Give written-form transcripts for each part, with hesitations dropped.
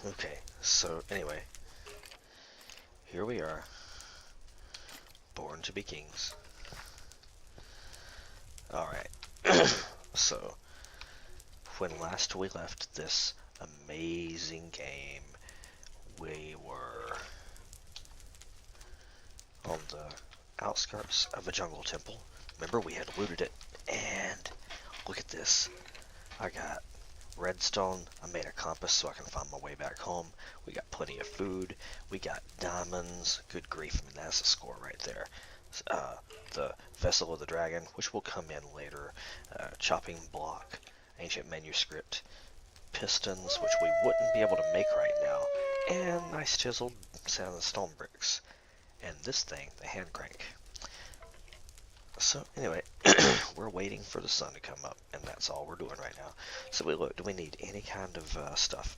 Okay, so anyway, here we are, born to be kings. Alright, so when last we left this amazing game, we were on the outskirts of a jungle temple. Remember, we had looted it, and look at this. I got redstone. I made a compass so I can find my way back home. We got plenty of food. We got diamonds. Good grief, I mean, that's a score right there. The Vessel of the Dragon, which will come in later. Chopping block. Ancient manuscript. Pistons, which we wouldn't be able to make right now. And nice chiseled sand and stone bricks. And this thing, the hand crank. So anyway, we're waiting for the sun to come up, and that's all we're doing right now. So we look, do we need any kind of stuff?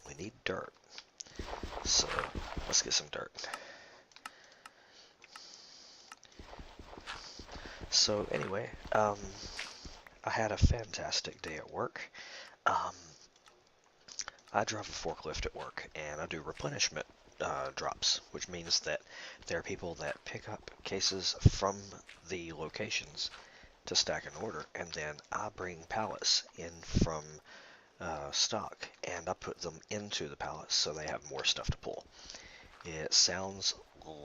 We need dirt. So let's get some dirt. So anyway, I had a fantastic day at work. I drive a forklift at work, and I do replenishment drops, which means that there are people that pick up cases from the locations to stack in order, and then I bring pallets in from stock, and I put them into the pallets so they have more stuff to pull. It sounds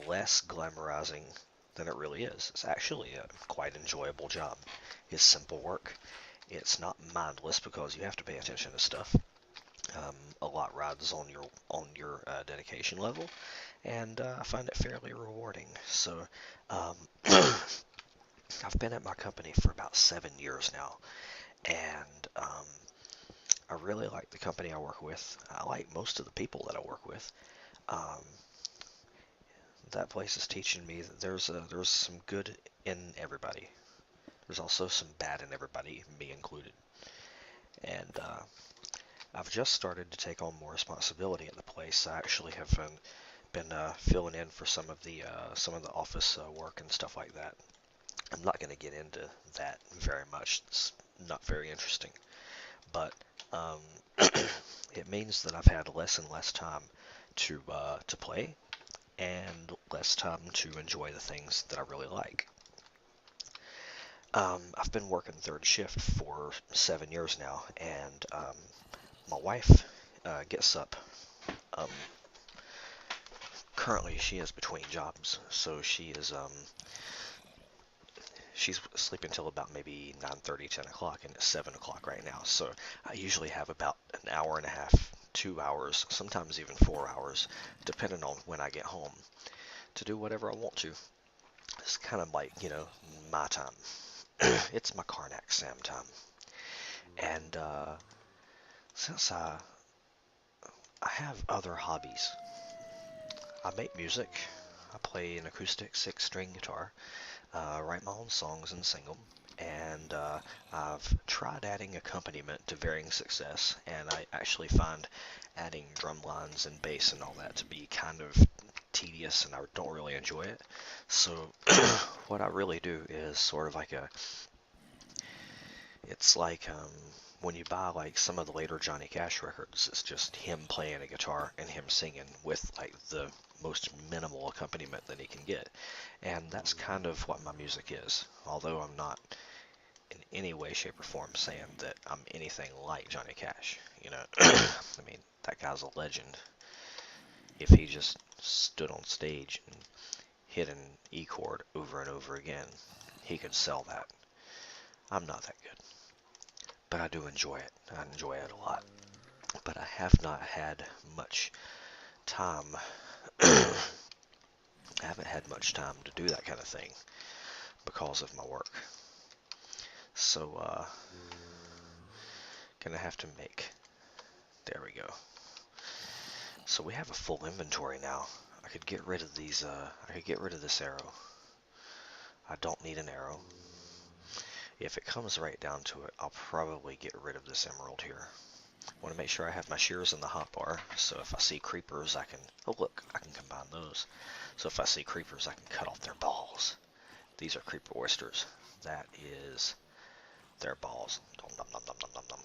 less glamorizing than it really is. It's actually a quite enjoyable job. It's simple work. It's not mindless because you have to pay attention to stuff. A lot rides on your dedication level, and I find it fairly rewarding. So I've been at my company for about 7 years now, and I really like the company I work with. I like most of the people that I work with. Um, that place is teaching me that there's some good in everybody. There's also some bad in everybody, me included. And I've just started to take on more responsibility at the place. I actually have been filling in for some of the office work and stuff like that. I'm not going to get into that very much. It's not very interesting, but it means that I've had less and less time to play and less time to enjoy the things that I really like. I've been working third shift for 7 years now, and my wife gets up. Um, Currently, she is between jobs, so she's sleeping until about maybe 9:30, 10 o'clock, and it's 7 o'clock right now. So I usually have about an hour and a half, 2 hours, sometimes even 4 hours, depending on when I get home, to do whatever I want to. It's kind of like, my time. It's my Karnak Sam time. And since I have other hobbies, I make music. I play an acoustic 6-string guitar, write my own songs and sing them, and I've tried adding accompaniment to varying success, and I actually find adding drum lines and bass and all that to be kind of tedious, and I don't really enjoy it. So what I really do is sort of like it's like when you buy like some of the later Johnny Cash records, it's just him playing a guitar and him singing with like the most minimal accompaniment that he can get. And that's kind of what my music is. Although I'm not in any way, shape, or form saying that I'm anything like Johnny Cash. I mean, that guy's a legend. If he just stood on stage and hit an E chord over and over again, he could sell that. I'm not that good, but I do enjoy it. I enjoy it a lot. But I have not had much time. I haven't had much time to do that kind of thing because of my work. So, gonna have to make. There we go. So we have a full inventory now. I could get rid of these. I could get rid of this arrow. I don't need an arrow. If it comes right down to it, I'll probably get rid of this emerald here. Want to make sure I have my shears in the hotbar, so if I see creepers, I can. Oh look, I can combine those. So if I see creepers, I can cut off their balls. These are creeper oysters. That is their balls. Nom, nom, nom, nom, nom, nom, nom.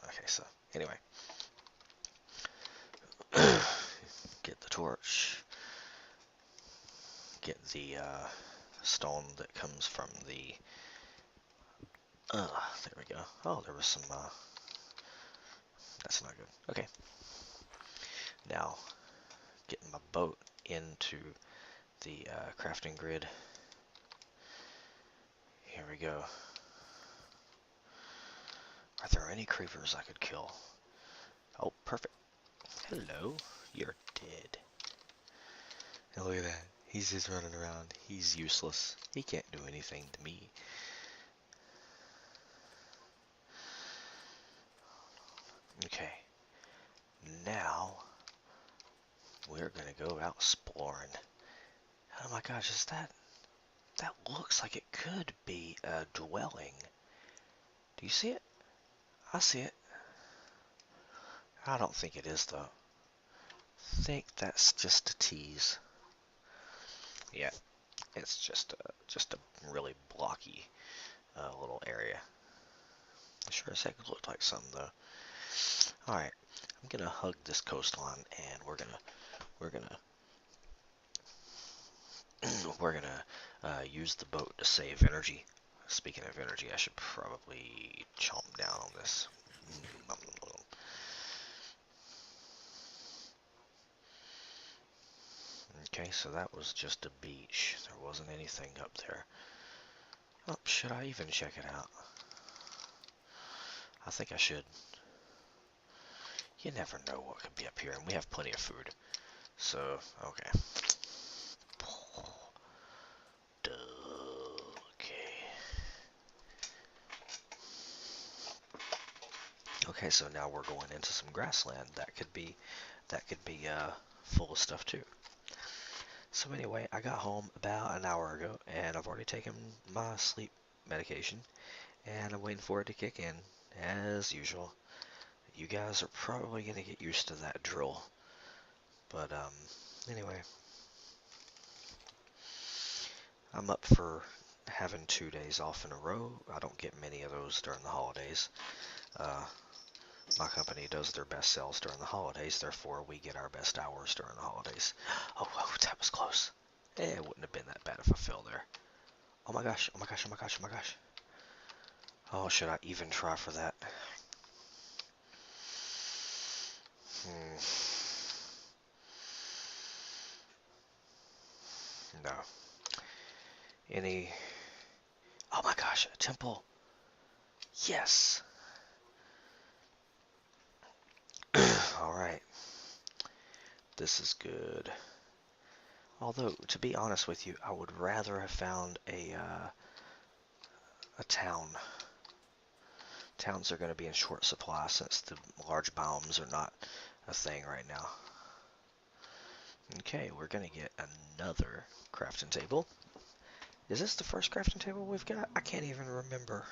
Okay, so Anyway, get the torch, get the stone that comes from the, there we go. Oh, there was some, that's not good. Okay. Now, getting my boat into the crafting grid. Here we go. Are there any creepers I could kill? Oh, perfect. Hello. You're dead. And look at that. He's just running around. He's useless. He can't do anything to me. Okay. Now, we're gonna go out exploring. Oh my gosh, is that... That looks like it could be a dwelling. Do you see it? I see it. I don't think it is, though. I think that's just a tease. Yeah, it's just a really blocky little area. Sure as heck looked like something, though. All right, I'm gonna hug this coastline, and we're gonna use the boat to save energy. Speaking of energy, I should probably chomp down on this. Okay, so that was just a beach. There wasn't anything up there. Oh, should I even check it out? I think I should. You never know what could be up here, and we have plenty of food. So, okay. Okay. Okay, so now we're going into some grassland. That could be full of stuff too. So anyway, I got home about an hour ago, and I've already taken my sleep medication, and I'm waiting for it to kick in, as usual. You guys are probably going to get used to that drill. But, anyway. I'm up for having 2 days off in a row. I don't get many of those during the holidays. My company does their best sales during the holidays, therefore we get our best hours during the holidays. Oh, that was close. It wouldn't have been that bad if I fell there. Oh my gosh, oh my gosh, oh my gosh, oh my gosh. Oh, should I even try for that? No. Oh my gosh, a temple. Yes. Alright. This is good. Although, to be honest with you, I would rather have found a town. Towns are going to be in short supply since the large biomes are not a thing right now. Okay, we're going to get another crafting table. Is this the first crafting table we've got? I can't even remember.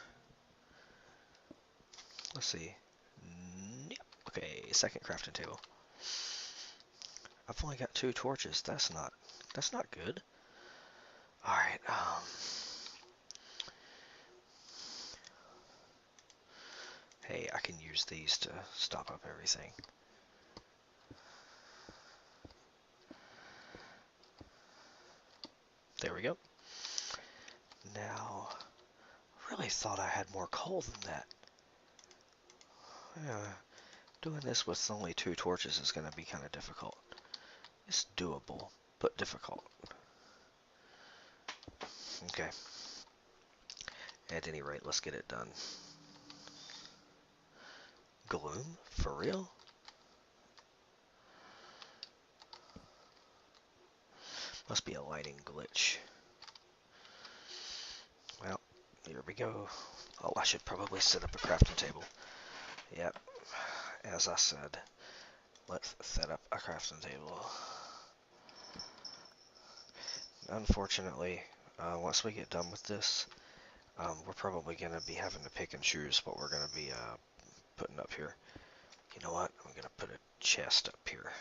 Let's see. Yep. Okay, second crafting table. I've only got 2 torches. That's not good. Alright, hey, I can use these to stop up everything. There we go. Now, I really thought I had more coal than that. Doing this with only 2 torches is going to be kind of difficult. It's doable, but difficult. Okay. At any rate, let's get it done. Gloom? For real? Must be a lighting glitch. Well, here we go. Oh, I should probably set up a crafting table. Yep, as I said, let's set up a crafting table. Unfortunately, once we get done with this, we're probably going to be having to pick and choose what we're going to be putting up here. You know what? I'm going to put a chest up here.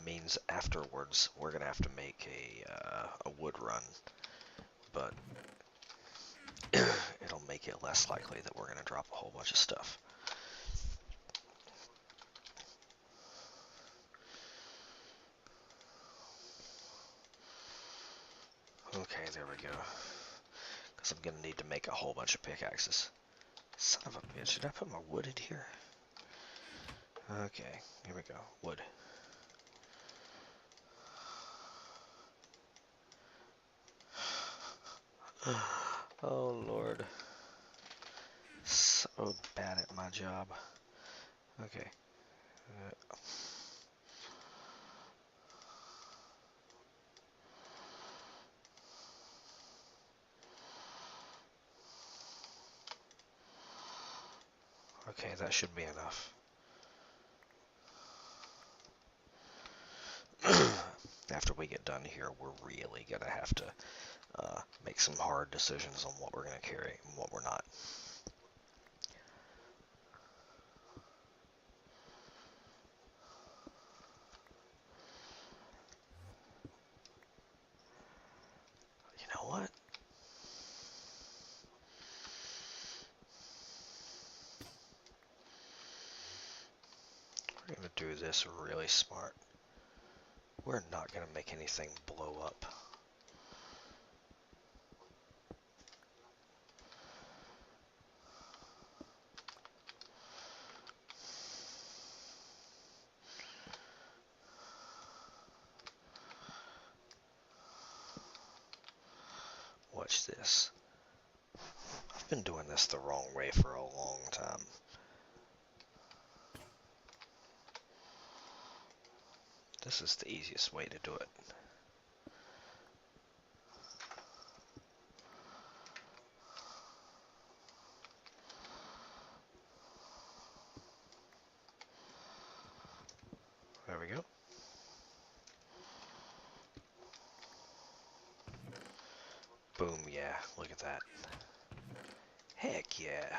Means afterwards we're going to have to make a wood run, but it'll make it less likely that we're going to drop a whole bunch of stuff. There we go. Because I'm going to need to make a whole bunch of pickaxes. Son of a bitch, did I put my wood in here? Okay, here we go. Wood. Oh, Lord. So bad at my job. Okay. Okay, that should be enough. After we get done here, we're really going to have to make some hard decisions on what we're going to carry and what we're not. You know what? We're going to do this really smart. We're not going to make anything blow up. Watch this. I've been doing this the wrong way for a long time. This is the easiest way to do it. There we go. Boom, yeah, look at that. Heck yeah.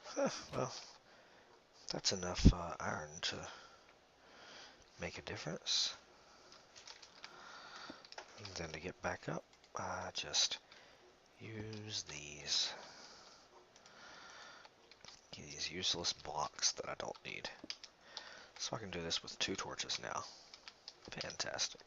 Huh, well, that's enough iron to make a difference. And then to get back up, I just use these. These useless blocks that I don't need. So I can do this with 2 torches now. Fantastic.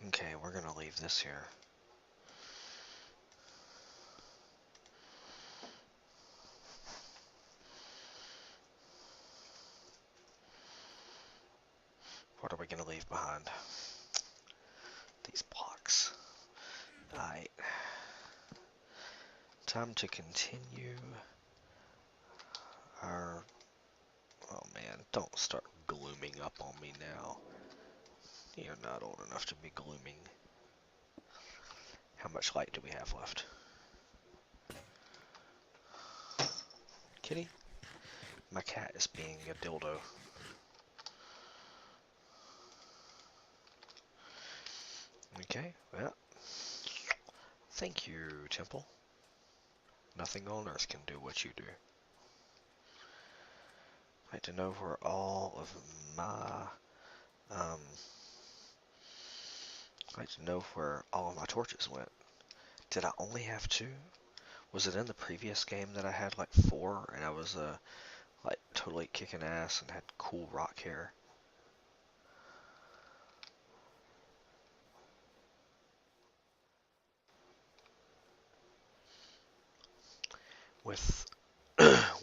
Okay, we're gonna leave this here. What are we gonna leave behind? These blocks. Alright. Time to continue our... Oh man, don't start glooming up on me now. You're not old enough to be glooming. How much light do we have left? Kitty? My cat is being a dildo. Okay, well, thank you, Temple. Nothing on earth can do what you do. I'd like to know where all of my, I'd like to know where all of my torches went. Did I only have 2? Was it in the previous game that I had like 4 and I was, like totally kicking ass and had cool rock hair? With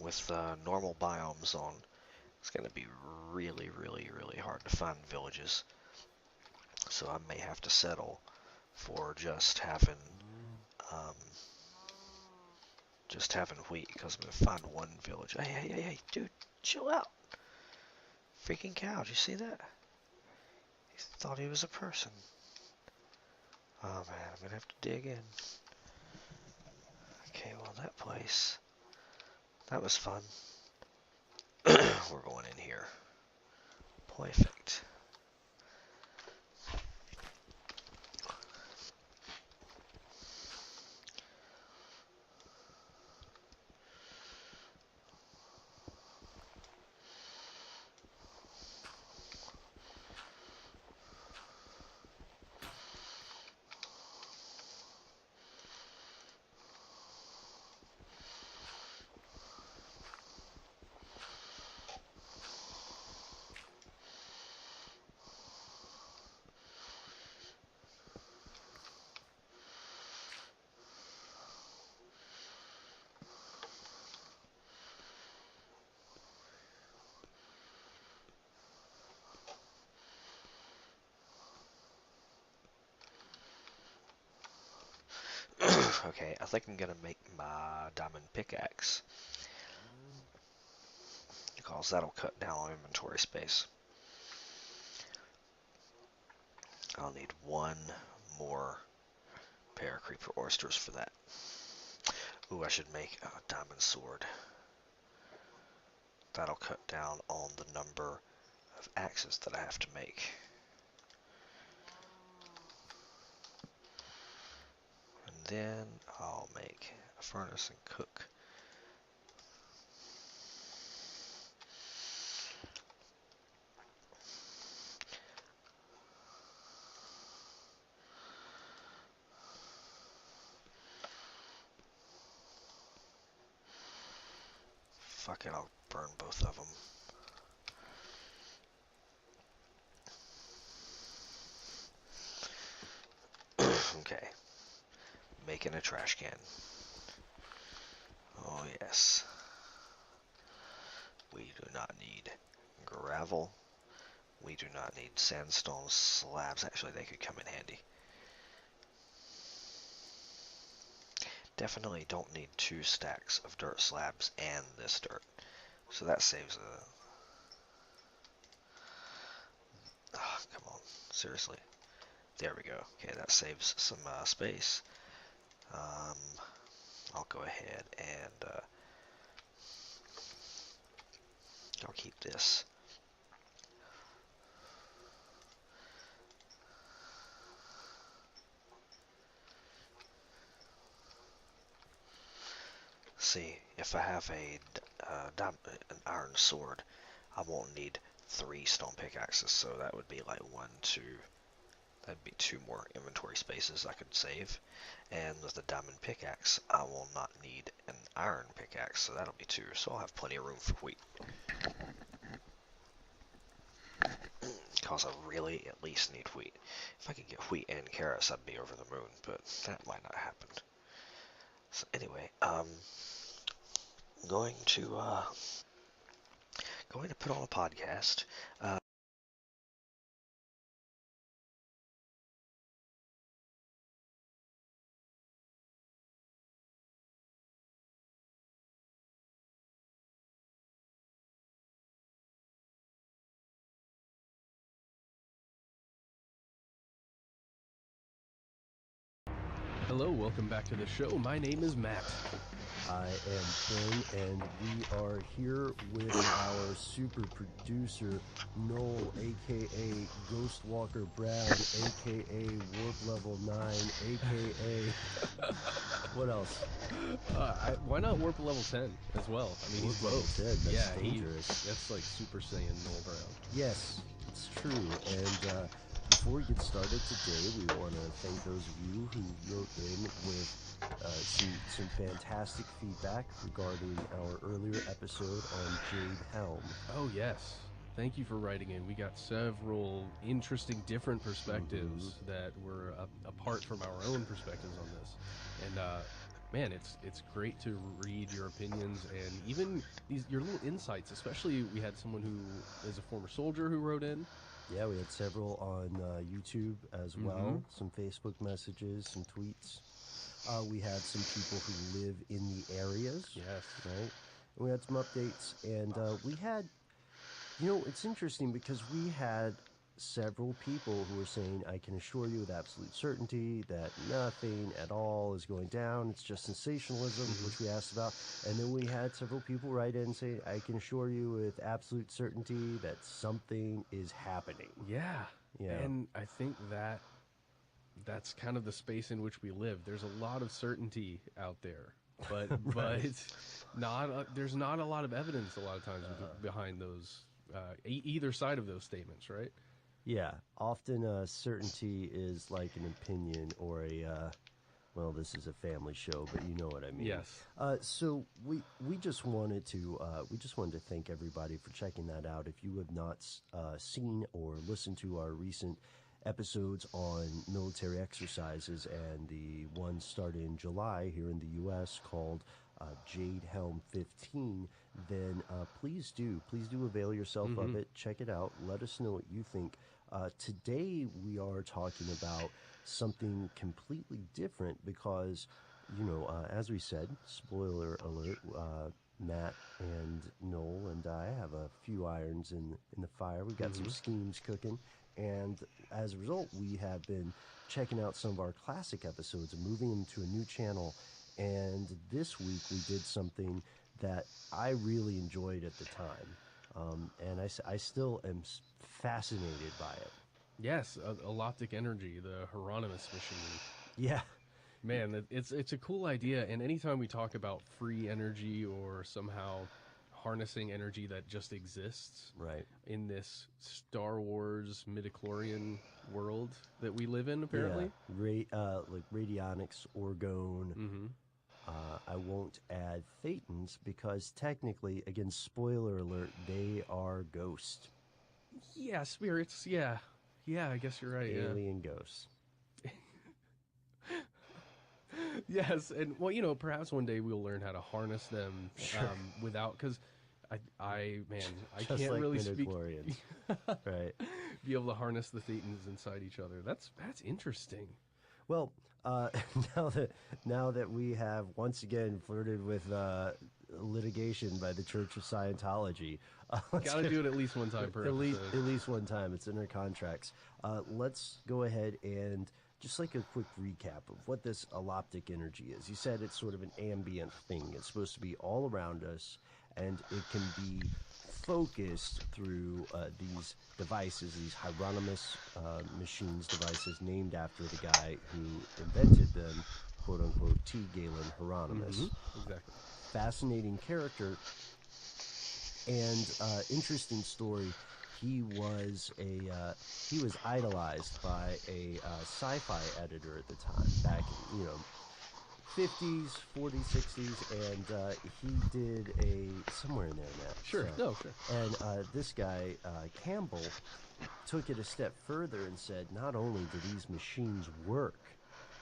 with normal biomes on, it's going to be really, really, really hard to find villages. So I may have to settle for just having wheat, because I'm going to find one village. Hey, dude, chill out. Freaking cow, did you see that? He thought he was a person. Oh man, I'm going to have to dig in. Okay, well that place, that was fun. We're going in here. Perfect. Okay, I think I'm gonna make my diamond pickaxe because that'll cut down on inventory space. I'll need one more pair of creeper oysters for that. Ooh, I should make a diamond sword. That'll cut down on the number of axes that I have to make. And then I'll make a furnace and cook. Fuck it, I'll burn both of them. Okay, making a trash can. Oh yes. We do not need gravel. We do not need sandstone slabs. Actually, they could come in handy. Definitely don't need 2 stacks of dirt slabs and this dirt. So that saves a... Oh, come on, seriously. There we go. Okay, that saves some space. I'll go ahead and I'll keep this. See, if I have an iron sword, I won't need 3 stone pickaxes, so that would be like 1, 2, that'd be 2 more inventory spaces I could save. And with the diamond pickaxe, I will not need an iron pickaxe, so that'll be 2, so I'll have plenty of room for wheat. Because I really at least need wheat. If I could get wheat and carrots, I'd be over the moon, but that might not happen. So anyway, going to put on a podcast. Hello, welcome back to the show. My name is Matt. I am Ben, and we are here with our super producer, Noel, a.k.a. Ghostwalker Brad, a.k.a. Warp Level 9, a.k.a. What else? Why not Warp Level 10 as well? I mean, Warp he's Level both. 10, that's yeah, dangerous. That's like Super Saiyan Noel Brown. Yes, it's true, and before we get started today, we want to thank those of you who wrote in with some fantastic feedback regarding our earlier episode on Jade Helm. Oh, yes. Thank you for writing in. We got several interesting, different perspectives that were apart from our own perspectives on this. And, man, it's great to read your opinions and even your little insights. Especially, we had someone who is a former soldier who wrote in. Yeah, we had several on YouTube as well, some Facebook messages, some tweets. We had some people who live in the areas. Yes. Right? And we had some updates, and we had, it's interesting because we had several people who were saying, I can assure you with absolute certainty that nothing at all is going down. It's just sensationalism, which we asked about. And then we had several people write in and say, I can assure you with absolute certainty that something is happening. Yeah. Yeah. And I think that's kind of the space in which we live. There's a lot of certainty out there, but Right. there's not a lot of evidence a lot of times behind those either side of those statements, right? Yeah, often certainty is like an opinion or well, this is a family show, but you know what I mean. Yes. So we just wanted to thank everybody for checking that out. If you have not seen or listened to our recent episodes on military exercises and the one started in July here in the U.S. called Jade Helm 15, then please do avail yourself of it. Check it out. Let us know what you think Today we are talking about something completely different because, as we said, spoiler alert, Matt and Noel and I have a few irons in the fire. We've got some schemes cooking. And as a result, we have been checking out some of our classic episodes and moving them to a new channel. And this week we did something that I really enjoyed at the time. And I still am fascinated by it. Yes, Eloptic Energy, the Hieronymus machine. Yeah. Man, it's a cool idea, and anytime we talk about free energy or somehow harnessing energy that just exists Right. in this Star Wars midichlorian world that we live in, apparently. Yeah. Like radionics, orgone. I won't add thetans because technically, again, spoiler alert, they are ghosts. Yeah, spirits, yeah. Yeah, I guess you're right, Alien ghosts. Yes, and well, perhaps one day we'll learn how to harness them without, because I Just can't like really speak. midichlorians. Right. Be able to harness the thetans inside each other. That's interesting. Well, now that we have once again flirted with litigation by the Church of Scientology, Got to do it at least one time per episode. at least one time. It's in our contracts. Let's go ahead and just like a quick recap of what this alloptic energy is. You said it's sort of an ambient thing. It's supposed to be all around us, and it can be focused through these devices, these Hieronymus machines devices named after the guy who invented them, quote unquote, T. Galen Hieronymus. Exactly. Fascinating character and interesting story. He was idolized by a sci-fi editor at the time, back in 50s, 40s, 60s, and he did somewhere in there, Matt. Sure, So, sure. And this guy, Campbell, took it a step further and said, not only do these machines work,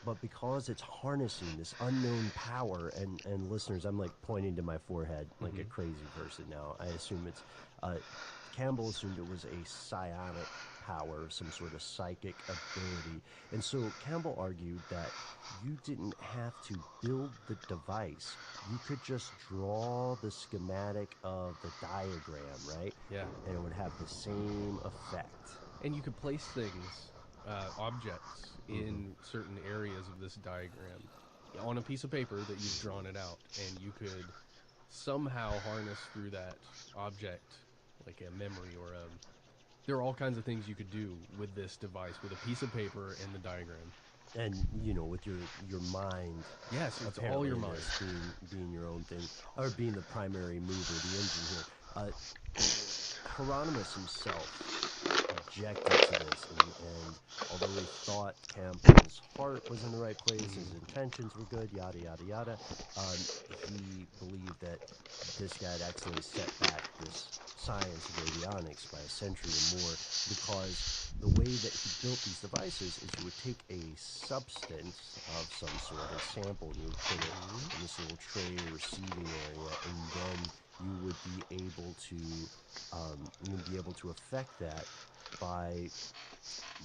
but because it's harnessing this unknown power, and listeners, I'm like pointing to my forehead like a crazy person now. I assume it's, Campbell assumed it was a psionic power, some sort of psychic ability. And so Campbell argued that you didn't have to build the device. You could just draw the schematic of the diagram, right? Yeah. And it would have the same effect. And you could place things, objects, in certain areas of this diagram on a piece of paper that you've drawn it out, and you could somehow harness through that object like a memory or there are all kinds of things you could do with this device, with a piece of paper and the diagram. And with your mind. Yes, it's all your mind. Being your own thing, or being the primary mover, the engine here. Hieronymus himself objected to this, and although he thought Campbell's heart was in the right place, his intentions were good, yada yada yada, he believed that this guy had actually set back this science of radionics by a century or more, because the way that he built these devices is you would take a substance of some sort, a sample, and you would put it in this little tray or receiving area, and then you would be able to affect that by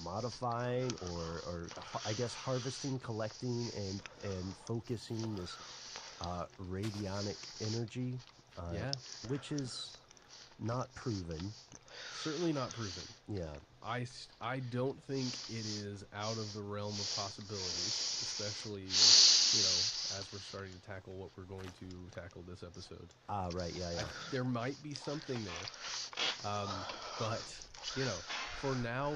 modifying or I guess harvesting, collecting, and focusing this radionic energy, which is not proven. Certainly not proven. Yeah. I don't think it is out of the realm of possibilities, especially, as we're starting to tackle what we're going to tackle this episode. Right, yeah. There might be something there, but, for now,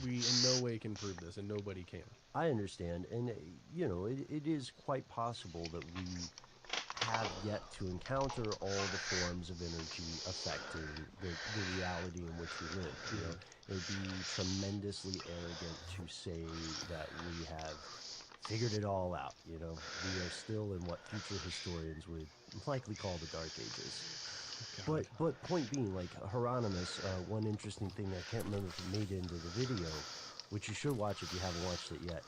we in no way can prove this, and nobody can. I understand, and, it is quite possible that we have yet to encounter all the forms of energy affecting the reality in which we live. It would be tremendously arrogant to say that we have figured it all out. We are still in what future historians would likely call the Dark Ages. But point being, like Hieronymus, one interesting thing that I can't remember if it made it into the video, which you should watch if you haven't watched it yet.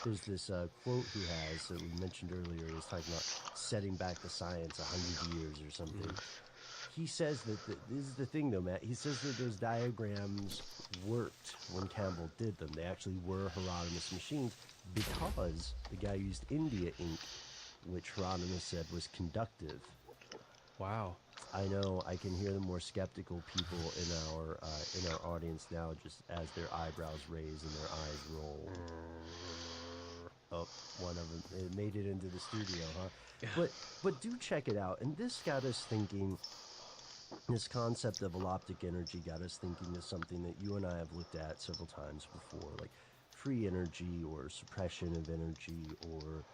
There's this quote he has that we mentioned earlier. He's talking about setting back the science 100 years or something. he says that this is the thing, though, Matt. He says that those diagrams worked when Campbell did them. They actually were Hieronymus machines because the guy used India ink, which Hieronymus said was conductive. Wow. I know I can hear the more skeptical people in our audience now, just as their eyebrows raise and their eyes roll. Oh, one of them, it made it into the studio, huh? But do check it out. And this got us thinking. This concept of alloptic energy got us thinking of something that you and I have looked at several times before, like free energy or suppression of energy, or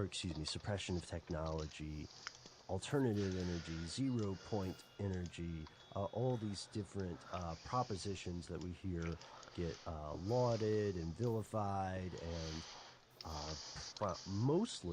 excuse me, suppression of technology, alternative energy, 0 point energy, all these different propositions that we hear get lauded and vilified and most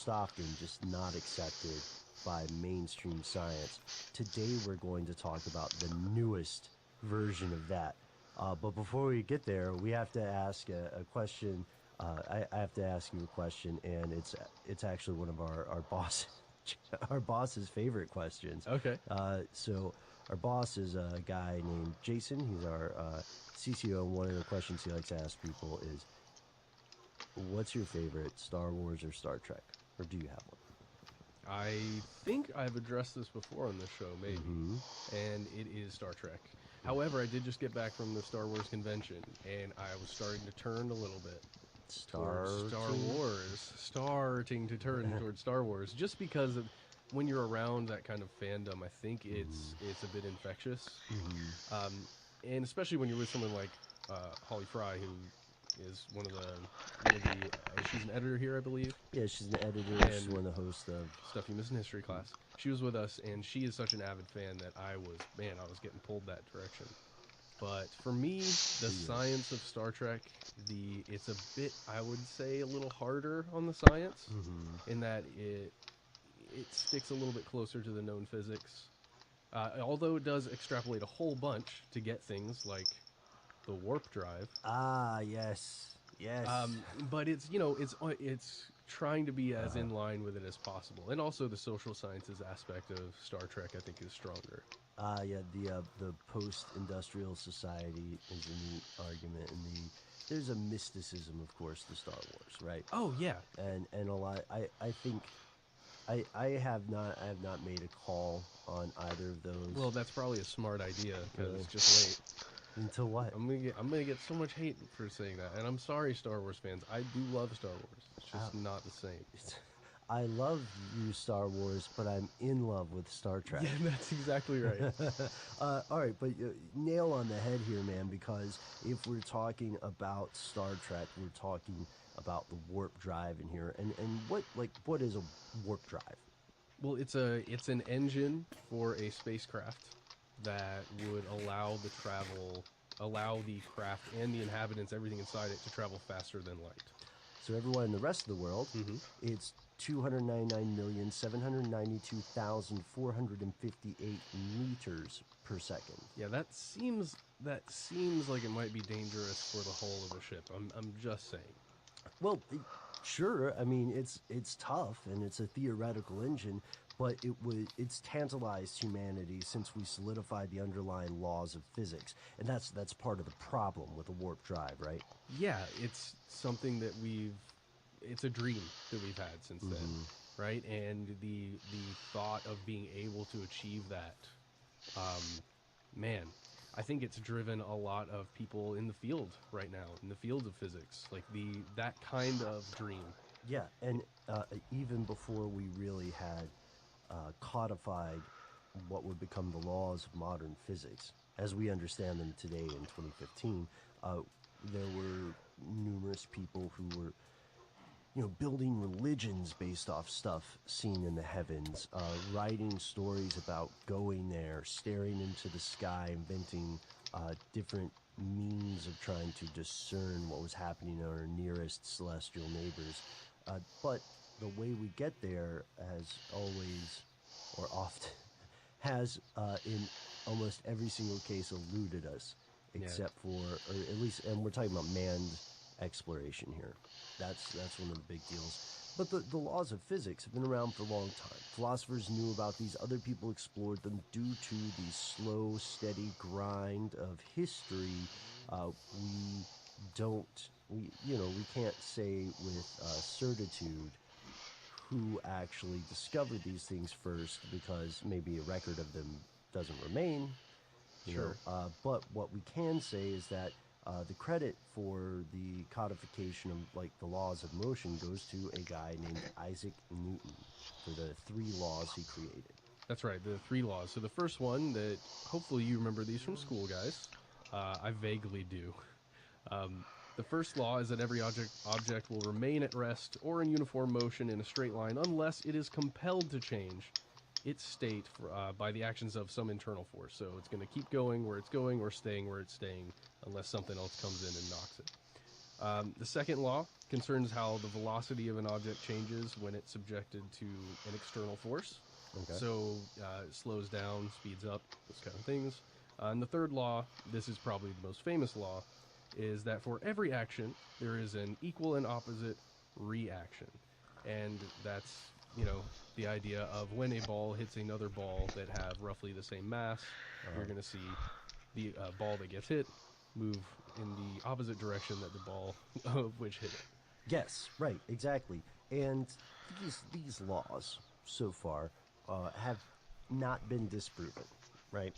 often just not accepted by mainstream science. Today we're going to talk about the newest version of that. But before we get there, we have to ask a question. I have to ask you a question, and it's actually one of our boss our boss's favorite questions. Okay. So our boss is a guy named Jason. He's our CCO, and one of the questions he likes to ask people is, what's your favorite, Star Wars or Star Trek? Or do you have one? I think I've addressed this before on this show, maybe, and it is Star Trek. However, I did just get back from the Star Wars convention, and I was starting to turn a little bit towards Star Wars, starting to turn towards Star Wars, just because of when you're around that kind of fandom. I think it's a bit infectious, and especially when you're with someone like Holly Fry, who is one of the she's an editor here, I believe. Yeah, she's an editor. She's one of the hosts of Stuff You Missed in History class. She was with us, and she is such an avid fan that I was getting pulled that direction. But for me, the science of Star Trek, it's a bit, I would say, a little harder on the science, in that it sticks a little bit closer to the known physics. Although it does extrapolate a whole bunch to get things like the warp drive. Yes. But it's it's trying to be as in line with it as possible, and also the social sciences aspect of Star Trek, I think, is stronger. The post-industrial society is a neat argument, and there's a mysticism, of course, to Star Wars, right? Oh yeah, and a lot. I think I have not made a call on either of those. Well, that's probably a smart idea because Really? just wait. Until what? I'm gonna get so much hate for saying that, and I'm sorry, Star Wars fans. I do love Star Wars. It's just not the same. I love you, Star Wars, but I'm in love with Star Trek. Yeah, that's exactly right. All right, but nail on the head here, man, because if we're talking about Star Trek, we're talking about the warp drive in here. And what is a warp drive? Well, it's an engine for a spacecraft that would allow the craft and the inhabitants, everything inside it, to travel faster than light. So everyone in the rest of the world, it's 299,792,458 meters per second. Yeah, that seems like it might be dangerous for the hull of a ship. I'm just saying. Well, sure. I mean, it's tough and it's a theoretical engine, but it's tantalized humanity since we solidified the underlying laws of physics, and that's part of the problem with the warp drive, right? Yeah, it's something that it's a dream that we've had since then, right? And the thought of being able to achieve that, man, I think it's driven a lot of people in the field right now, in the field of physics, like that kind of dream. Yeah, and even before we really had codified what would become the laws of modern physics, as we understand them today in 2015, there were numerous people who were, building religions based off stuff seen in the heavens, writing stories about going there, staring into the sky, inventing different means of trying to discern what was happening in our nearest celestial neighbors. But the way we get there has always, or often, has in almost every single case eluded us, except for, or at least, and we're talking about manned exploration here. That's one of the big deals. But the laws of physics have been around for a long time. Philosophers knew about these. Other people explored them due to the slow, steady grind of history. We don't, we can't say with certitude who actually discovered these things first because maybe a record of them doesn't remain. Sure. But what we can say is that the credit for the codification of like the laws of motion goes to a guy named Isaac Newton for the 3 laws he created. That's right, the 3 laws. So the first one that hopefully you remember these from school, guys. I vaguely do. The first law is that every object will remain at rest or in uniform motion in a straight line unless it is compelled to change its state by the actions of some internal force. So it's going to keep going where it's going or staying where it's staying unless something else comes in and knocks it. The second law concerns how the velocity of an object changes when it's subjected to an external force. Okay. So it slows down, speeds up, those kind of things. And the third law, this is probably the most famous law, is that for every action, there is an equal and opposite reaction. And that's, the idea of when a ball hits another ball that have roughly the same mass, you're going to see the ball that gets hit move in the opposite direction that the ball of which hit it. Yes, right, exactly. And these laws so far have not been disproven, right?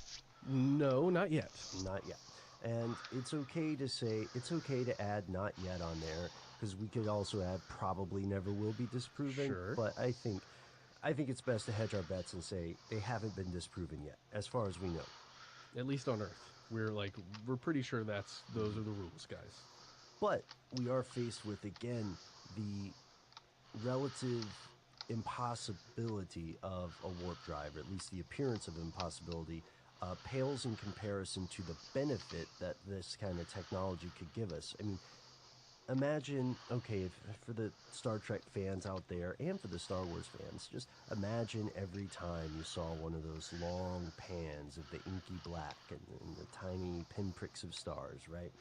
No, not yet. Not yet. And it's okay to add not yet on there because we could also add probably never will be disproven. Sure. But I think it's best to hedge our bets and say they haven't been disproven yet, as far as we know. At least on Earth. We're pretty sure those are the rules, guys. But we are faced with, again, the relative impossibility of a warp drive, or at least the appearance of impossibility, pales in comparison to the benefit that this kind of technology could give us. I mean, imagine, okay, for the Star Trek fans out there and for the Star Wars fans, just imagine every time you saw one of those long pans of the inky black and the tiny pinpricks of stars, right?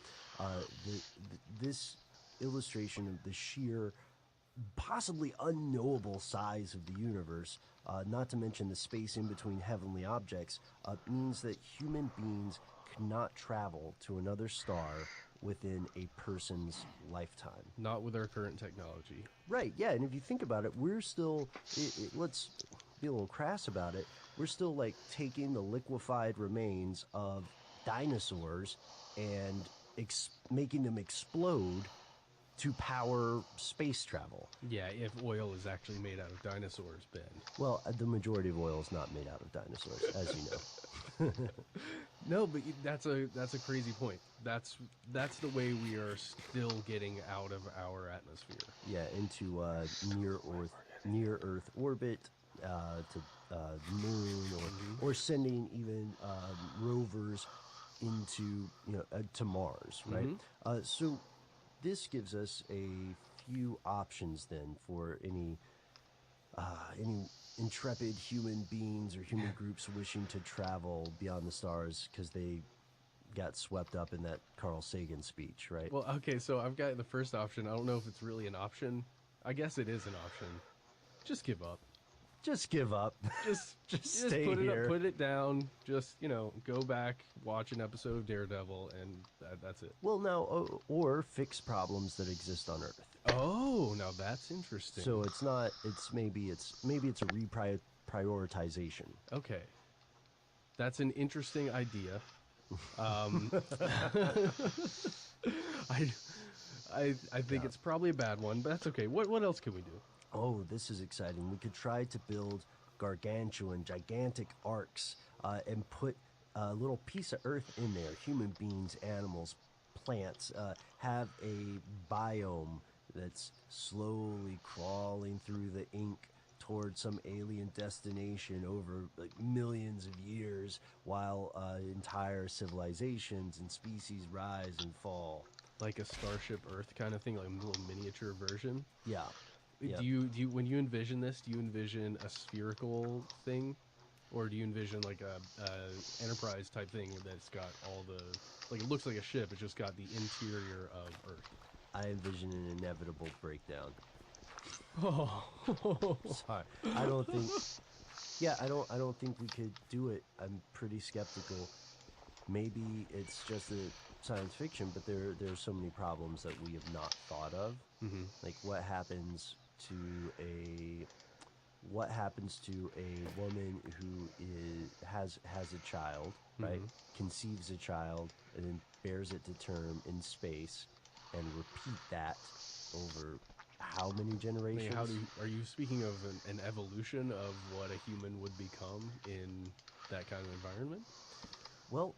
This illustration of the sheer, possibly unknowable size of the universe, not to mention the space in between heavenly objects, means that human beings cannot travel to another star within a person's lifetime. Not with our current technology. Right, yeah, and if you think about it, we're still, let's be a little crass about it, we're still like taking the liquefied remains of dinosaurs and making them explode to power space travel. Yeah, if oil is actually made out of dinosaurs, Ben. Well, the majority of oil is not made out of dinosaurs, as you know. No, but that's a crazy point. That's the way we are still getting out of our atmosphere. Yeah, into near Earth orbit, to the moon, or sending even rovers into to Mars, right? So this gives us a few options then for any intrepid human beings or human groups wishing to travel beyond the stars because they got swept up in that Carl Sagan speech, right? Well, okay, so I've got the first option. I don't know if it's really an option. I guess it is an option. Just give up. Just give up. Just stay put here. Put it down. Just, go back, watch an episode of Daredevil, and that's it. Well, now, or fix problems that exist on Earth. Oh, now that's interesting. So it's not. Maybe it's a reprioritization. Okay, that's an interesting idea. I think it's probably a bad one, but that's okay. What else can we do? Oh, this is exciting. We could try to build gargantuan, gigantic arcs and put a little piece of Earth in there. Human beings, animals, plants have a biome that's slowly crawling through the ink towards some alien destination over like millions of years while entire civilizations and species rise and fall. Like a Starship Earth kind of thing, like a little miniature version? Yeah. Yep. Do you when you envision this, do you envision a spherical thing, or do you envision like a Enterprise type thing that's got all the, like, it looks like a ship, it's just got the interior of Earth? I envision an inevitable breakdown. Oh, Sorry, I don't think. Yeah, I don't think we could do it. I'm pretty skeptical. Maybe it's just a science fiction, but there are so many problems that we have not thought of. hmm Like to a what happens to a woman who has a child, right? hmm Conceives a child and then bears it to term in space, and repeat that over how many Like, generations? are you speaking of an evolution of what a human would become in that kind of environment? Well,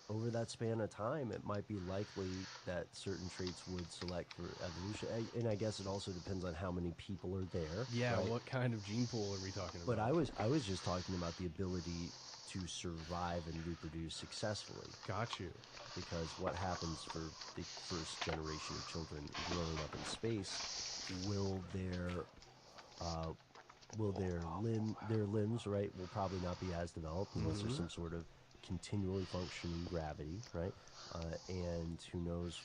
over that span of time, it might be likely that certain traits would select for evolution. And I guess it also depends on how many people are there, Yeah, right? what kind of gene pool are we talking But about? I was just talking about the ability to survive and reproduce successfully. Got you. Because what happens for the first generation of children growing up in space? Will uh, their limbs, right, will probably not be as developed unless there's hmm some sort of continually functioning gravity, right? And who knows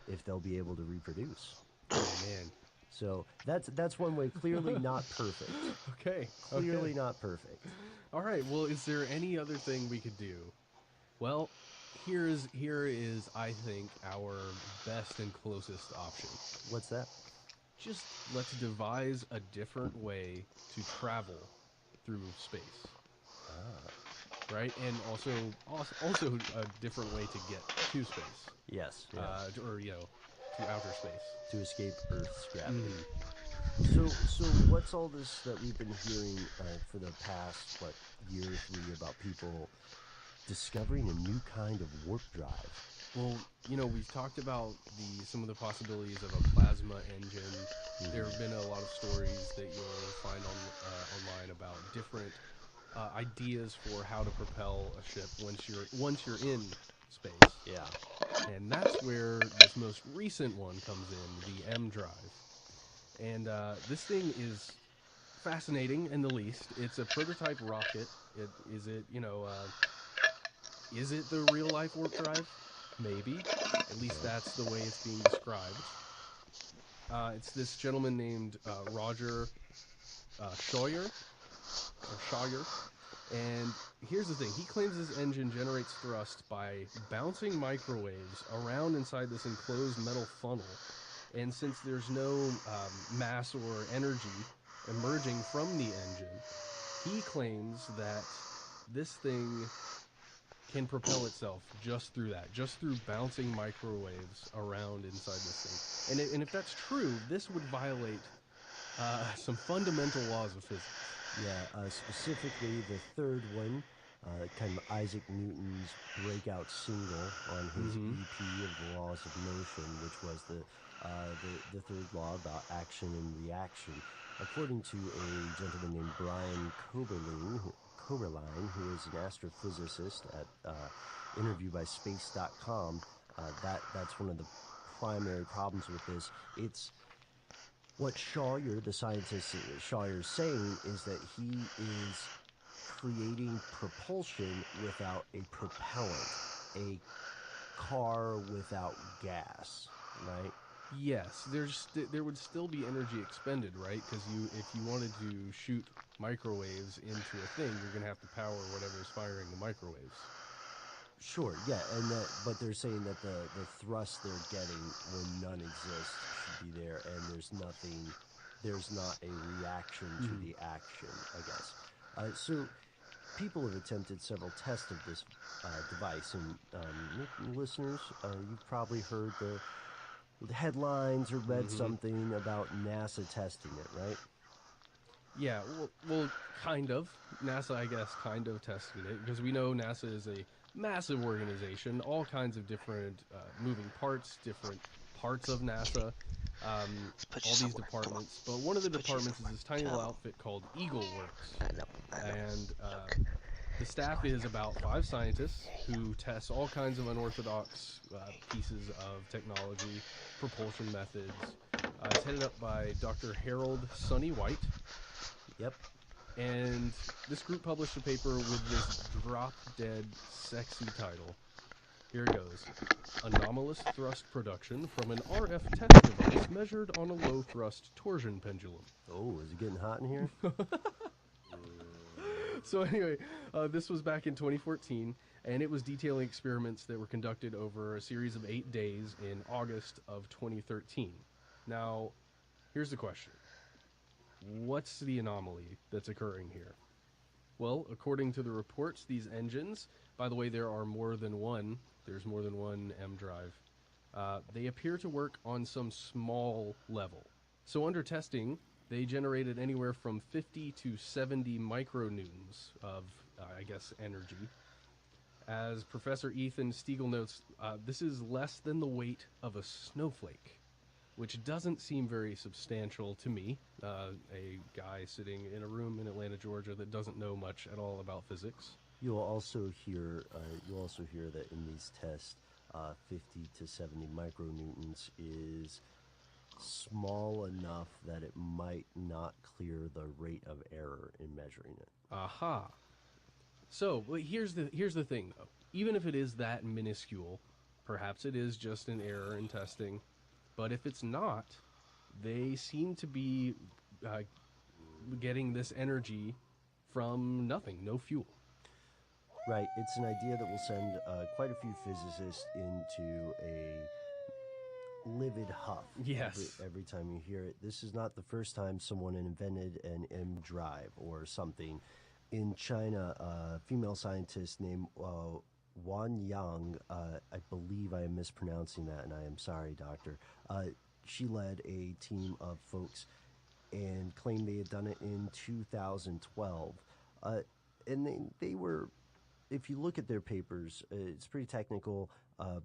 if they'll be able to reproduce. Oh man. So that's one way. Clearly not perfect. Okay. Clearly Okay. not perfect. All right. Well, is there any other thing we could do? Well, here is I think our best and closest option. What's that? Just let's devise a different way to travel through space, right? And also a different way to get to space, Yes, yeah. or to outer space. To escape Earth's gravity. Mm. So what's all this that we've been hearing for the past year or three about people discovering a new kind of warp drive? Well, we've talked about some of the possibilities of a plasma engine. There have been a lot of stories that you'll find online about different ideas for how to propel a ship once you're in space, Yeah. and that's where this most recent one comes in, the M drive. And this thing is fascinating in the least. It's a prototype rocket. Is it the real life warp drive? Maybe. At least that's the way it's being described. It's this gentleman named Roger Scheuer, or Scheuer. And here's the thing. He claims his engine generates thrust by bouncing microwaves around inside this enclosed metal funnel. And since there's no mass or energy emerging from the engine, he claims that this thing can propel itself just through that, just through bouncing microwaves around inside this thing. And if that's true, this would violate some fundamental laws of physics. Yeah, specifically the third one, kind of Isaac Newton's breakout single on his EP of the laws of motion, which was the third law about action and reaction. According to a gentleman named Brian Koberlein, who is an astrophysicist at interviewed by Space.com, that's one of the primary problems with this. It's what Scheuer, the scientist Scheuer, is saying is that he is creating propulsion without a propellant, a car without gas, right? Yes, there would still be energy expended, right? Because if you wanted to shoot microwaves into a thing, you're going to have to power whatever's firing the microwaves. Sure, yeah, but they're saying that the thrust they're getting when none exists should be there, and there's not a reaction to the action, I guess. So people have attempted several tests of this device, and listeners, you've probably heard the headlines or read something about NASA testing it, right? Yeah, well, kind of. NASA, I guess, kind of tested it because we know NASA is a massive organization, all kinds of different moving parts, different parts of NASA, Let's put you all these somewhere. Come on. departments. But one of the Let's put you departments is somewhere. this tiny little Come on. outfit called Eagle Works, I know. and Look. the staff Sorry. is about 5 scientists who test all kinds of unorthodox pieces of technology, propulsion methods. It's headed up by Dr. Harold Sonny White. Yep. And this group published a paper with this drop-dead sexy title. Here it goes. Anomalous thrust production from an RF test device measured on a low thrust torsion pendulum. Oh, is it getting hot in here? So anyway, this was back in 2014, and it was detailing experiments that were conducted over a series of 8 days in August of 2013. Now, here's the question. What's the anomaly that's occurring here? Well, according to the reports, these engines, by the way, there are more than one, there's more than one M drive, they appear to work on some small level. So under testing, they generated anywhere from 50 to 70 micronewtons of, I guess, energy. As Professor Ethan Stiegel notes, this is less than the weight of a snowflake, which doesn't seem very substantial to me, a guy sitting in a room in Atlanta, Georgia, that doesn't know much at all about physics. You'll also hear that in these tests, 50 to 70 micronewtons is small enough that it might not clear the rate of error in measuring it. Aha. So, but here's the thing, though. Even if it is that minuscule, perhaps it is just an error in testing. But if it's not, they seem to be getting this energy from nothing, no fuel. Right. It's an idea that will send quite a few physicists into a livid huff. Yes. Every time you hear it. This is not the first time someone invented an M drive or something. In China, a female scientist named Wan Yang, I believe I am mispronouncing that, and I am sorry, doctor. She led a team of folks and claimed they had done it in 2012. And they were, if you look at their papers, it's pretty technical,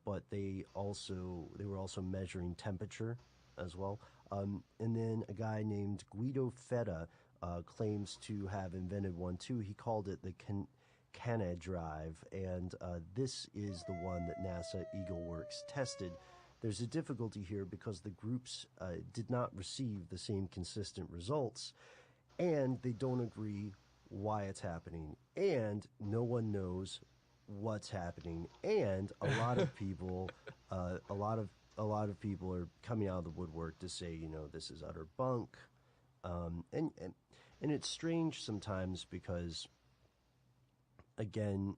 but they were also measuring temperature as well. And then a guy named Guido Feta claims to have invented one too. He called it the Cana drive, and this is the one that NASA Eagle Works tested. There's a difficulty here because the groups did not receive the same consistent results, and they don't agree why it's happening, and no one knows what's happening, and a lot of people, a lot of people are coming out of the woodwork to say, this is utter bunk, and it's strange sometimes because, again,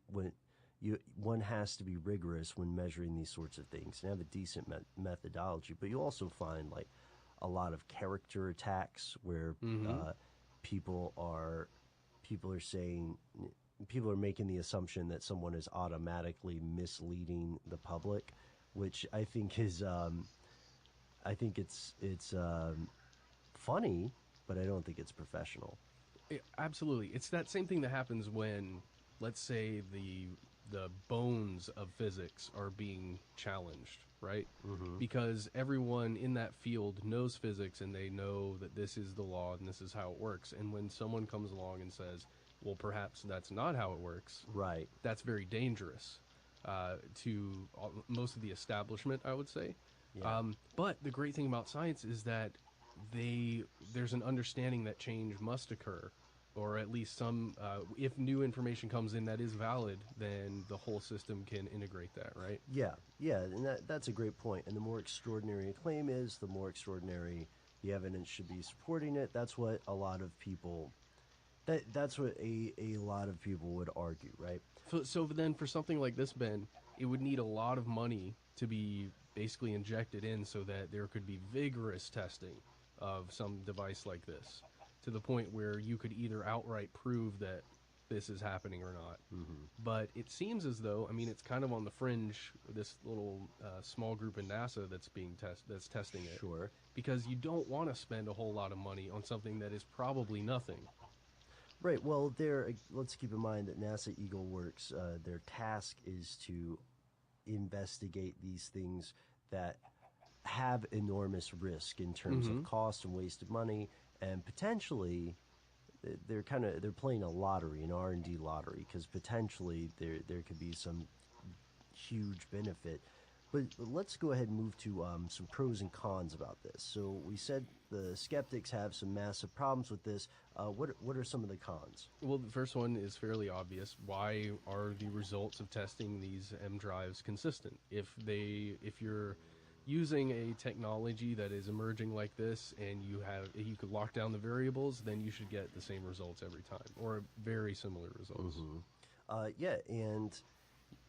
one has to be rigorous when measuring these sorts of things and have a decent methodology, but you also find like a lot of character attacks where people are saying, people are making the assumption that someone is automatically misleading the public, which I think is, it's funny, but I don't think it's professional. Absolutely. It's that same thing that happens when, let's say, the bones of physics are being challenged, right? Mm-hmm. Because everyone in that field knows physics and they know that this is the law and this is how it works. And when someone comes along and says, well, perhaps that's not how it works, right? That's very dangerous to most of the establishment, I would say. Yeah. But the great thing about science is that there's an understanding that change must occur, or at least some, if new information comes in that is valid, then the whole system can integrate that, right? Yeah, and that's a great point. And the more extraordinary a claim is, the more extraordinary the evidence should be supporting it. That's what a lot of people, that's what a lot of people would argue, right? So then for something like this, Ben, it would need a lot of money to be basically injected in so that there could be vigorous testing of some device like this, to the point where you could either outright prove that this is happening or not. Mm-hmm. But it seems as though, it's kind of on the fringe, this little small group in NASA that's testing it. Sure. Because you don't want to spend a whole lot of money on something that is probably nothing. Right. Well, let's keep in mind that NASA Eagle Works, their task is to investigate these things that have enormous risk in terms of cost and wasted money, and potentially they're playing a lottery, an R&D lottery, because potentially there could be some huge benefit. But let's go ahead and move to some pros and cons about this. So we said the skeptics have some massive problems with this. What are some of the cons? Well, the first one is fairly obvious. Why are the results of testing these M drives consistent? If you're using a technology that is emerging like this, and you could lock down the variables, then you should get the same results every time, or very similar results. Yeah, and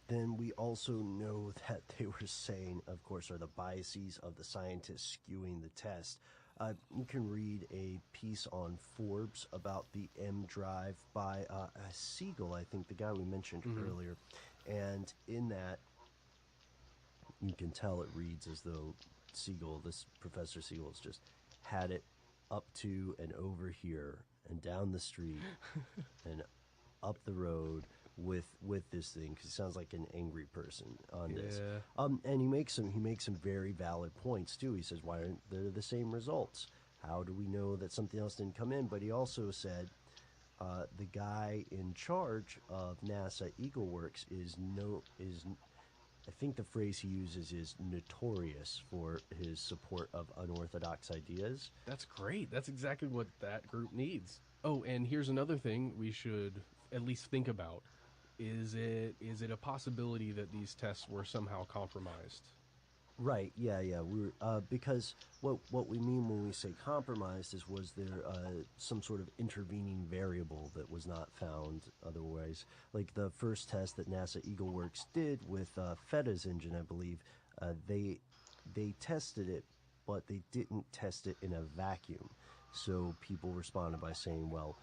then we also know that they were saying, of course, are the biases of the scientists skewing the test. You can read a piece on Forbes about the M drive by Siegel, I think, the guy we mentioned earlier. And in that, you can tell it reads as though this Professor Siegel, has just had it up to and over here and down the street and up the road with this thing, because he sounds like an angry person on this. And he makes some very valid points too. He says, why aren't there the same results? How do we know that something else didn't come in? But he also said the guy in charge of NASA EagleWorks is I think the phrase he uses is notorious for his support of unorthodox ideas. That's great. That's exactly what that group needs. Oh, and here's another thing we should at least think about. Is it a possibility that these tests were somehow compromised? Right. Yeah. We're because what we mean when we say compromised is, was there some sort of intervening variable that was not found otherwise? Like the first test that NASA EagleWorks did with FETA's engine, I believe, they tested it, but they didn't test it in a vacuum. So people responded by saying, well,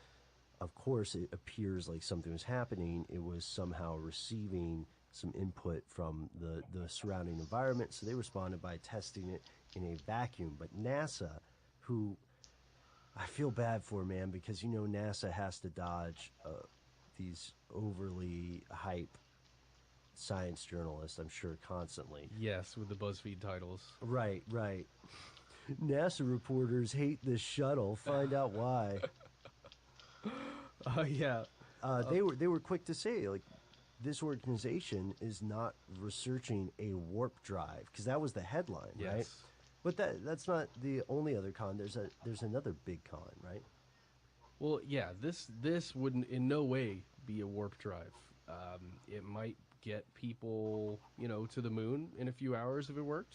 of course it appears like something was happening. It was somehow receiving some input from the surrounding environment, so they responded by testing it in a vacuum. But NASA, who I feel bad for, man, because NASA has to dodge these overly hype science journalists, I'm sure, constantly. Yes, with the BuzzFeed titles. Right. NASA reporters hate this shuttle. Find out why. Yeah. They were quick to say, like, this organization is not researching a warp drive, because that was the headline, Yes. right? But that's not the only other con. There's another big con, right? Well, yeah, this wouldn't in no way be a warp drive. It might get people, to the moon in a few hours if it worked,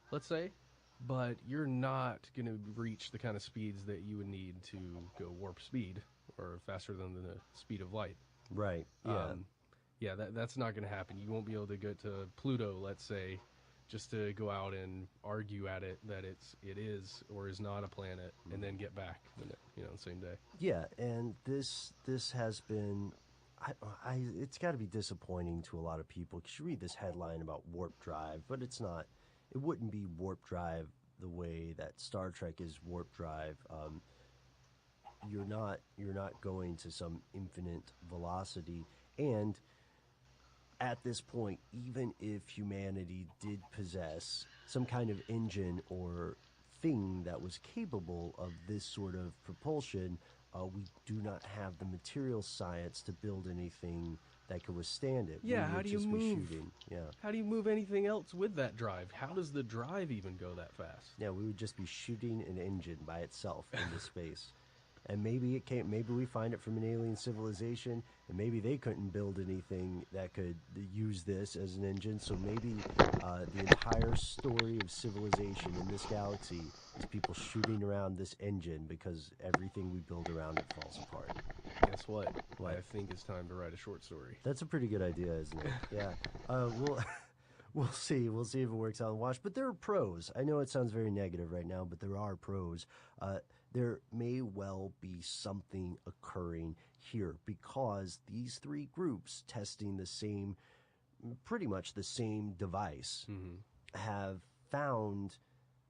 let's say, but you're not going to reach the kind of speeds that you would need to go warp speed, or faster than the speed of light. Right. Yeah. That's not going to happen. You won't be able to go to Pluto, let's say, just to go out and argue at it that it is or is not a planet, and then get back, the same day. Yeah, and this has been, it's got to be disappointing to a lot of people, because you read this headline about warp drive, but it's not. It wouldn't be warp drive the way that Star Trek is warp drive. You're not going to some infinite velocity, and at this point, even if humanity did possess some kind of engine or thing that was capable of this sort of propulsion, we do not have the material science to build anything that could withstand it. Yeah, We how would do you just be move? shooting. Yeah. How do you move anything else with that drive? How does the drive even go that fast? Yeah, we would just be shooting an engine by itself into space. And maybe we find it from an alien civilization, and maybe they couldn't build anything that could use this as an engine. So maybe the entire story of civilization in this galaxy is people shooting around this engine, because everything we build around it falls apart. Guess what? What? I think it's time to write a short story. That's a pretty good idea, isn't it? Yeah. We'll see. We'll see if it works out in Wash. But there are pros. I know it sounds very negative right now, but there are pros. There may well be something occurring here, because these three groups testing pretty much the same device, have found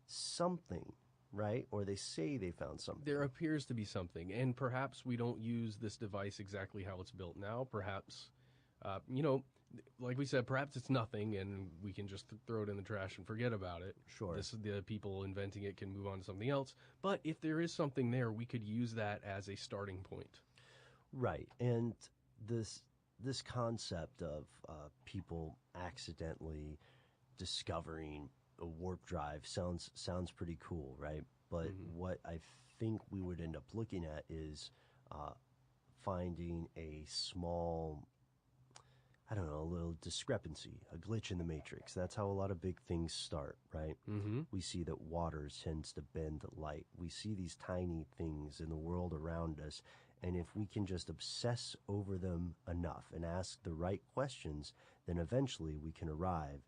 something, right? Or they say they found something. There appears to be something, and perhaps we don't use this device exactly how it's built now. Perhaps, like we said, perhaps it's nothing, and we can just throw it in the trash and forget about it. Sure. The people inventing it can move on to something else. But if there is something there, we could use that as a starting point. Right. And this concept of people accidentally discovering a warp drive sounds pretty cool, right? But what I think we would end up looking at is finding a small, I don't know, a little discrepancy, a glitch in the matrix. That's how a lot of big things start, right? We see that water tends to bend light. We see these tiny things in the world around us, and if we can just obsess over them enough and ask the right questions, then eventually we can arrive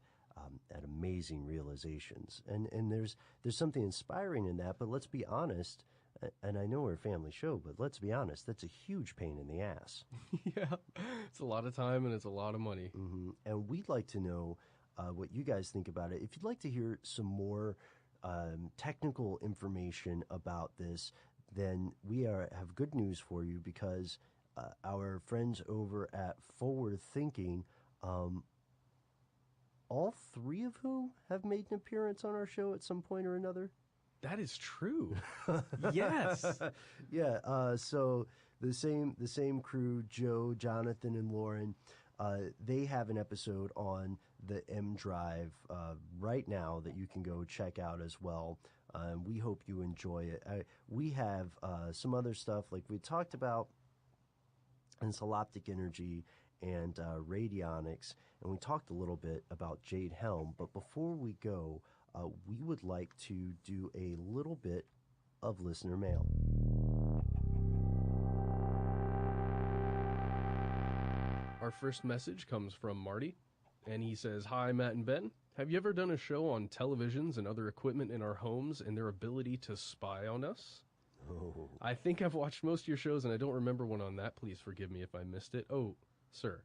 at amazing realizations. And there's something inspiring in that, but let's be honest, and I know we're a family show, but let's be honest, that's a huge pain in the ass. Yeah, it's a lot of time and it's a lot of money. And we'd like to know what you guys think about it. If you'd like to hear some more technical information about this, then we have good news for you, because our friends over at Forward Thinking, all three of whom have made an appearance on our show at some point or another. That is true. Yes. Yeah. So the same crew, Joe, Jonathan, and Lauren, they have an episode on the M Drive right now that you can go check out as well. We hope you enjoy it. We have some other stuff like we talked about, enceloptic energy and radionics, and we talked a little bit about Jade Helm. But before we go, we would like to do a little bit of listener mail. Our first message comes from Marty, and he says, "Hi, Matt and Ben. Have you ever done a show on televisions and other equipment in our homes and their ability to spy on us? Oh. I think I've watched most of your shows, and I don't remember one on that. Please forgive me if I missed it. Oh, sir,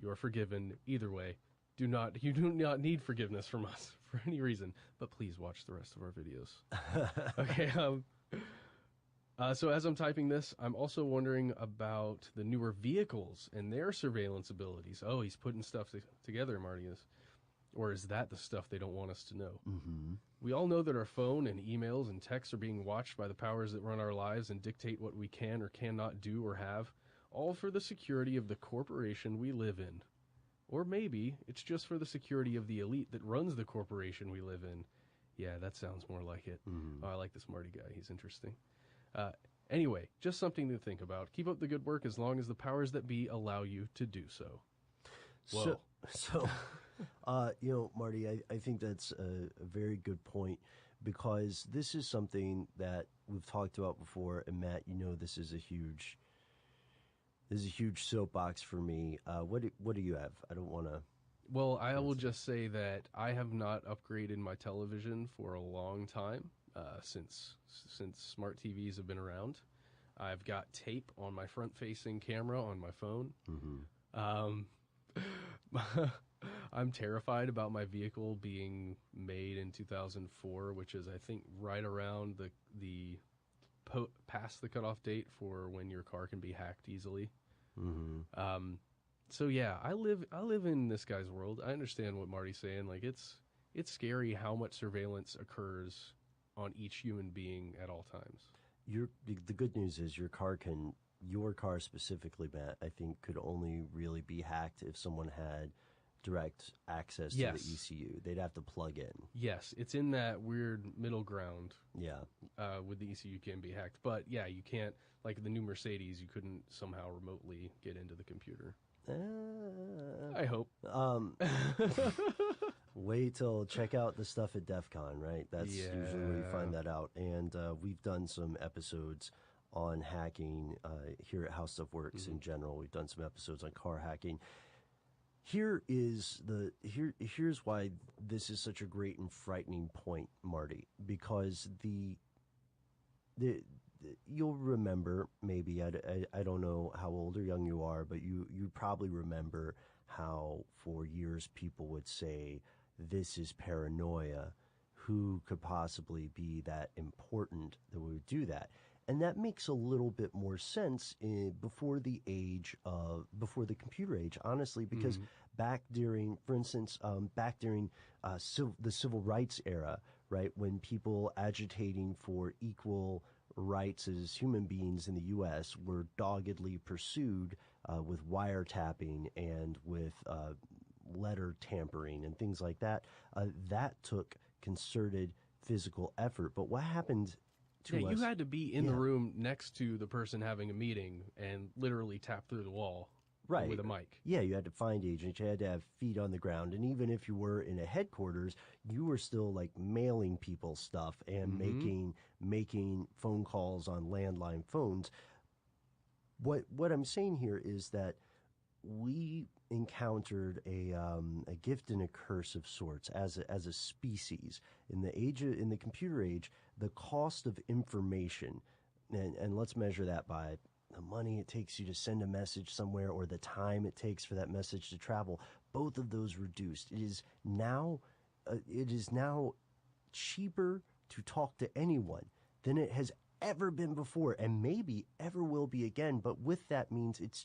you are forgiven either way. You do not need forgiveness from us for any reason, but please watch the rest of our videos." Okay, so as I'm typing this, I'm also wondering about the newer vehicles and their surveillance abilities. Oh, he's putting stuff together, Marty is. Or is that the stuff they don't want us to know? We all know that our phone and emails and texts are being watched by the powers that run our lives and dictate what we can or cannot do or have, all for the security of the corporation we live in. Or maybe it's just for the security of the elite that runs the corporation we live in. Yeah, that sounds more like it. Oh, I like this Marty guy. He's interesting. Anyway, just something to think about. Keep up the good work as long as the powers that be allow you to do so. Whoa. So Marty, I think that's a very good point, because this is something that we've talked about before, and Matt, this is a huge soapbox for me. What do you have? I don't want to. Well, I will just say that I have not upgraded my television for a long time, since smart TVs have been around. I've got tape on my front-facing camera on my phone. I'm terrified about my vehicle being made in 2004, which is, I think, right around the past the cutoff date for when your car can be hacked easily. So yeah, I live in this guy's world. I understand what Marty's saying. Like, it's scary how much surveillance occurs on each human being at all times. The good news is your car specifically, Matt, I think could only really be hacked if someone had direct access to the ECU. They'd have to plug in. Yes, it's in that weird middle ground. Yeah. With the ECU can be hacked. But yeah, you can't, like the new Mercedes, you couldn't somehow remotely get into the computer. I hope. Wait till check out the stuff at DEF CON, right? That's usually where you find that out. And we've done some episodes on hacking here at How Stuff Works in general. We've done some episodes on car hacking. Here's why this is such a great and frightening point, Marty, because you'll remember, maybe, I don't know how old or young you are, but you probably remember how for years people would say, this is paranoia. Who could possibly be that important that would do that? And that makes a little bit more sense before the computer age, honestly, because back during the civil rights era, right, when people agitating for equal rights as human beings in the U.S. were doggedly pursued with wiretapping and with letter tampering and things like that. That took concerted physical effort. But what happened to Yeah, us? you had to be in the room next to the person having a meeting and literally tap through the wall Right. with a mic. Yeah, you had to find agents. You had to have feet on the ground. And even if you were in a headquarters, you were still like mailing people stuff and making phone calls on landline phones. What I'm saying here is that we encountered a gift and a curse of sorts as a species in the computer age. The cost of information, and let's measure that by the money it takes you to send a message somewhere or the time it takes for that message to travel. Both of those reduced. It is now cheaper to talk to anyone than it has ever been before, and maybe ever will be again. But with that means it's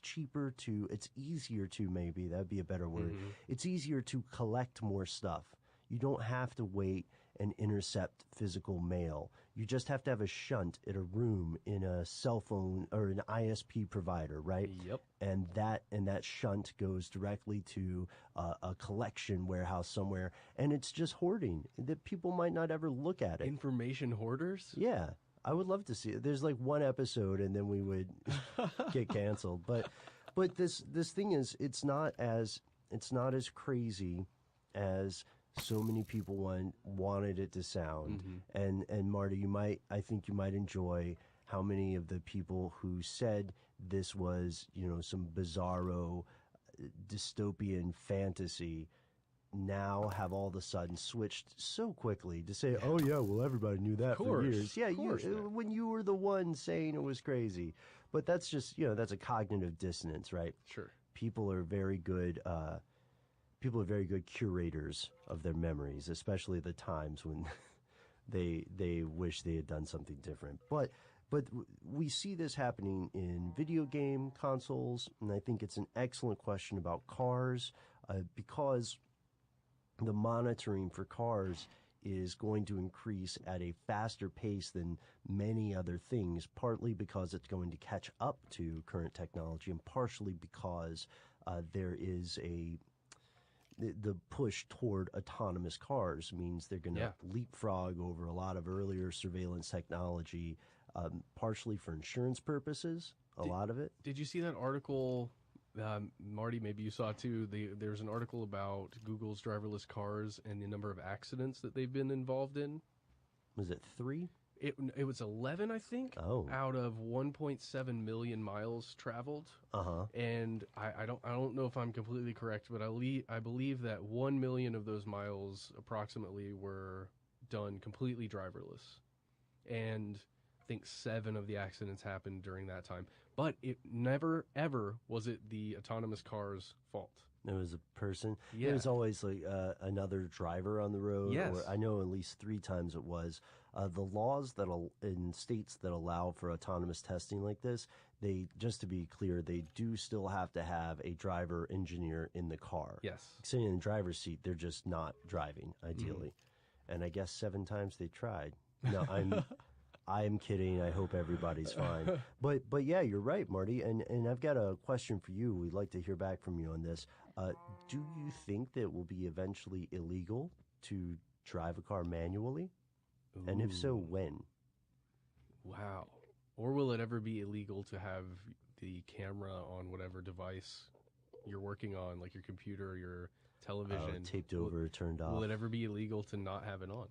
easier to, maybe that'd be a better word. It's easier to collect more stuff. You don't have to wait and intercept physical mail. You just have to have a shunt at a room in a cell phone or an ISP provider, right? Yep. And that shunt goes directly to a collection warehouse somewhere, and it's just hoarding that people might not ever look at it. Information hoarders? Yeah, I would love to see it. There's like one episode, and then we would get canceled. But this thing is, it's not as crazy as so many people wanted it to sound. And Marty, I think you might enjoy how many of the people who said this was, some bizarro dystopian fantasy now have all of a sudden switched so quickly to say, "Oh yeah, well everybody knew that for years." Yeah, when you were the one saying it was crazy. But that's just, that's a cognitive dissonance, right? Sure. People are very good curators of their memories, especially the times when they wish they had done something different. But we see this happening in video game consoles, and I think it's an excellent question about cars, because the monitoring for cars is going to increase at a faster pace than many other things, partly because it's going to catch up to current technology, and partially because there is the push toward autonomous cars means they're going to leapfrog over a lot of earlier surveillance technology, partially for insurance purposes, a lot of it. Did you see that article, Marty, maybe you saw too, there's an article about Google's driverless cars and the number of accidents that they've been involved in? Was it 3? It was 11, I think, out of 1.7 million miles traveled. And I don't know if I'm completely correct, but I believe that 1 million of those miles approximately were done completely driverless. And I think 7 of the accidents happened during that time. But it never, ever was it the autonomous car's fault. There was a person. Yeah. There was always like another driver on the road. Yes. Or I know at least 3 times it was. The laws in states that allow for autonomous testing like this, just to be clear, they do still have to have a driver engineer in the car. Yes. Sitting in the driver's seat, they're just not driving, ideally. And I guess 7 times they tried. No, I'm kidding. I hope everybody's fine. But yeah, you're right, Marty. And I've got a question for you. We'd like to hear back from you on this. Do you think that it will be eventually illegal to drive a car manually? Ooh. And if so, when? Wow. Or will it ever be illegal to have the camera on whatever device you're working on, like your computer or your television? Taped over, turned off. Will it ever be illegal to not have it on?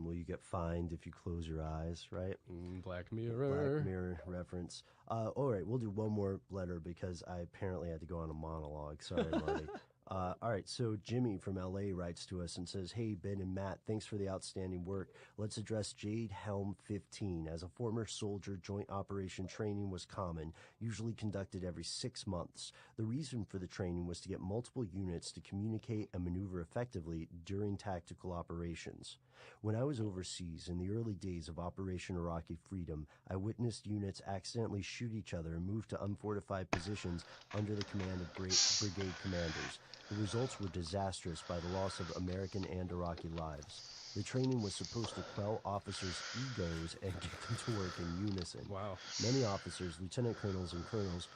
Will you get fined if you close your eyes, right? Black Mirror. Black Mirror reference. All right, we'll do one more letter because I apparently had to go on a monologue. Sorry, Marty. All right, so Jimmy from LA writes to us and says, "Hey, Ben and Matt, thanks for the outstanding work. Let's address Jade Helm 15. As a former soldier, joint operation training was common, usually conducted every 6 months. The reason for the training was to get multiple units to communicate and maneuver effectively during tactical operations. When I was overseas in the early days of Operation Iraqi Freedom, I witnessed units accidentally shoot each other and move to unfortified positions under the command of brigade commanders. The results were disastrous by the loss of American and Iraqi lives. The training was supposed to quell officers' egos and get them to work in unison. Wow. Many officers, lieutenant colonels, and colonels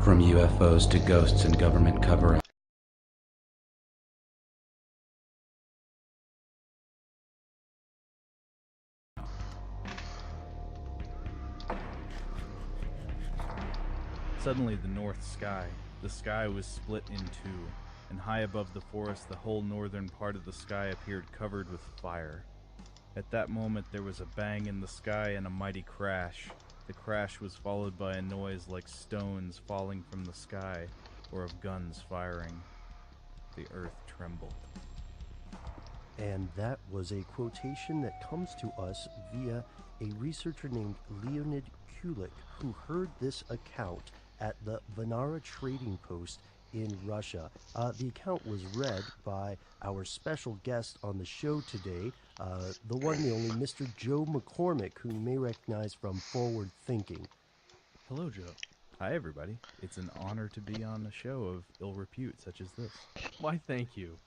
From UFOs to ghosts and government cover-up. Suddenly the sky was split in two, and high above the forest the whole northern part of the sky appeared covered with fire. At that moment there was a bang in the sky and a mighty crash. The crash was followed by a noise like stones falling from the sky, or of guns firing. The earth trembled. And that was a quotation that comes to us via a researcher named Leonid Kulik, who heard this account at the Vanara Trading Post in Russia. The account was read by our special guest on the show today, the one and the only Mr. Joe McCormick, who you may recognize from Forward Thinking. Hello, Joe. Hi, everybody. It's an honor to be on a show of ill repute such as this. Why, thank you.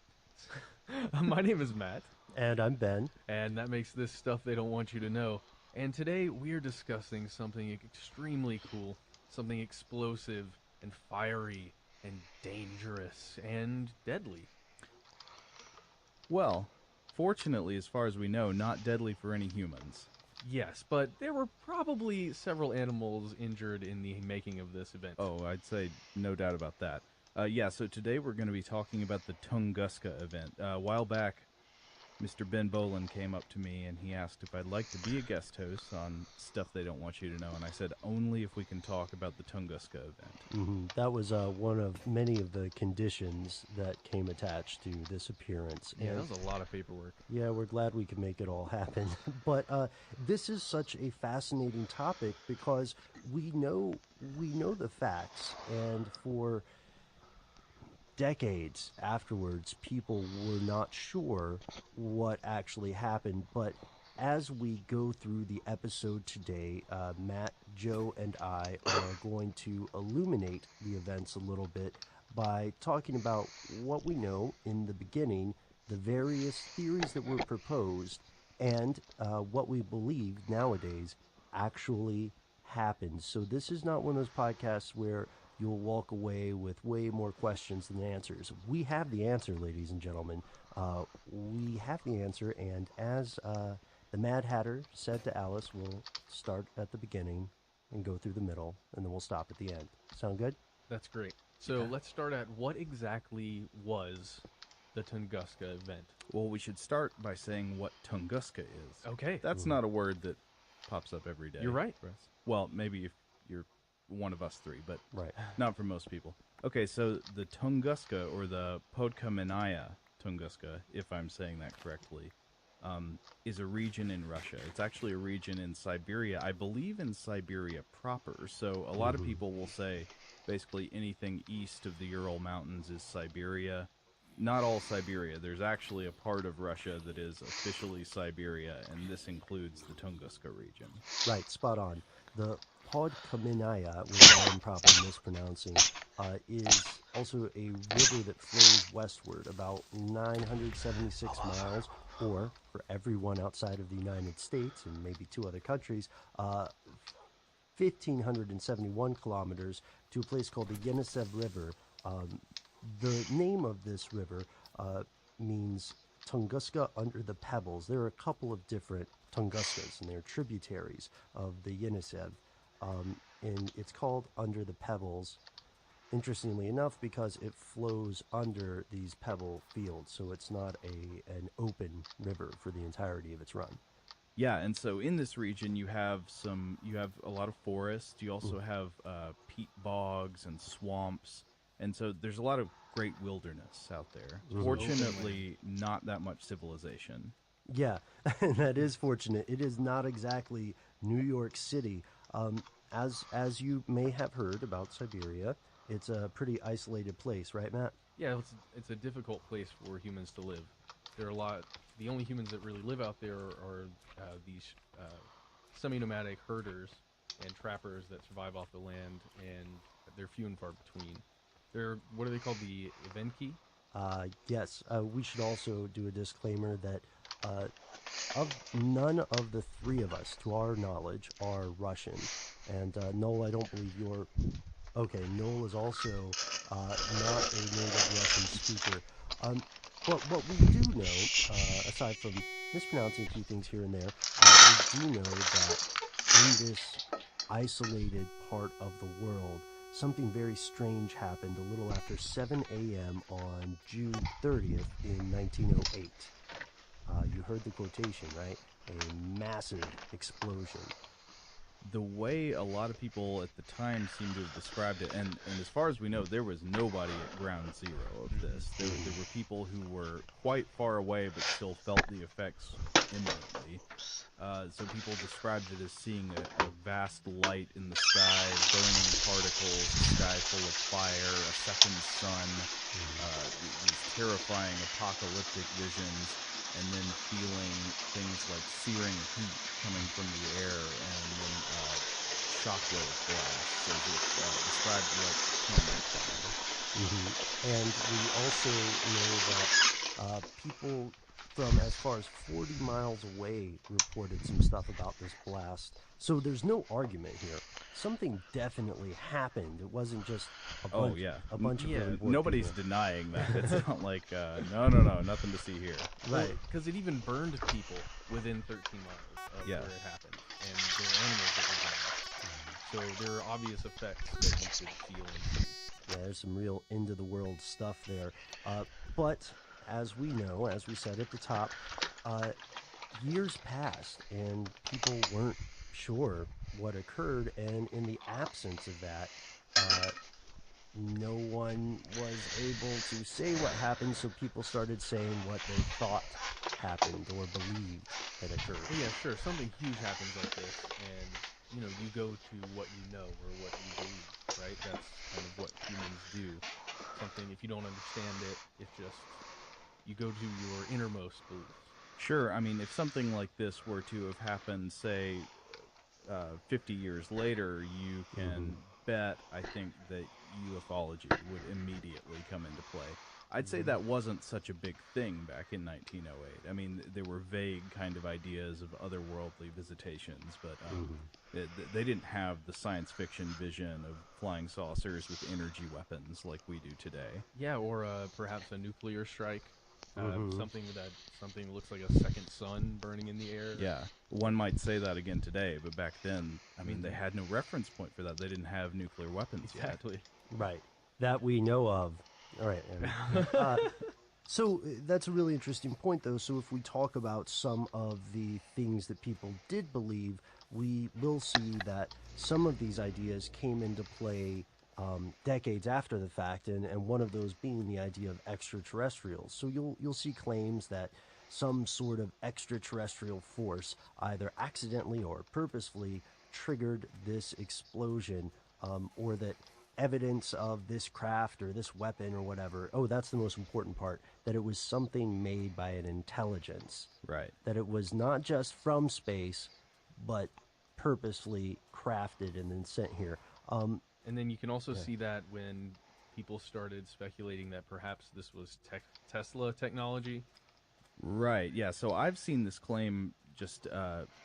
My name is Matt. And I'm Ben. And that makes this stuff they don't want you to know. And today we are discussing something extremely cool, something explosive and fiery and dangerous and deadly. Well, fortunately, as far as we know, not deadly for any humans. Yes, but there were probably several animals injured in the making of this event. Oh, I'd say no doubt about that. So today we're going to be talking about the Tunguska event. A while back, Mr. Ben Bolin came up to me and he asked if I'd like to be a guest host on Stuff They Don't Want You to Know, and I said only if we can talk about the Tunguska event. Mm-hmm. That was one of many of the conditions that came attached to this appearance. Yeah, and that was a lot of paperwork. Yeah, we're glad we could make it all happen. But this is such a fascinating topic because we know the facts, and for decades afterwards, people were not sure what actually happened. But as we go through the episode today, Matt, Joe, and I are going to illuminate the events a little bit by talking about what we know in the beginning, the various theories that were proposed, and what we believe nowadays actually happened. So this is not one of those podcasts where you'll walk away with way more questions than answers. We have the answer, ladies and gentlemen. We have the answer, and as the Mad Hatter said to Alice, we'll start at the beginning and go through the middle, and then we'll stop at the end. Sound good? That's great. So let's start at what exactly was the Tunguska event? Well, we should start by saying what Tunguska is. Okay. That's not a word that pops up every day. You're right. for us. Well, maybe if you're one of us three, but Right. not for most people. Okay, so the Tunguska, or the Podkamennaya Tunguska, if I'm saying that correctly, is a region in Russia. It's actually a region in Siberia, I believe in Siberia proper. So a lot of people will say basically anything east of the Ural Mountains is Siberia. Not all Siberia. There's actually a part of Russia that is officially Siberia, and this includes the Tunguska region. Right, spot on. The Podkamennaya, which I'm probably mispronouncing, is also a river that flows westward about 976 miles, or for everyone outside of the United States and maybe two other countries, 1,571 kilometers to a place called the Yenisei River. The name of this river means Tunguska under the pebbles. There are a couple of different Tunguskas, and they're tributaries of the Yenisei, and it's called under the pebbles, interestingly enough, because it flows under these pebble fields, so it's not an open river for the entirety of its run. Yeah, and so in this region you have a lot of forest. You also have peat bogs and swamps, and so there's a lot of great wilderness out there. Fortunately, not that much civilization. Yeah, that is fortunate. It is not exactly New York City. As you may have heard about Siberia, it's a pretty isolated place, right, Matt? Yeah, it's a difficult place for humans to live. There are the only humans that really live out there are these semi-nomadic herders and trappers that survive off the land, and they're few and far between. They're, what are they called, the Evenki? Yes, we should also do a disclaimer that none of the three of us, to our knowledge, are Russian. And Noel, I don't believe you're Okay, Noel is also not a native Russian speaker. But what we do know, aside from mispronouncing a few things here and there, we do know that in this isolated part of the world, something very strange happened a little after 7 a.m. on June 30th in 1908. You heard the quotation, right? A massive explosion. The way a lot of people at the time seem to have described it, and as far as we know, there was nobody at ground zero of this. There were people who were quite far away but still felt the effects imminently. So people described it as seeing a vast light in the sky, burning particles, a sky full of fire, a second sun, these terrifying apocalyptic visions, and then feeling things like searing heat coming from the air, and then shockwave blasts, as it described like cannon fire. And we also know that people from as far as 40 miles away reported some stuff about this blast. So there's no argument here. Something definitely happened. It wasn't just a bunch, a bunch of really bored nobody's people. denying that. It's not like no, nothing to see here. Right. Because it even burned people within 13 miles of where it happened, and there were animals that were damaged. So there are obvious effects that you could feel and see. Yeah, there's some real end-of-the-world stuff there. But as we know, as we said at the top, years passed and people weren't sure what occurred, and in the absence of that, no one was able to say what happened, so people started saying what they thought happened or believed had occurred. Well, yeah, sure. Something huge happens like this, and you go to what you know or what you believe, right? That's kind of what humans do. Something, if you don't understand it, it's just you go to your innermost beliefs. Sure. I mean, if something like this were to have happened, say, 50 years later, you can bet, I think, that ufology would immediately come into play. I'd say that wasn't such a big thing back in 1908. I mean, there were vague kind of ideas of otherworldly visitations, but they didn't have the science fiction vision of flying saucers with energy weapons like we do today. Yeah, or perhaps a nuclear strike. Something that looks like a second sun burning in the air. Yeah, one might say that again today, but back then, I mean, they had no reference point for that. They didn't have nuclear weapons Exactly. yet. Right. That we know of. All right. So that's a really interesting point, though. So if we talk about some of the things that people did believe, we will see that some of these ideas came into play decades after the fact, and one of those being the idea of extraterrestrials. So you'll see claims that some sort of extraterrestrial force, either accidentally or purposefully, triggered this explosion, or that evidence of this craft or this weapon or whatever. Oh, that's the most important part, that it was something made by an intelligence. Right. That it was not just from space, but purposely crafted and then sent here. And then you can also see that when people started speculating that perhaps this was Tesla technology. Right, yeah. So I've seen this claim just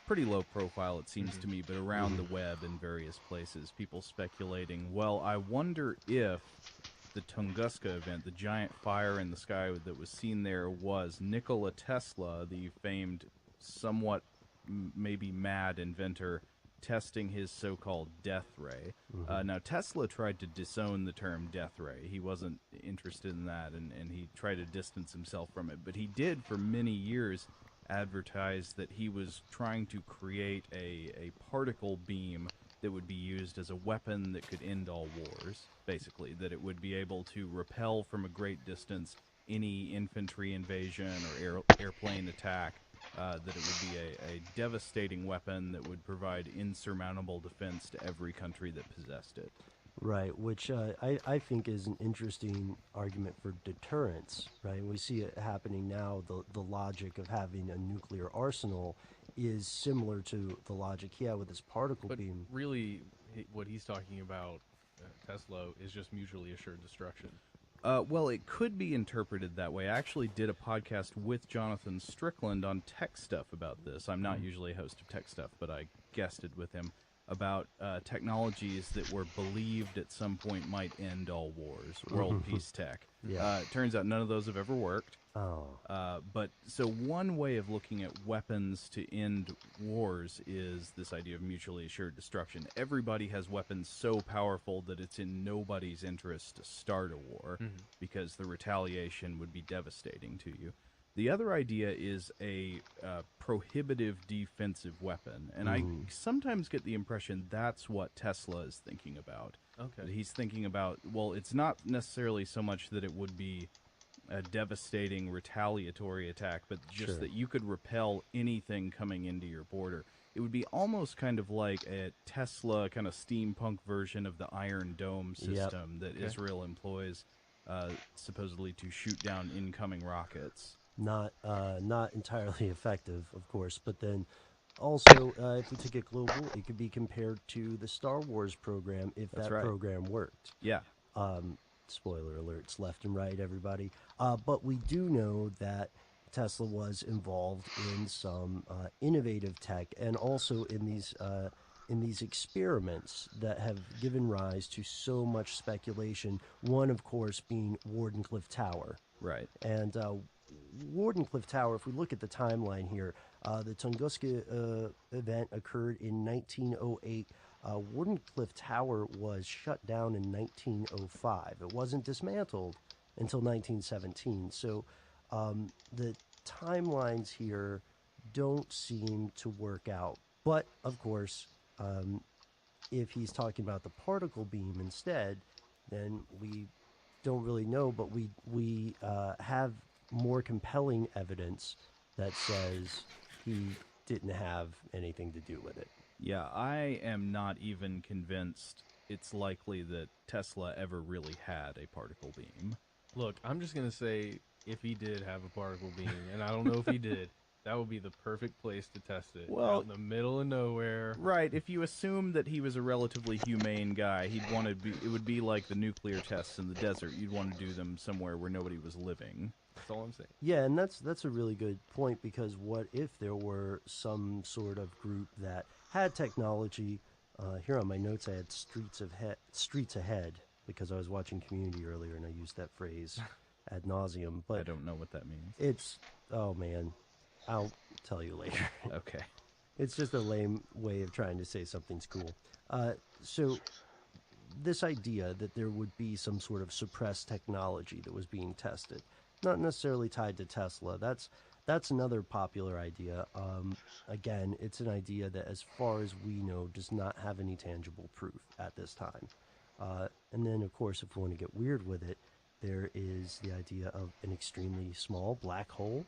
pretty low profile, it seems to me, but around the web in various places, people speculating, well, I wonder if the Tunguska event, the giant fire in the sky that was seen there, was Nikola Tesla, the famed, somewhat maybe mad inventor, testing his so-called death ray. Now, Tesla tried to disown the term death ray. He wasn't interested in that, and he tried to distance himself from it. But he did, for many years, advertise that he was trying to create a particle beam that would be used as a weapon that could end all wars, basically. That it would be able to repel from a great distance any infantry invasion or airplane attack. That it would be a devastating weapon that would provide insurmountable defense to every country that possessed it. Right, which I think is an interesting argument for deterrence, right? We see it happening now. The logic of having a nuclear arsenal is similar to the logic he had with this particle But beam. really, what he's talking about, Tesla, is just mutually assured destruction. Well, it could be interpreted that way. I actually did a podcast with Jonathan Strickland on tech stuff about this. I'm not usually a host of tech stuff, but I guested with him. about technologies that were believed at some point might end all wars, world peace tech. Yeah. It turns out none of those have ever worked. Oh. But so one way of looking at weapons to end wars is this idea of mutually assured destruction. Everybody has weapons so powerful that it's in nobody's interest to start a war because the retaliation would be devastating to you. The other idea is a prohibitive defensive weapon, and I sometimes get the impression that's what Tesla is thinking about. Okay. That he's thinking about, well, it's not necessarily so much that it would be a devastating retaliatory attack, but just that you could repel anything coming into your border. It would be almost kind of like a Tesla kind of steampunk version of the Iron Dome system that Israel employs supposedly to shoot down incoming rockets. Not entirely effective, of course, but then also, if we take it global, it could be compared to the Star Wars program if that program worked. Yeah. Spoiler alerts left and right, everybody. But we do know that Tesla was involved in some innovative tech, and also in these experiments that have given rise to so much speculation. One, of course, being Wardenclyffe Tower. Right. And Wardenclyffe Tower, if we look at the timeline here, the Tunguska event occurred in 1908. Wardenclyffe Tower was shut down in 1905. It wasn't dismantled until 1917. So the timelines here don't seem to work out. But, of course, if he's talking about the particle beam instead, then we don't really know, but we have more compelling evidence that says he didn't have anything to do with it. Yeah, I am not even convinced it's likely that Tesla ever really had a particle beam. Look, I'm just going to say if he did have a particle beam, and I don't know if he did, that would be the perfect place to test it. Well, out in the middle of nowhere. Right, if you assume that he was a relatively humane guy, he'd want to be. It would be like the nuclear tests in the desert. You'd want to do them somewhere where nobody was living. That's all I'm saying. Yeah, and that's a really good point, because what if there were some sort of group that had technology? Here on my notes, I had streets ahead, because I was watching Community earlier and I used that phrase ad nauseum. But I don't know what that means. It's, oh man, I'll tell you later. Okay. It's just a lame way of trying to say something's cool. So this idea that there would be some sort of suppressed technology that was being tested, not necessarily tied to Tesla. That's another popular idea. Again, it's an idea that, as far as we know, does not have any tangible proof at this time. And then, of course, if we want to get weird with it, there is the idea of an extremely small black hole.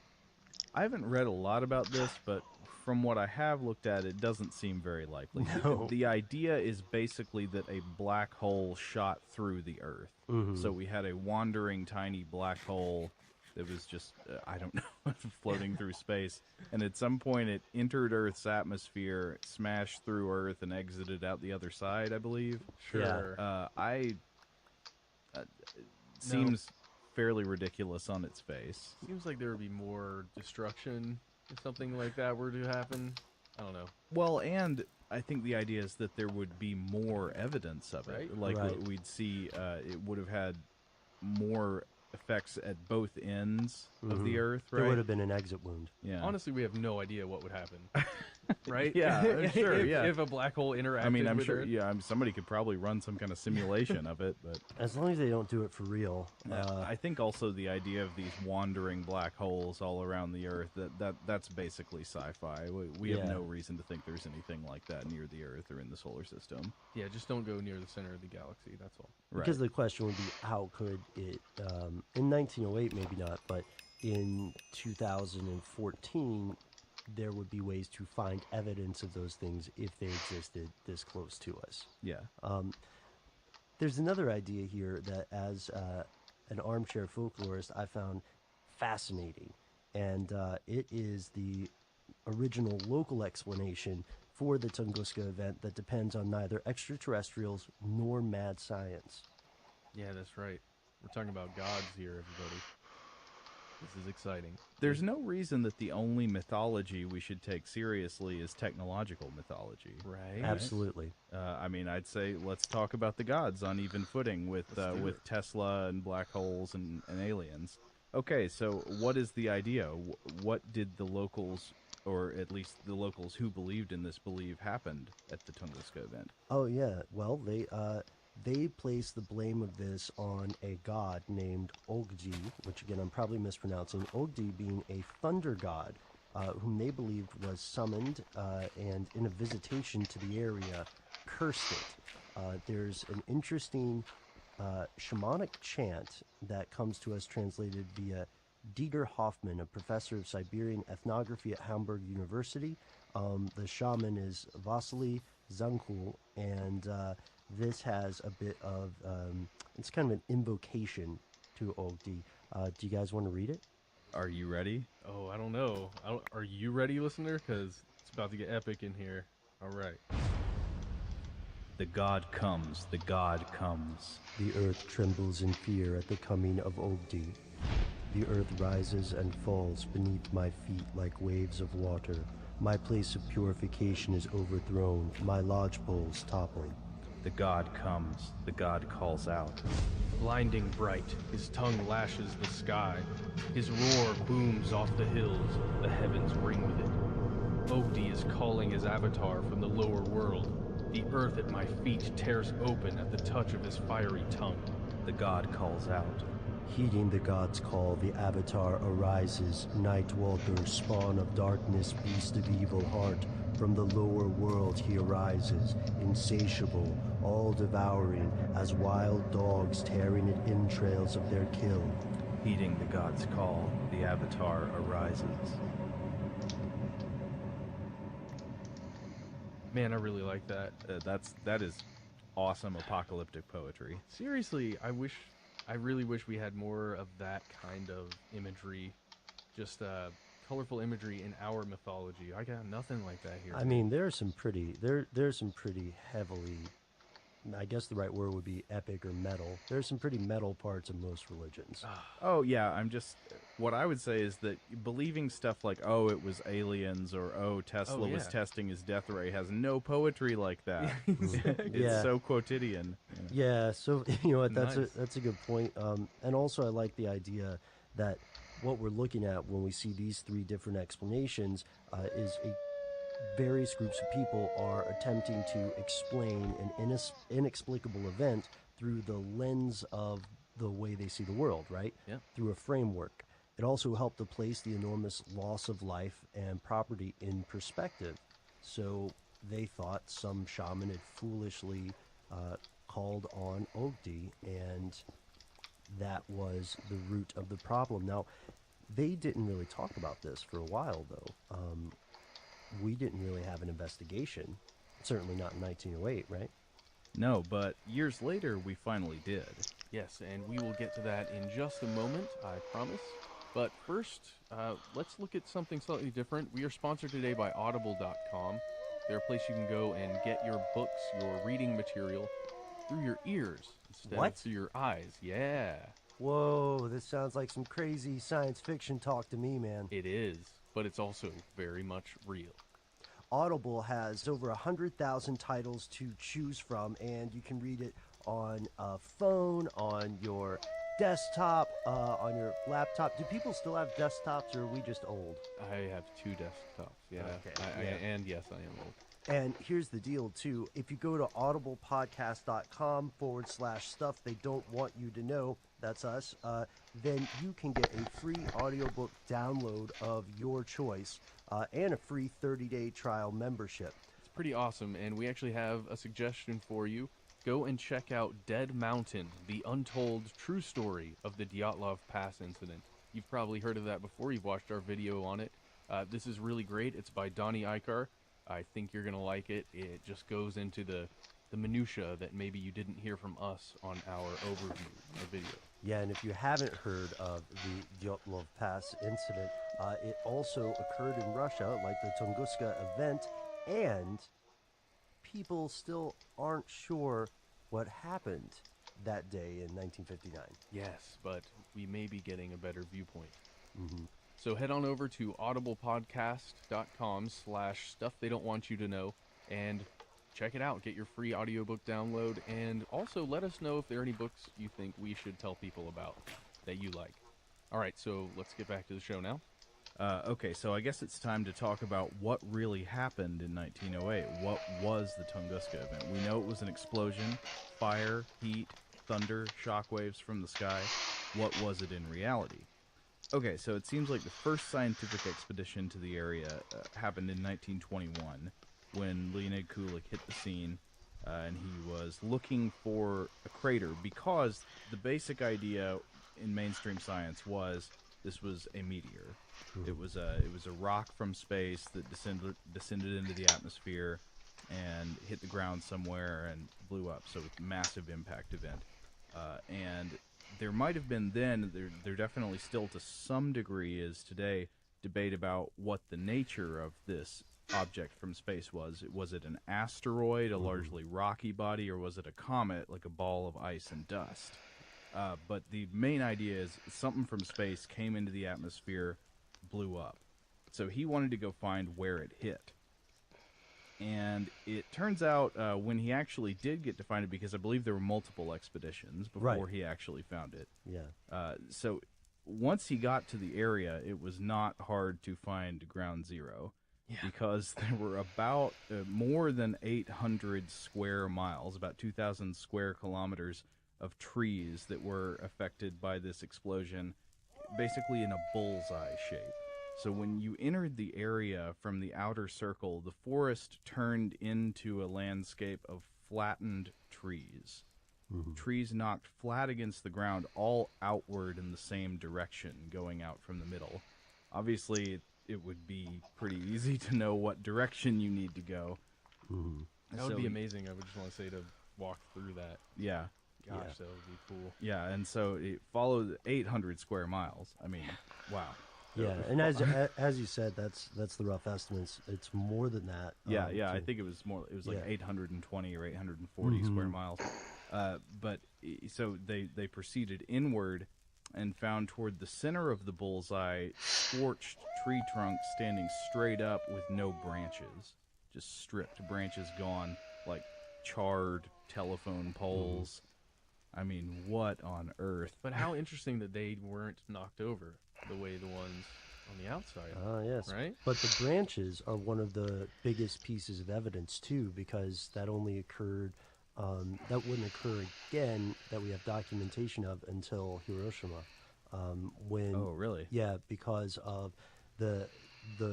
I haven't read a lot about this, but from what I have looked at, it doesn't seem very likely. No. The idea is basically that a black hole shot through the Earth. So we had a wandering tiny black hole that was just, I don't know, floating through space. And at some point it entered Earth's atmosphere, smashed through Earth, and exited out the other side, I believe. Sure. Seems fairly ridiculous on its face. Seems like there would be more destruction if something like that were to happen. I don't know. Well, and I think the idea is that there would be more evidence of it. Right. Like Right. we'd see, it would have had more effects at both ends of the Earth, right? There would have been an exit wound. Yeah. Honestly, we have no idea what would happen. Right? Yeah, sure, yeah. If a black hole interacted I mean, I'm with sure. Earth. Yeah, somebody could probably run some kind of simulation of it, but As long as they don't do it for real. I think also the idea of these wandering black holes all around the Earth that's basically sci-fi. We have Yeah. no reason to think there's anything like that near the Earth or in the solar system. Yeah, just don't go near the center of the galaxy. That's all. Right. Because the question would be, how could it, in 1908, maybe not, but in 2014, there would be ways to find evidence of those things if they existed this close to us. Yeah. There's another idea here that, as an armchair folklorist, I found fascinating, and it is the original local explanation for the Tunguska event that depends on neither extraterrestrials nor mad science. Yeah, that's right. We're talking about gods here, everybody. This is exciting. There's no reason that the only mythology we should take seriously is technological mythology. Right? Absolutely. I mean, I'd say let's talk about the gods on even footing with Tesla and black holes and aliens. Okay, so what is the idea? What did the locals, or at least the locals who believed in this, believe happened at the Tunguska event? Oh yeah. Well, they place the blame of this on a god named Ogdi, which again I'm probably mispronouncing. Ogdi being a thunder god, whom they believed was summoned and in a visitation to the area, cursed it. There's an interesting shamanic chant that comes to us translated via Dieter Hoffmann, a professor of Siberian ethnography at Hamburg University. The shaman is Vasily Zankul, and this has a bit of, it's kind of an invocation to Ogdi. Do you guys want to read it? Are you ready? Oh, I don't know. Are you ready, listener? Because it's about to get epic in here. All right. The god comes, the god comes. The earth trembles in fear at the coming of Ogdi. The earth rises and falls beneath my feet like waves of water. My place of purification is overthrown, my lodgepoles toppling. The god comes, the god calls out. Blinding bright, his tongue lashes the sky. His roar booms off the hills, the heavens ring with it. Ogdi is calling his avatar from the lower world. The earth at my feet tears open at the touch of his fiery tongue. The god calls out. Heeding the god's call, the avatar arises, Night Walker, spawn of darkness, beast of evil heart. From the lower world he arises, insatiable, all-devouring, as wild dogs tearing at entrails of their kill. Heeding the god's call, the avatar arises. Man, I really like that. That is awesome apocalyptic poetry. Seriously, I really wish we had more of that kind of imagery. Just colorful imagery in our mythology. I got nothing like that here. I mean, there's some pretty heavily, I guess the right word would be epic or metal. There's some pretty metal parts in most religions. Oh yeah, what I would say is that believing stuff like, oh, it was aliens, or oh, Tesla was testing his death ray has no poetry like that. It's so quotidian. Yeah, so you know what, Nice. that's a good point. And also I like the idea that what we're looking at when we see these three different explanations is various groups of people are attempting to explain an inexplicable event through the lens of the way they see the world, right? Yeah. Through a framework. It also helped to place the enormous loss of life and property in perspective. So they thought some shaman had foolishly called on Ogdi, and that was the root of the problem. Now, they didn't really talk about this for a while, though. We didn't really have an investigation. Certainly not in 1908, right? No, but years later we finally did. Yes, and we will get to that in just a moment, I promise. But first, let's look at something slightly different. We are sponsored today by Audible.com. They're a place you can go and get your books, your reading material, through your ears instead What? of through your eyes. Yeah, Whoa, this sounds like some crazy science fiction talk to me, man. it is, but it's also very much real. Audible has over 100,000 titles to choose from, and you can read it on a phone, on your desktop, on your laptop. Do people still have desktops, or are we just old? I have 2 desktops. Yeah, Okay, and yes, I am old. And here's the deal, too. If you go to audiblepodcast.com/stuff they don't want you to know, that's us, then you can get a free audiobook download of your choice and a free 30-day trial membership. It's pretty awesome, and we actually have a suggestion for you. Go and check out Dead Mountain, the untold true story of the Dyatlov Pass incident. You've probably heard of that before. You've watched our video on it. This is really great. It's by Donnie Eichar. I think you're going to like it. It just goes into the minutia that maybe you didn't hear from us on our overview of video. Yeah, and if you haven't heard of the Dyatlov Pass incident, it also occurred in Russia, like the Tunguska event, and people still aren't sure what happened that day in 1959. Yes, but we may be getting a better viewpoint. So head on over to audiblepodcast.com/stufftheydon'twantyoutoknow and check it out. Get your free audiobook download, and also let us know if there are any books you think we should tell people about that you like. All right, so let's get back to the show now. Okay, so I guess it's time to talk about what really happened in 1908. What was the Tunguska event? We know it was an explosion, fire, heat, thunder, shockwaves from the sky. What was it in reality? Okay, so it seems like the first scientific expedition to the area happened in 1921 when Leonid Kulik hit the scene, and he was looking for a crater because the basic idea in mainstream science was this was a meteor. It was a rock from space that descended into the atmosphere and hit the ground somewhere and blew up. So it's a massive impact event. And there might have been then, there definitely still to some degree is today, debate about what the nature of this object from space was. Was it an asteroid, a largely rocky body, or was it a comet, like a ball of ice and dust? But the main idea is something from space came into the atmosphere, blew up. So he wanted to go find where it hit. And it turns out when he actually did get to find it, because I believe there were multiple expeditions before he actually found it. Yeah. So once he got to the area, it was not hard to find ground zero. Yeah. Because there were about more than 800 square miles, about 2,000 square kilometers of trees that were affected by this explosion, basically in a bullseye shape. So when you entered the area from the outer circle, the forest turned into a landscape of flattened trees. Trees knocked flat against the ground, all outward in the same direction, going out from the middle. Obviously, it would be pretty easy to know what direction you need to go. That would be amazing. I would just want to say to walk through that. Yeah. Gosh, that would be cool. Yeah, and so it followed 800 square miles. I mean, wow. Yeah, and as you said, that's the rough estimates. It's more than that. Yeah, I think it was more. It was like 820 or 840 square miles. But so they proceeded inward and found toward the center of the bullseye scorched tree trunks standing straight up with no branches, just stripped, branches gone, like charred telephone poles. I mean, what on earth? But how interesting that they weren't knocked over the way the ones on the outside. Yes. Right? But the branches are one of the biggest pieces of evidence, too, because that only occurred, that wouldn't occur again that we have documentation of until Hiroshima. When, oh, really? Yeah, because of the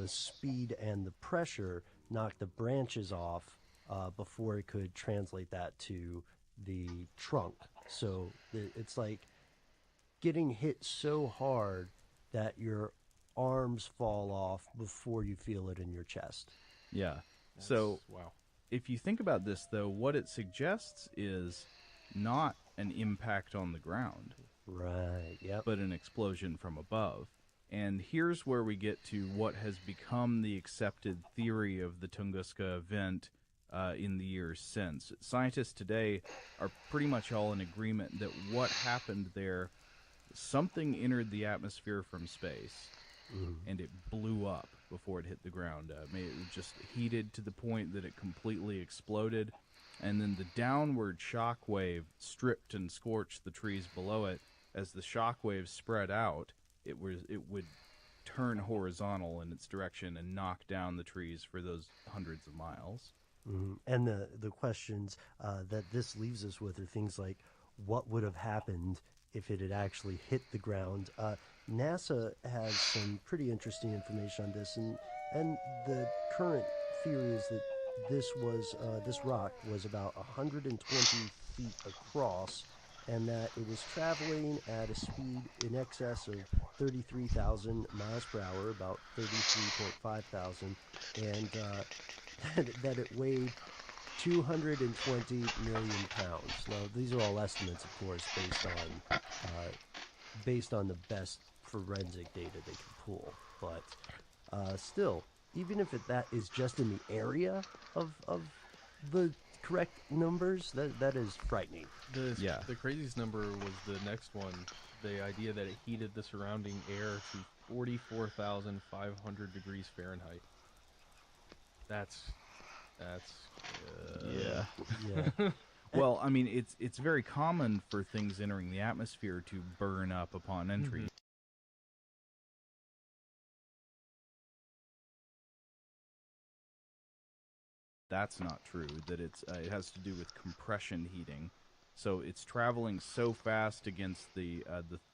speed and the pressure knocked the branches off before it could translate that to the trunk. So it's like getting hit so hard that your arms fall off before you feel it in your chest. Yeah. So wow. If you think about this, though, what it suggests is not an impact on the ground. Right, yep. But an explosion from above. And here's where we get to what has become the accepted theory of the Tunguska event in the years since. Scientists today are pretty much all in agreement that what happened there, something entered the atmosphere from space, and it blew up before it hit the ground. It just heated to the point that it completely exploded, and then the downward shock wave stripped and scorched the trees below it. As the shock wave spread out, it would turn horizontal in its direction and knock down the trees for those hundreds of miles. And the questions that this leaves us with are things like, what would have happened if it had actually hit the ground? NASA has some pretty interesting information on this, and the current theory is that this rock was about 120 feet across, and that it was traveling at a speed in excess of 33,000 miles per hour, about 33.5 thousand, and that it weighed 220 million pounds. Now, these are all estimates, of course, based on the best forensic data they can pull. But still, even if that is just in the area of the correct numbers? That is frightening. The craziest number was the next one. The idea that it heated the surrounding air to 44,500 degrees Fahrenheit. That's Yeah. Yeah. Well, I mean, it's very common for things entering the atmosphere to burn up upon entry. That's not true. That it has to do with compression heating. So it's traveling so fast against the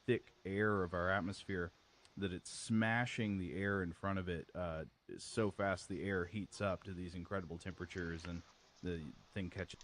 thick air of our atmosphere that it's smashing the air in front of it so fast the air heats up to these incredible temperatures and the thing catches.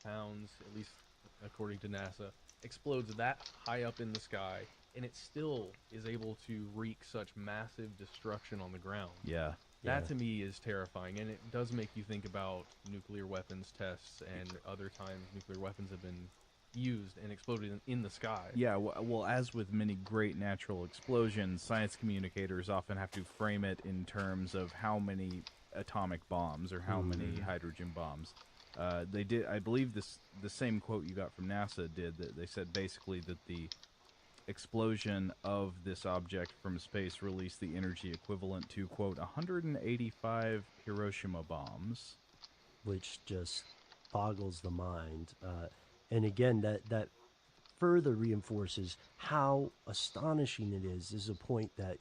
pounds, at least according to NASA, explodes that high up in the sky, and it still is able to wreak such massive destruction on the ground. Yeah. That to me is terrifying, and it does make you think about nuclear weapons tests and other times nuclear weapons have been used and exploded in the sky. Yeah, well, as with many great natural explosions, science communicators often have to frame it in terms of how many atomic bombs or how many hydrogen bombs. They did, I believe, the same quote you got from NASA did that they said basically that the explosion of this object from space released the energy equivalent to, quote, 185 Hiroshima bombs. Which just boggles the mind. And again, that further reinforces how astonishing it is. This is a point that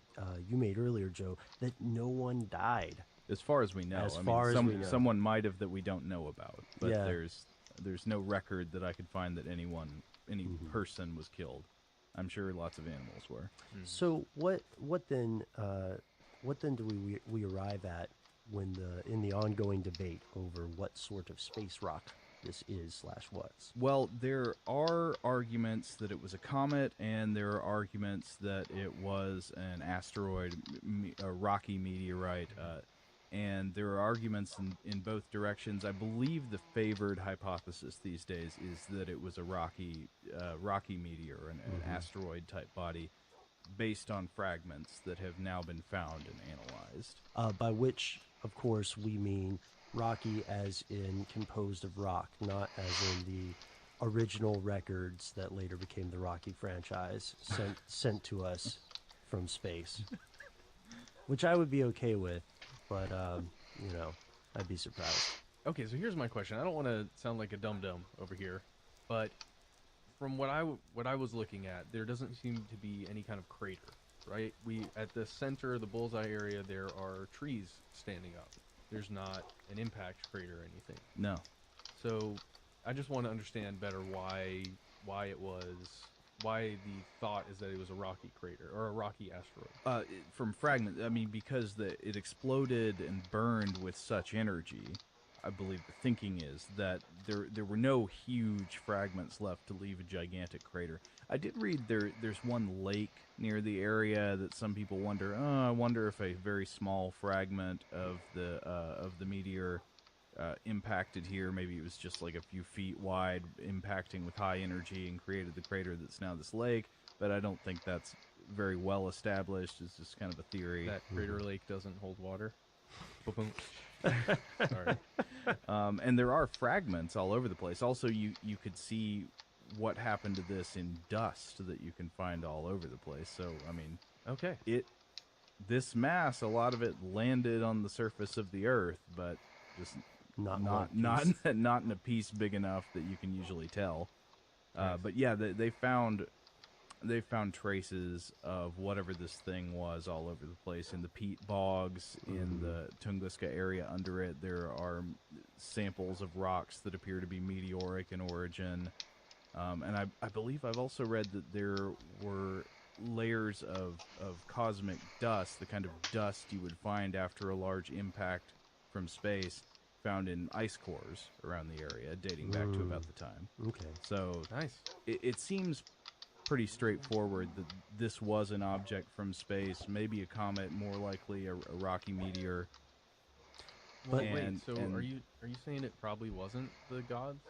you made earlier, Joe, that no one died. As far as we know. As far as we know. Someone might have that we don't know about. But Yeah. there's no record that I could find that any person was killed. I'm sure lots of animals were. So what then do we arrive at when in the ongoing debate over what sort of space rock this is / was? Well, there are arguments that it was a comet, and there are arguments that it was an asteroid, a rocky meteorite, and there are arguments in both directions. I believe the favored hypothesis these days is that it was a rocky meteor, an asteroid-type body, based on fragments that have now been found and analyzed. By which, of course, we mean rocky as in composed of rock, not as in the original records that later became the Rocky franchise sent to us from space. Which I would be okay with, but, I'd be surprised. Okay, so here's my question. I don't want to sound like a dum-dum over here, but from what I was looking at, there doesn't seem to be any kind of crater, right? At the center, the bullseye area, there are trees standing up. There's not an impact crater or anything. No. So I just want to understand better why the thought is that it was a rocky crater or a rocky asteroid. From fragment, I mean, because it exploded and burned with such energy. I believe the thinking is that there were no huge fragments left to leave a gigantic crater. I did read there's one lake near the area that some people wonder. Oh, I wonder if a very small fragment of the meteor impacted here. Maybe it was just like a few feet wide, impacting with high energy and created the crater that's now this lake. But I don't think that's very well established. It's just kind of a theory. That Crater Lake doesn't hold water. Boom. Sorry. And there are fragments all over the place. Also, you could see what happened to this in dust that you can find all over the place. So, I mean, Okay. this mass, a lot of it landed on the surface of the Earth, but just Not not in a piece big enough that you can usually tell. But yeah, they found traces of whatever this thing was all over the place in the peat bogs, in the Tunguska area under it. There are samples of rocks that appear to be meteoric in origin. And I believe I've also read that there were layers of cosmic dust, the kind of dust you would find after a large impact from space, found in ice cores around the area, dating back to about the time. Okay. So Nice. it seems pretty straightforward that this was an object from space, maybe a comet, more likely a rocky meteor. Well, And- wait. So and- are you saying it probably wasn't the gods?